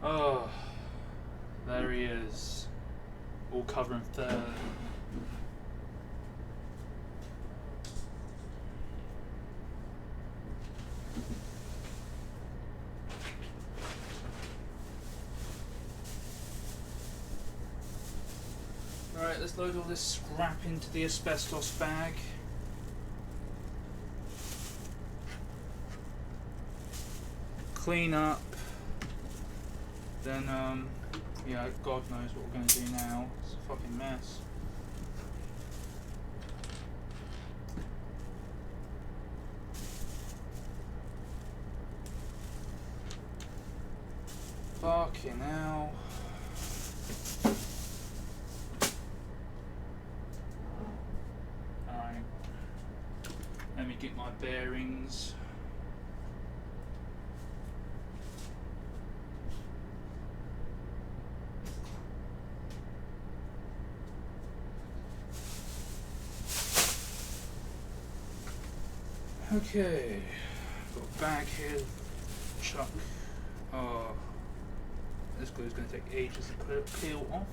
Oh, there he is, all covered in fur. Alright, let's load all this scrap into the asbestos bag. Clean up. Then, yeah, God knows what we're going to do now. It's a fucking mess. Fucking hell. Alright. Let me get my bearings. Okay, got a bag here, chuck. Oh, this glue's going to take ages to peel off.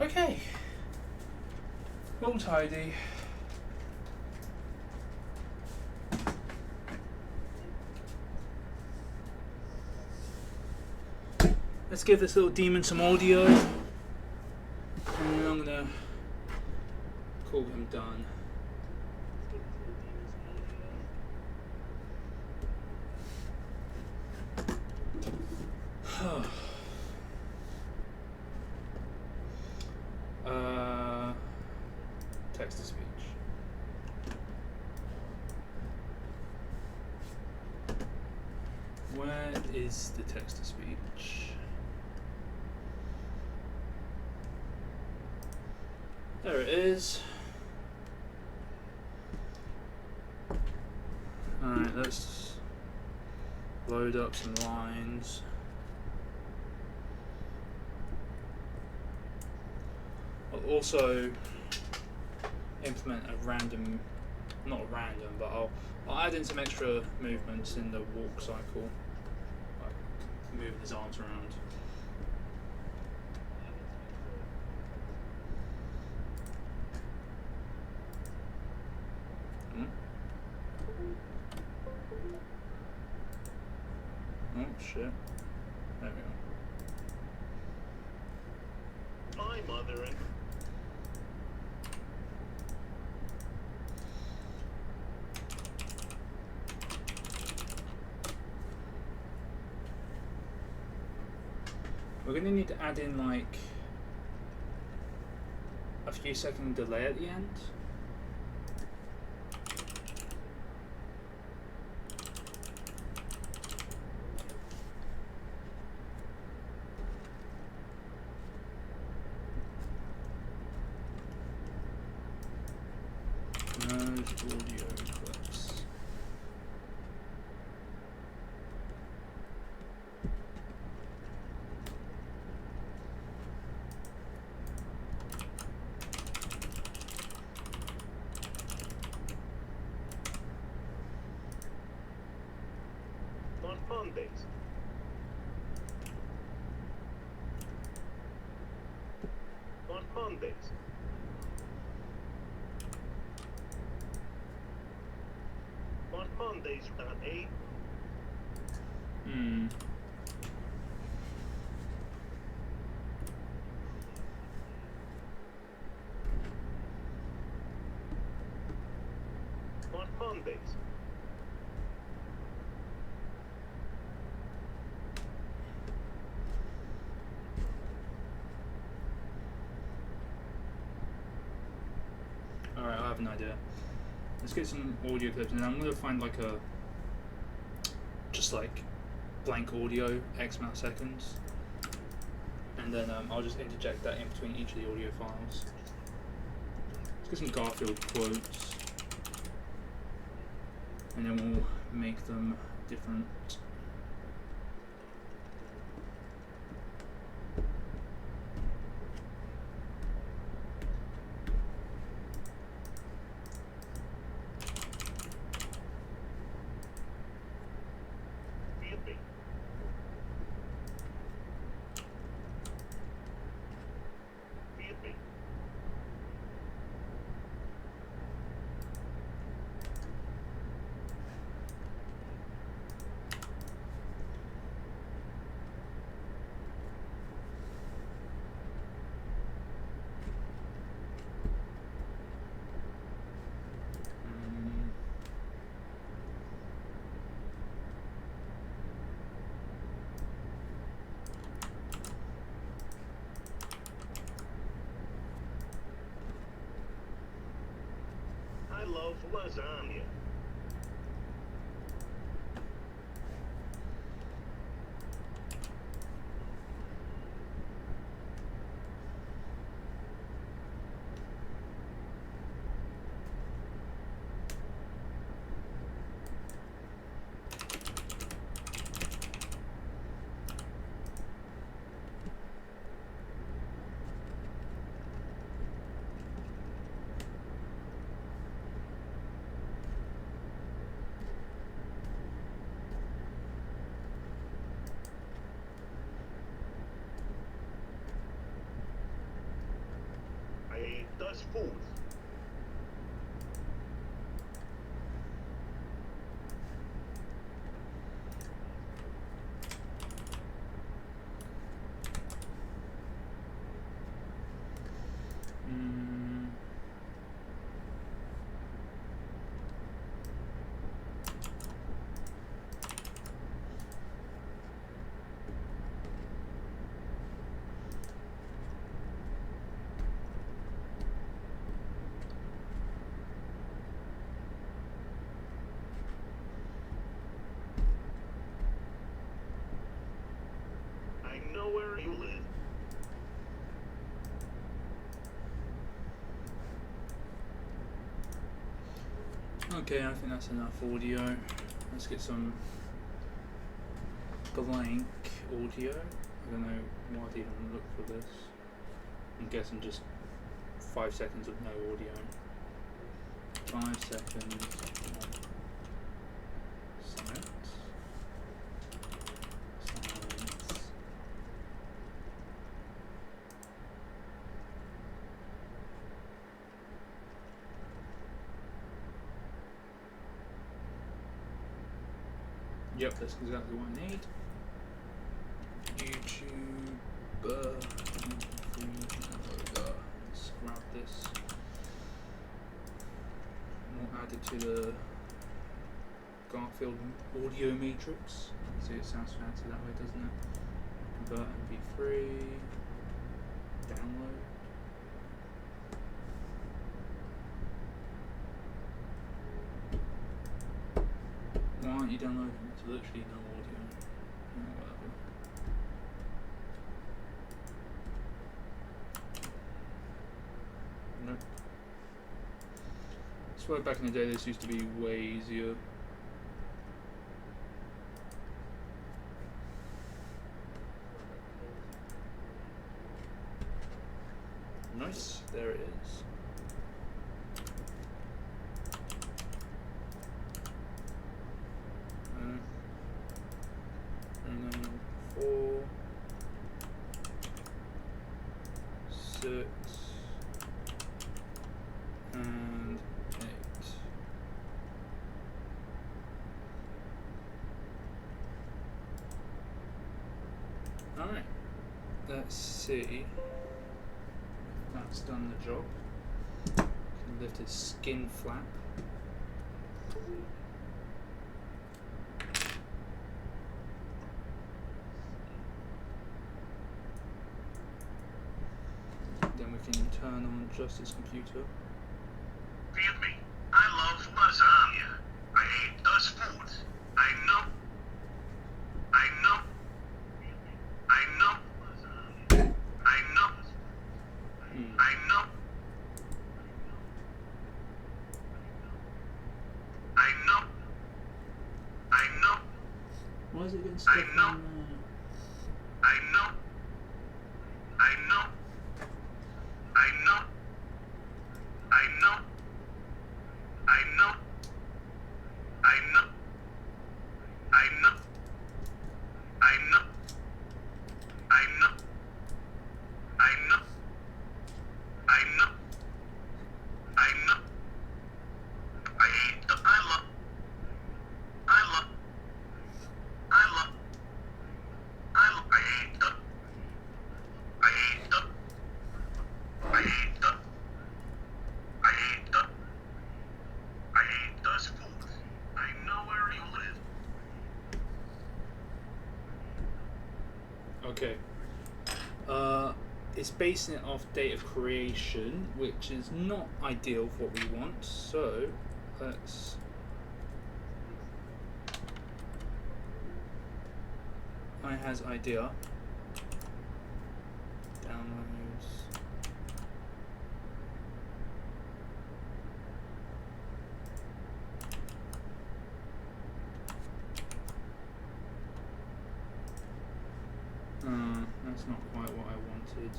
Okay, all tidy. Let's give this little demon some audio, and then I'm gonna call him done. Text to speech. Where is the text to speech? There it is. Alright, let's load up some lines. I'll also implement a random, not random, but I'll add in some extra movements in the walk cycle, like moving his arms around. Oh shit, there we go. my mother and We're gonna need to add in like a few second delay at the end. Merge audio clips. on Mondays. On Mondays. On Mondays at 8. On Mondays. Alright, I have an idea. Let's get some audio clips, and I'm gonna find like a just like blank audio, X amount of seconds, and then I'll just interject that in between each of the audio files. Let's get some Garfield quotes, and then we'll make them different. Yippee. Yippee. I love lasagna. I ate das food. I know where you live. Okay, I think that's enough audio. Let's get some blank audio. I don't know why I'd even look for this. I'm guessing just 5 seconds of no audio. 5 seconds of silence. Silence. Yep, that's exactly what I need. YouTube. this. And we'll add it to the Garfield audio matrix. See, it sounds fancy that way, doesn't it? Convert MP3, download. Why aren't you downloading? It's literally no audio. Oh, whatever. Nope. I swear back in the day this used to be way easier. Nice, there it is. And then 4, 6, and 8. Alright, let's see. That's done the job. Can lift his skin flap. Then we can turn on just his computer. Forgive me. I love lasagna. I hate those foods. I know. I know. I know. I know. I know. I know. I know. Why is it getting stuck I know. on I know. I know. I know. I know. I know. I know. I know. I know. I know. I know. I know. I know. I hate the I love. I love. I love. I hate the. I hate the. I hate the. I hate the. I hate those foods. I know where you live. Okay. It's basing it off date of creation, which is not ideal for what we want, so let's I has idea. Downloads. That's not quite what I wanted.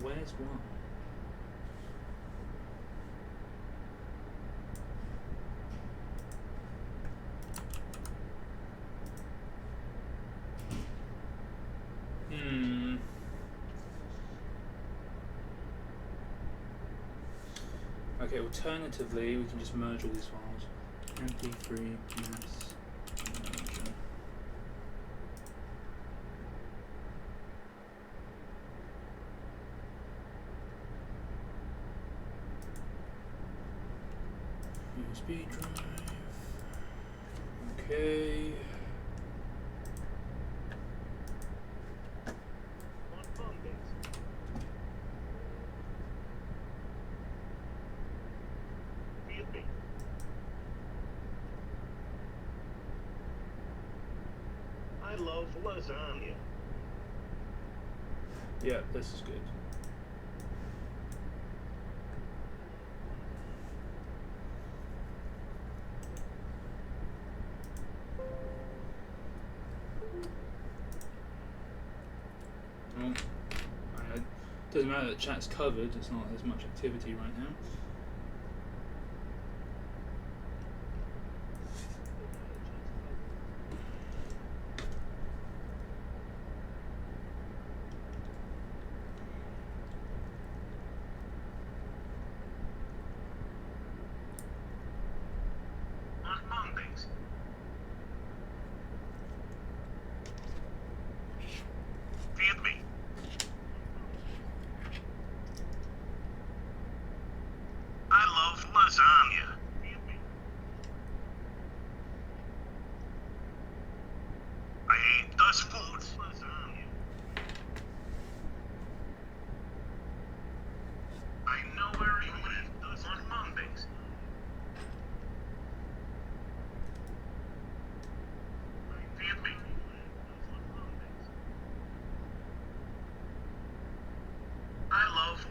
Where's one? Okay, alternatively, we can just merge all these files. MP3 mass merger. USB drive. Okay. I love lasagna. Yeah, this is good. Well, it doesn't matter that chat's covered, it's not as much activity right now. On Mondays,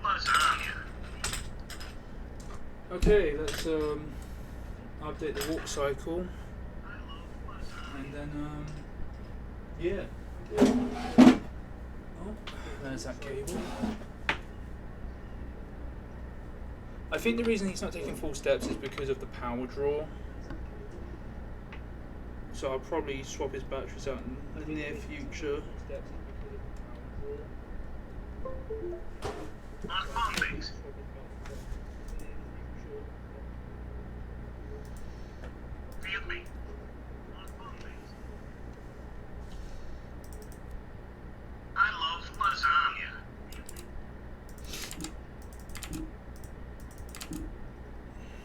lasagna. Okay, let's update the walk cycle, and then yeah. Oh, there's that cable. I think the reason he's not taking full steps is because of the power draw. So I'll probably swap his batteries out in the near future. On Mondays, feel me. On Mondays, I love lasagna.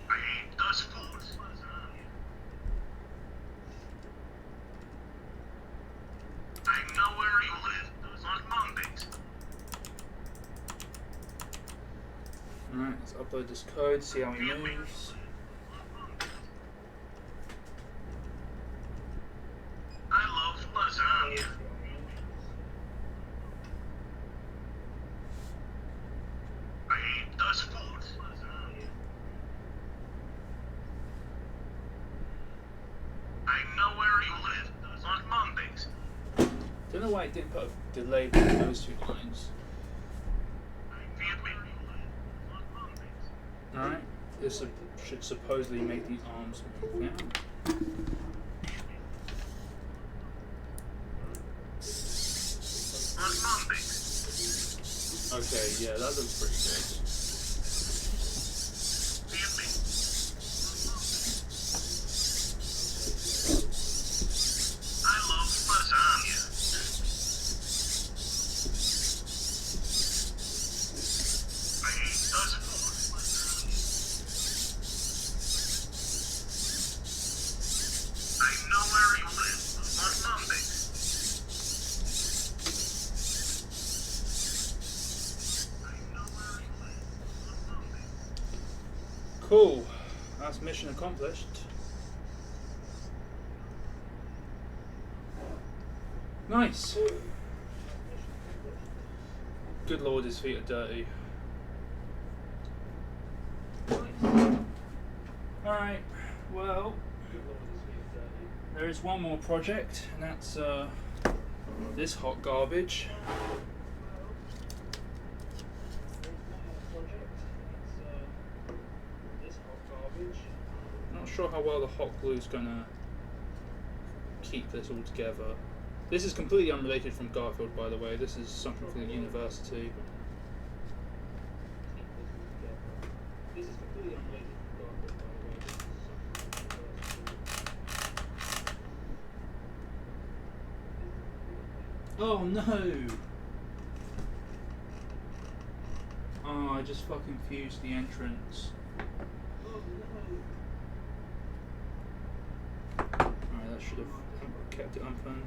I hate those foods. I know where you live. On Mondays. Alright, let's upload this code, see how he moves. I love lasagna. I hate those foods. I know where you live. On Mondays. Don't know why it didn't put a delay between those two lines. Feel me. On Mondays. Alright, this should supposedly make the arms move now. On Mondays. Okay, yeah, that looks pretty good. Feel me. I love lasagna. I hate those foods. I know where you live. On Mondays. I know where you live. On Mondays. Cool, that's mission accomplished. Nice. Good lord, his feet are dirty. Alright, well, there is one more project, and that's this hot garbage. Not sure how well the hot glue is gonna keep this all together. This is completely unrelated from Garfield, by the way. This is something from the university. This is completely unrelated from Garfield, by the way. This is something from the university. Oh no! Oh, I just fucking fused the entrance. Alright, that should have kept it open.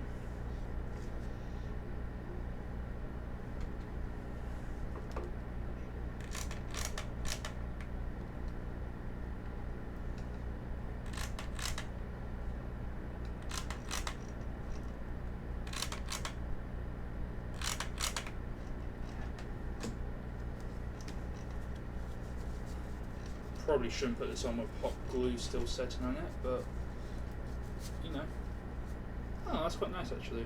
Probably shouldn't put this on with hot glue still setting on it, but you know. Oh, that's quite nice actually.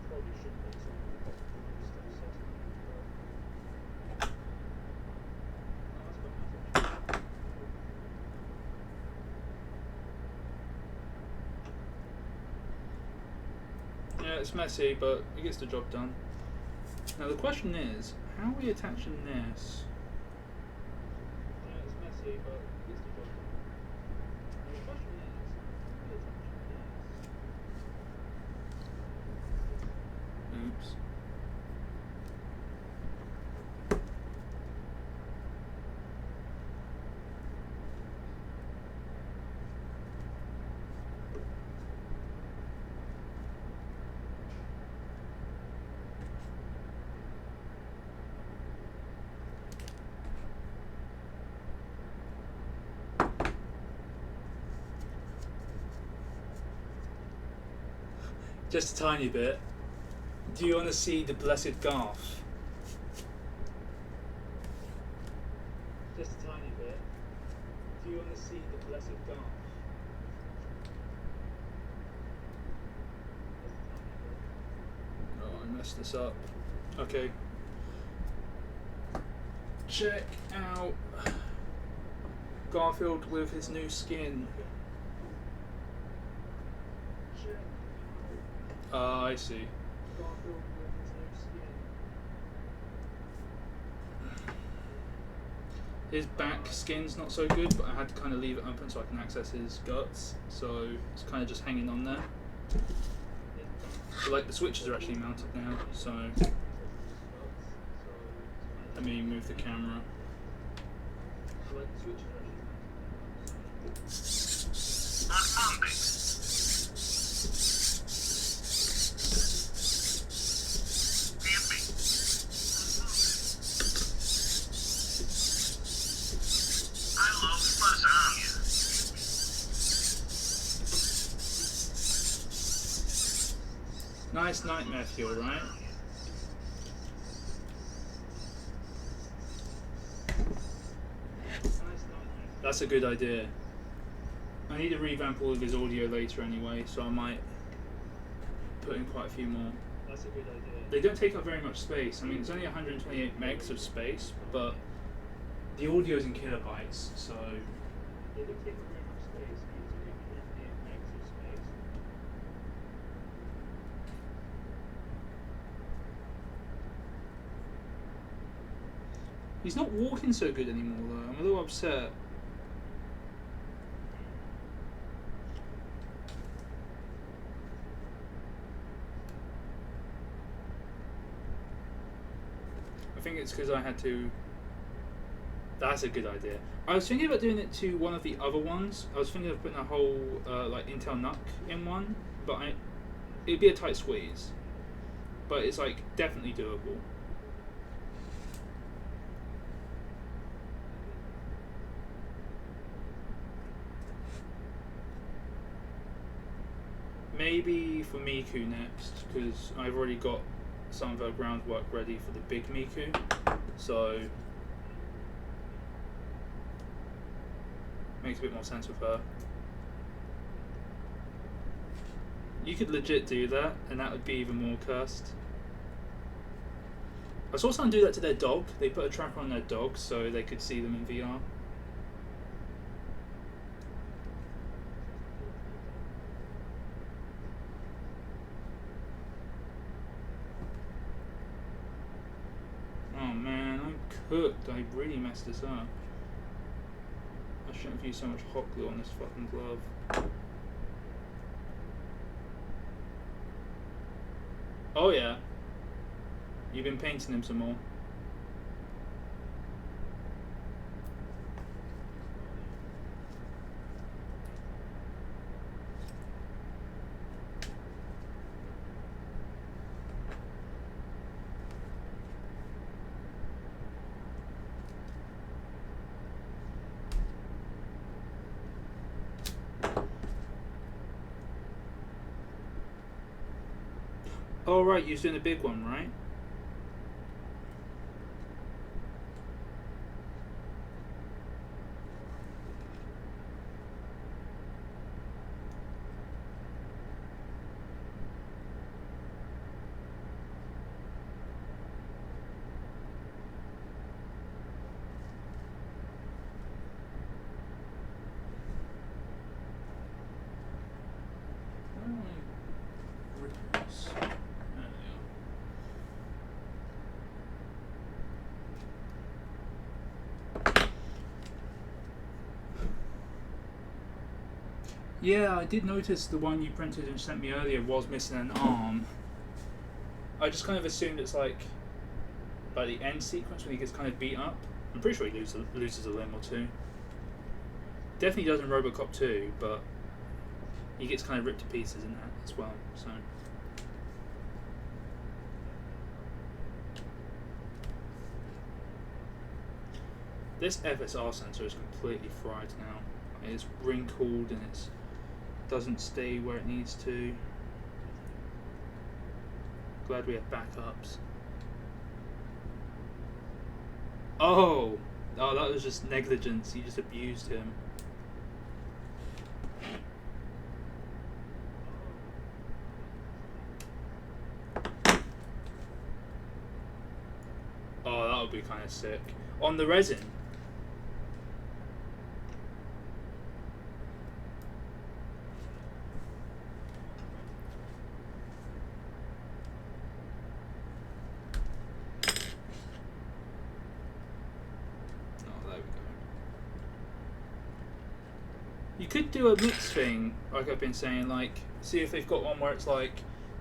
Probably shouldn't put this on with hot glue still setting on it, but oh, that's quite nice actually. Yeah, it's messy, but it gets the job done. Now the question is, how are we attaching this? But it gets the job done. And the question is, oops. Just a tiny bit. Do you want to see the blessed Garf? you want to see the blessed Garf? Oh, I messed this up. Okay. Check out Garfield with his new skin. I see. His back skin's not so good, but I had to kind of leave it open so I can access his guts. So it's kind of just hanging on there. But like the switches are actually mounted now, so let me move the camera. On Monday, give me. I love lasagna. Nice nightmare fuel, right? That's a good idea. I need to revamp all of his audio later anyway, so I might put in quite a few more. That's a good idea. They don't take up very much space. I mean, it's only 128 megs of space, but the audio's in kilobytes, so they don't take up very much space. I mean, it's only 128 megs of space. He's not walking so good anymore, though. I'm a little upset. I think it's because I had to. That's a good idea. I was thinking about doing it to one of the other ones. I was thinking of putting a whole like Intel NUC in one, but it'd be a tight squeeze. But it's like definitely doable. Maybe for Miku next, because I've already got some of her groundwork ready for the big Miku, so makes a bit more sense with her. You could legit do that, and that would be even more cursed. I saw someone do that to their dog. They put a tracker on their dog so they could see them in VR. Oh man, I'm cooked. I really messed this up. I shouldn't have used so much hot glue on this fucking glove. Oh yeah. You've been painting him some more. Oh right, you're doing a big one, right? Yeah, I did notice the one you printed and sent me earlier was missing an arm. I just kind of assumed it's like by the end sequence when he gets kind of beat up. I'm pretty sure he loses a limb or two. Definitely does in Robocop 2, but he gets kind of ripped to pieces in that as well. So this FSR sensor is completely fried now. It's wrinkled and it doesn't stay where it needs to. Glad we have backups. Oh, that was just negligence. You just abused him. would be kind of sick. On the resin. You could do a mix thing, like I've been saying, like, see if they've got one where it's like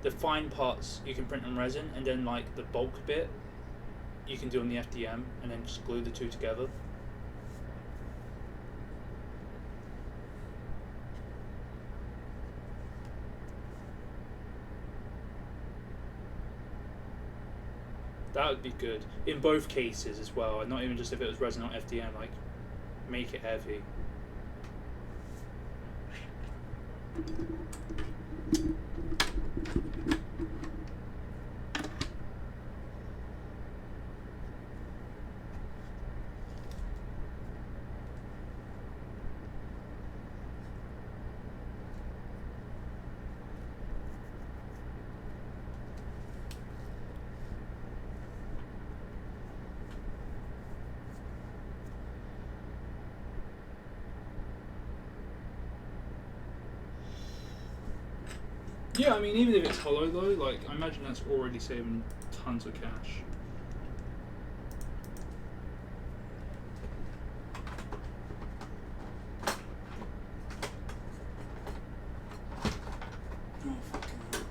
the fine parts you can print on resin, and then like the bulk bit you can do on the FDM, and then just glue the two together. That would be good in both cases as well, and not even just if it was resin or FDM, like make it heavy. Yeah, I mean, even if it's hollow though, like, I imagine that's already saving tons of cash. Oh, fucking hell.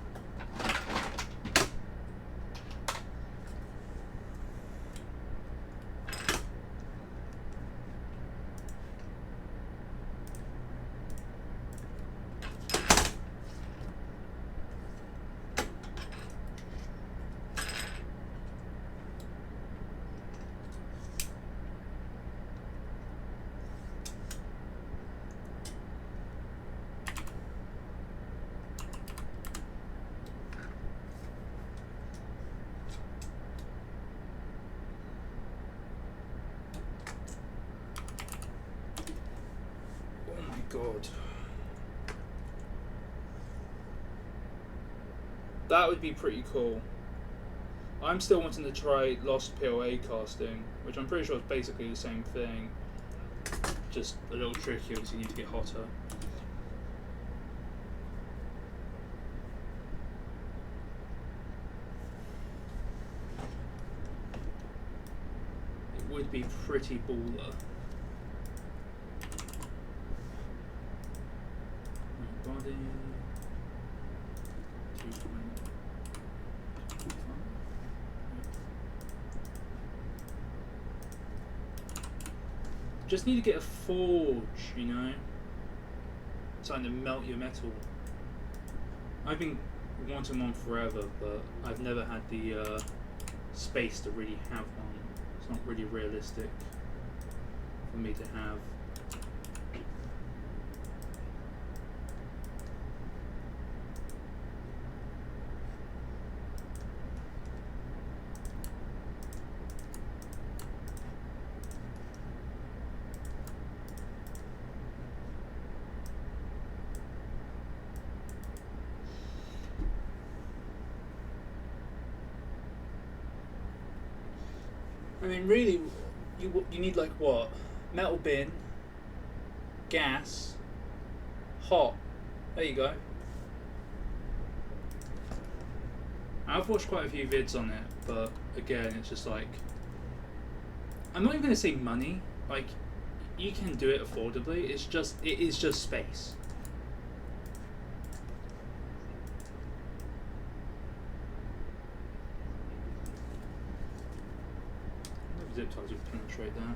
God. That would be pretty cool. I'm still wanting to try Lost POA casting, which I'm pretty sure is basically the same thing, just a little trickier because you need to get hotter. It would be pretty baller. Body. 220. Just need to get a forge, you know? Something to melt your metal. I've been wanting one forever, but I've never had the space to really have one. It's not really realistic for me to have. I mean, really, you need like what? Metal bin, gas, hot. There you go. I've watched quite a few vids on it, but again, it's just like, I'm not even gonna say money. Like, you can do it affordably. It is just space. Zip ties would penetrate that.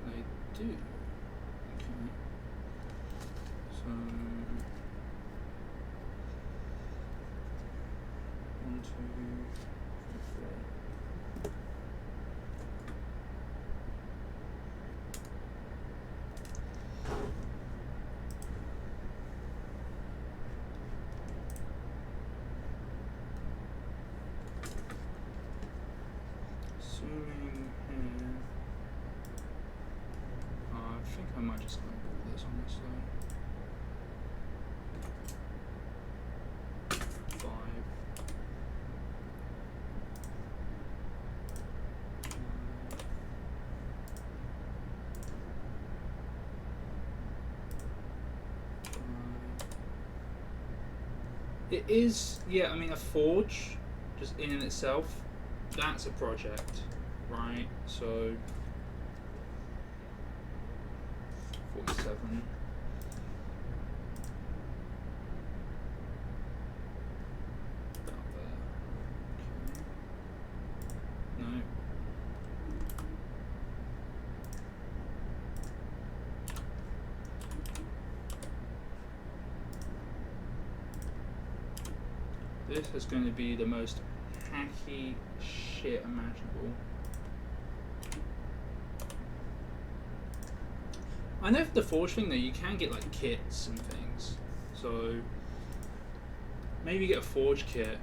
They do. Okay. So 1, 2, 3, 4. Assuming here think I might just go put this on this side. 5. It is, yeah, I mean, a forge, just in and itself, that's a project, right? So, 47. About there. Okay. No. This is going to be the most hacky shit imaginable. I know for the forge thing though, you can get like kits and things. So maybe get a forge kit.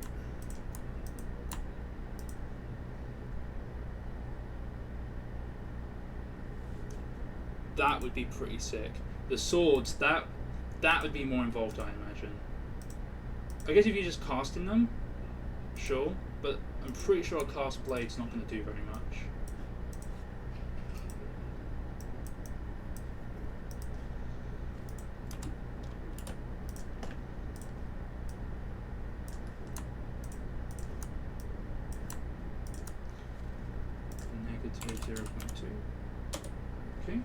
That would be pretty sick. The swords, that would be more involved, I imagine. I guess if you're just casting them, sure, but I'm pretty sure a cast blade's not going to do very much. Negative 0.2. Okay.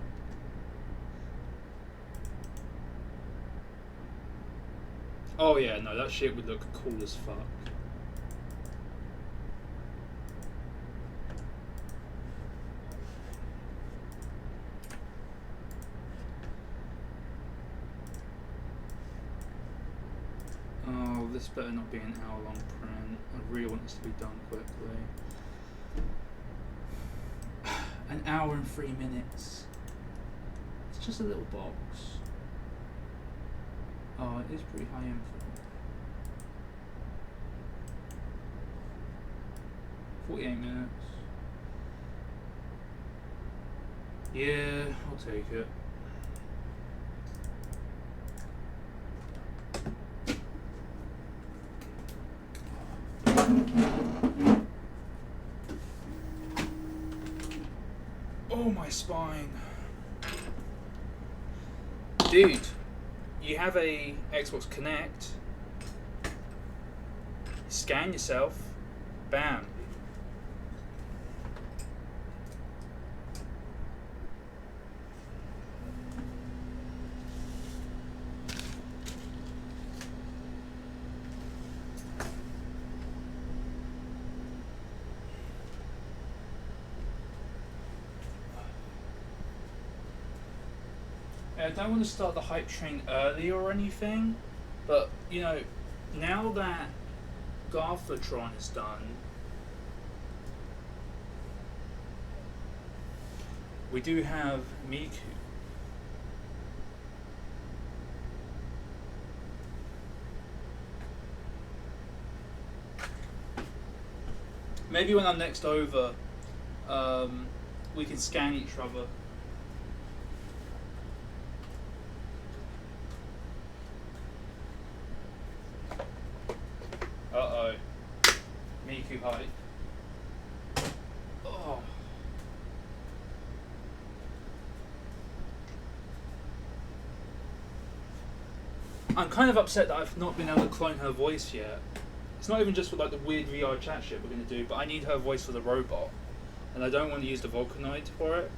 Oh yeah, no, that shit would look cool as fuck. Oh, this better not be an hour-long print. I really want this to be done quickly. An hour and 3 minutes. It's just a little box. Oh, it is pretty high end for them. 48 minutes. Yeah, I'll take it. Oh, my spine. Dude, you have a Xbox Connect. Scan yourself. Bam. I don't want to start the hype train early or anything, but you know, now that Garfbot is done, we do have Miku. Maybe when I'm next over, we can scan each other. Uh-oh. Miku hype. Oh. I'm kind of upset that I've not been able to clone her voice yet. It's not even just for like the weird VR chat shit we're going to do, but I need her voice for the robot. And I don't want to use the Vulcanoid for it.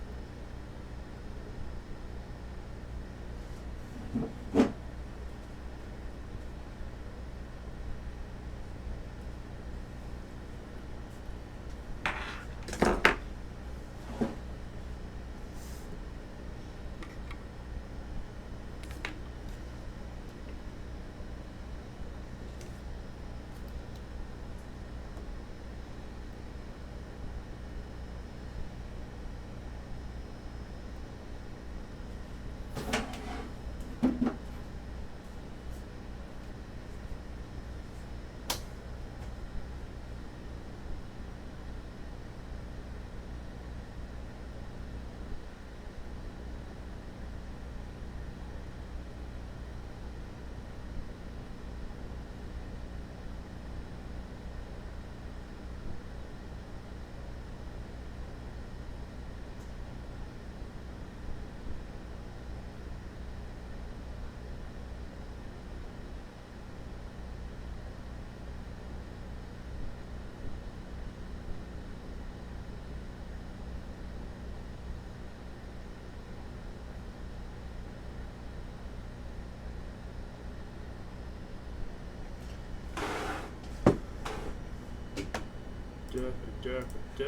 Ba-da-ba-da.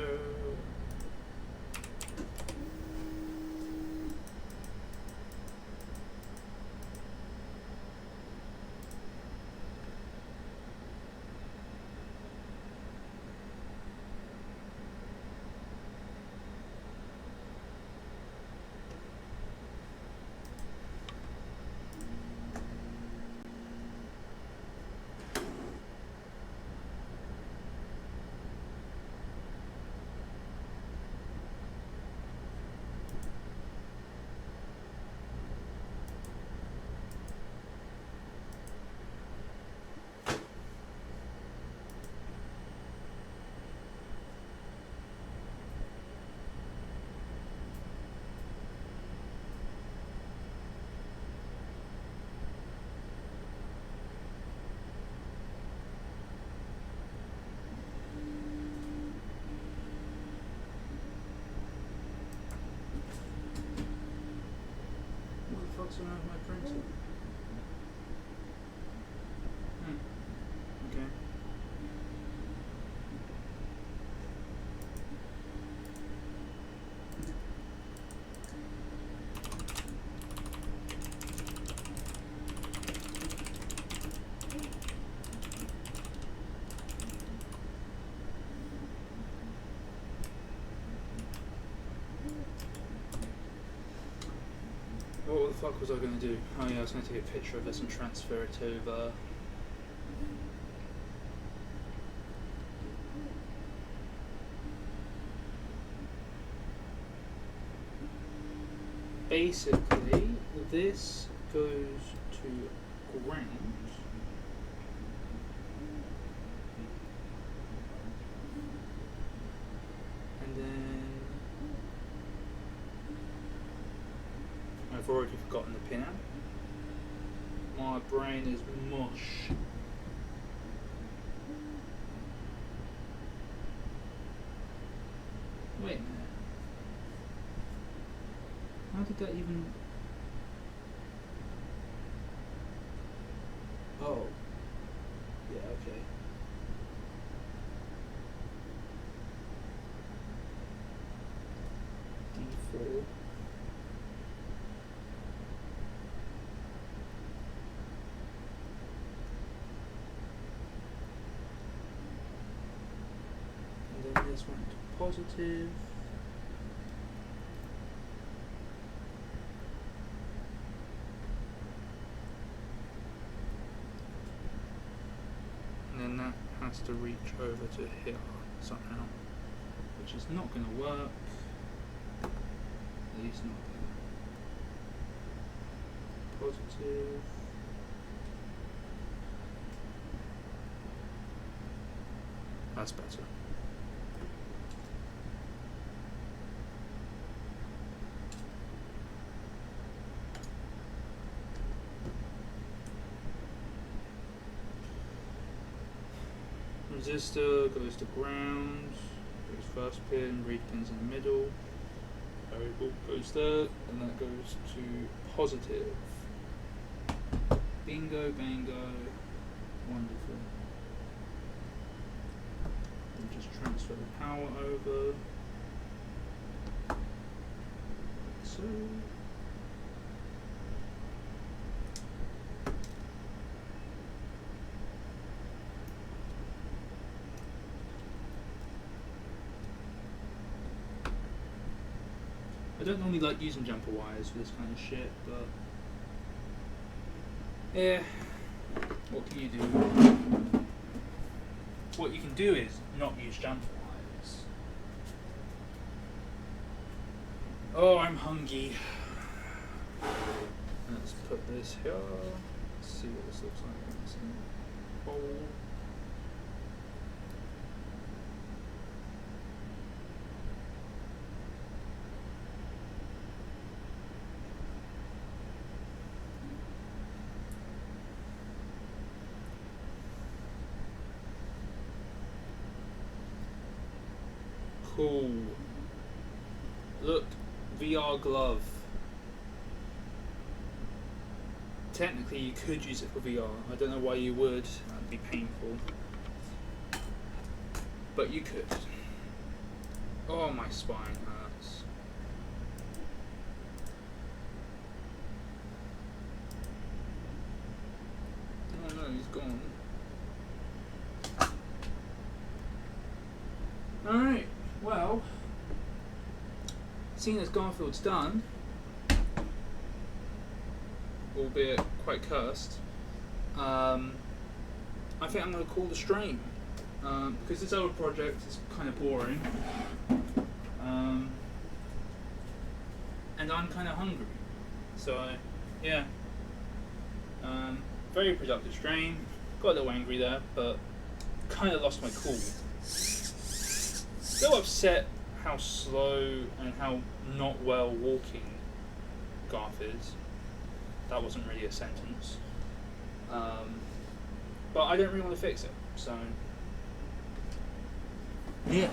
What the fuck's wrong with my printer? Okay. What the fuck was I going to do? Oh yeah, I was going to take a picture of this and transfer it over. Basically, this goes to ground. And then I've already forgotten the pin out. My brain is mush. Wait a minute. How did that even... Oh. Yeah, okay. D4. And then this went to positive. And then that has to reach over to here somehow, which is not going to work. At least not there. Positive. That's better. Resistor goes to ground, goes first pin, read pins in the middle, variable goes there, and that goes to positive. Bingo, bango, wonderful. And just transfer the power over, like so. I don't normally like using jumper wires for this kind of shit, but yeah, what can you do? What you can do is not use jumper wires. Oh, I'm hungry. Let's put this here. Let's see what this looks like in this bowl. Cool. Look, VR glove. Technically you could use it for VR. I don't know why you would. That'd be painful. But you could. Oh, my spine hurts. Oh no, he's gone. Alright, well, seeing as Garfield's done, albeit quite cursed, I think I'm going to call the stream. Because this other project is kind of boring. And I'm kind of hungry. So, yeah. Very productive stream. Got a little angry there, but kind of lost my cool. Still upset how slow and how not well walking Garth is. That wasn't really a sentence. But I don't really want to fix it, so yeah.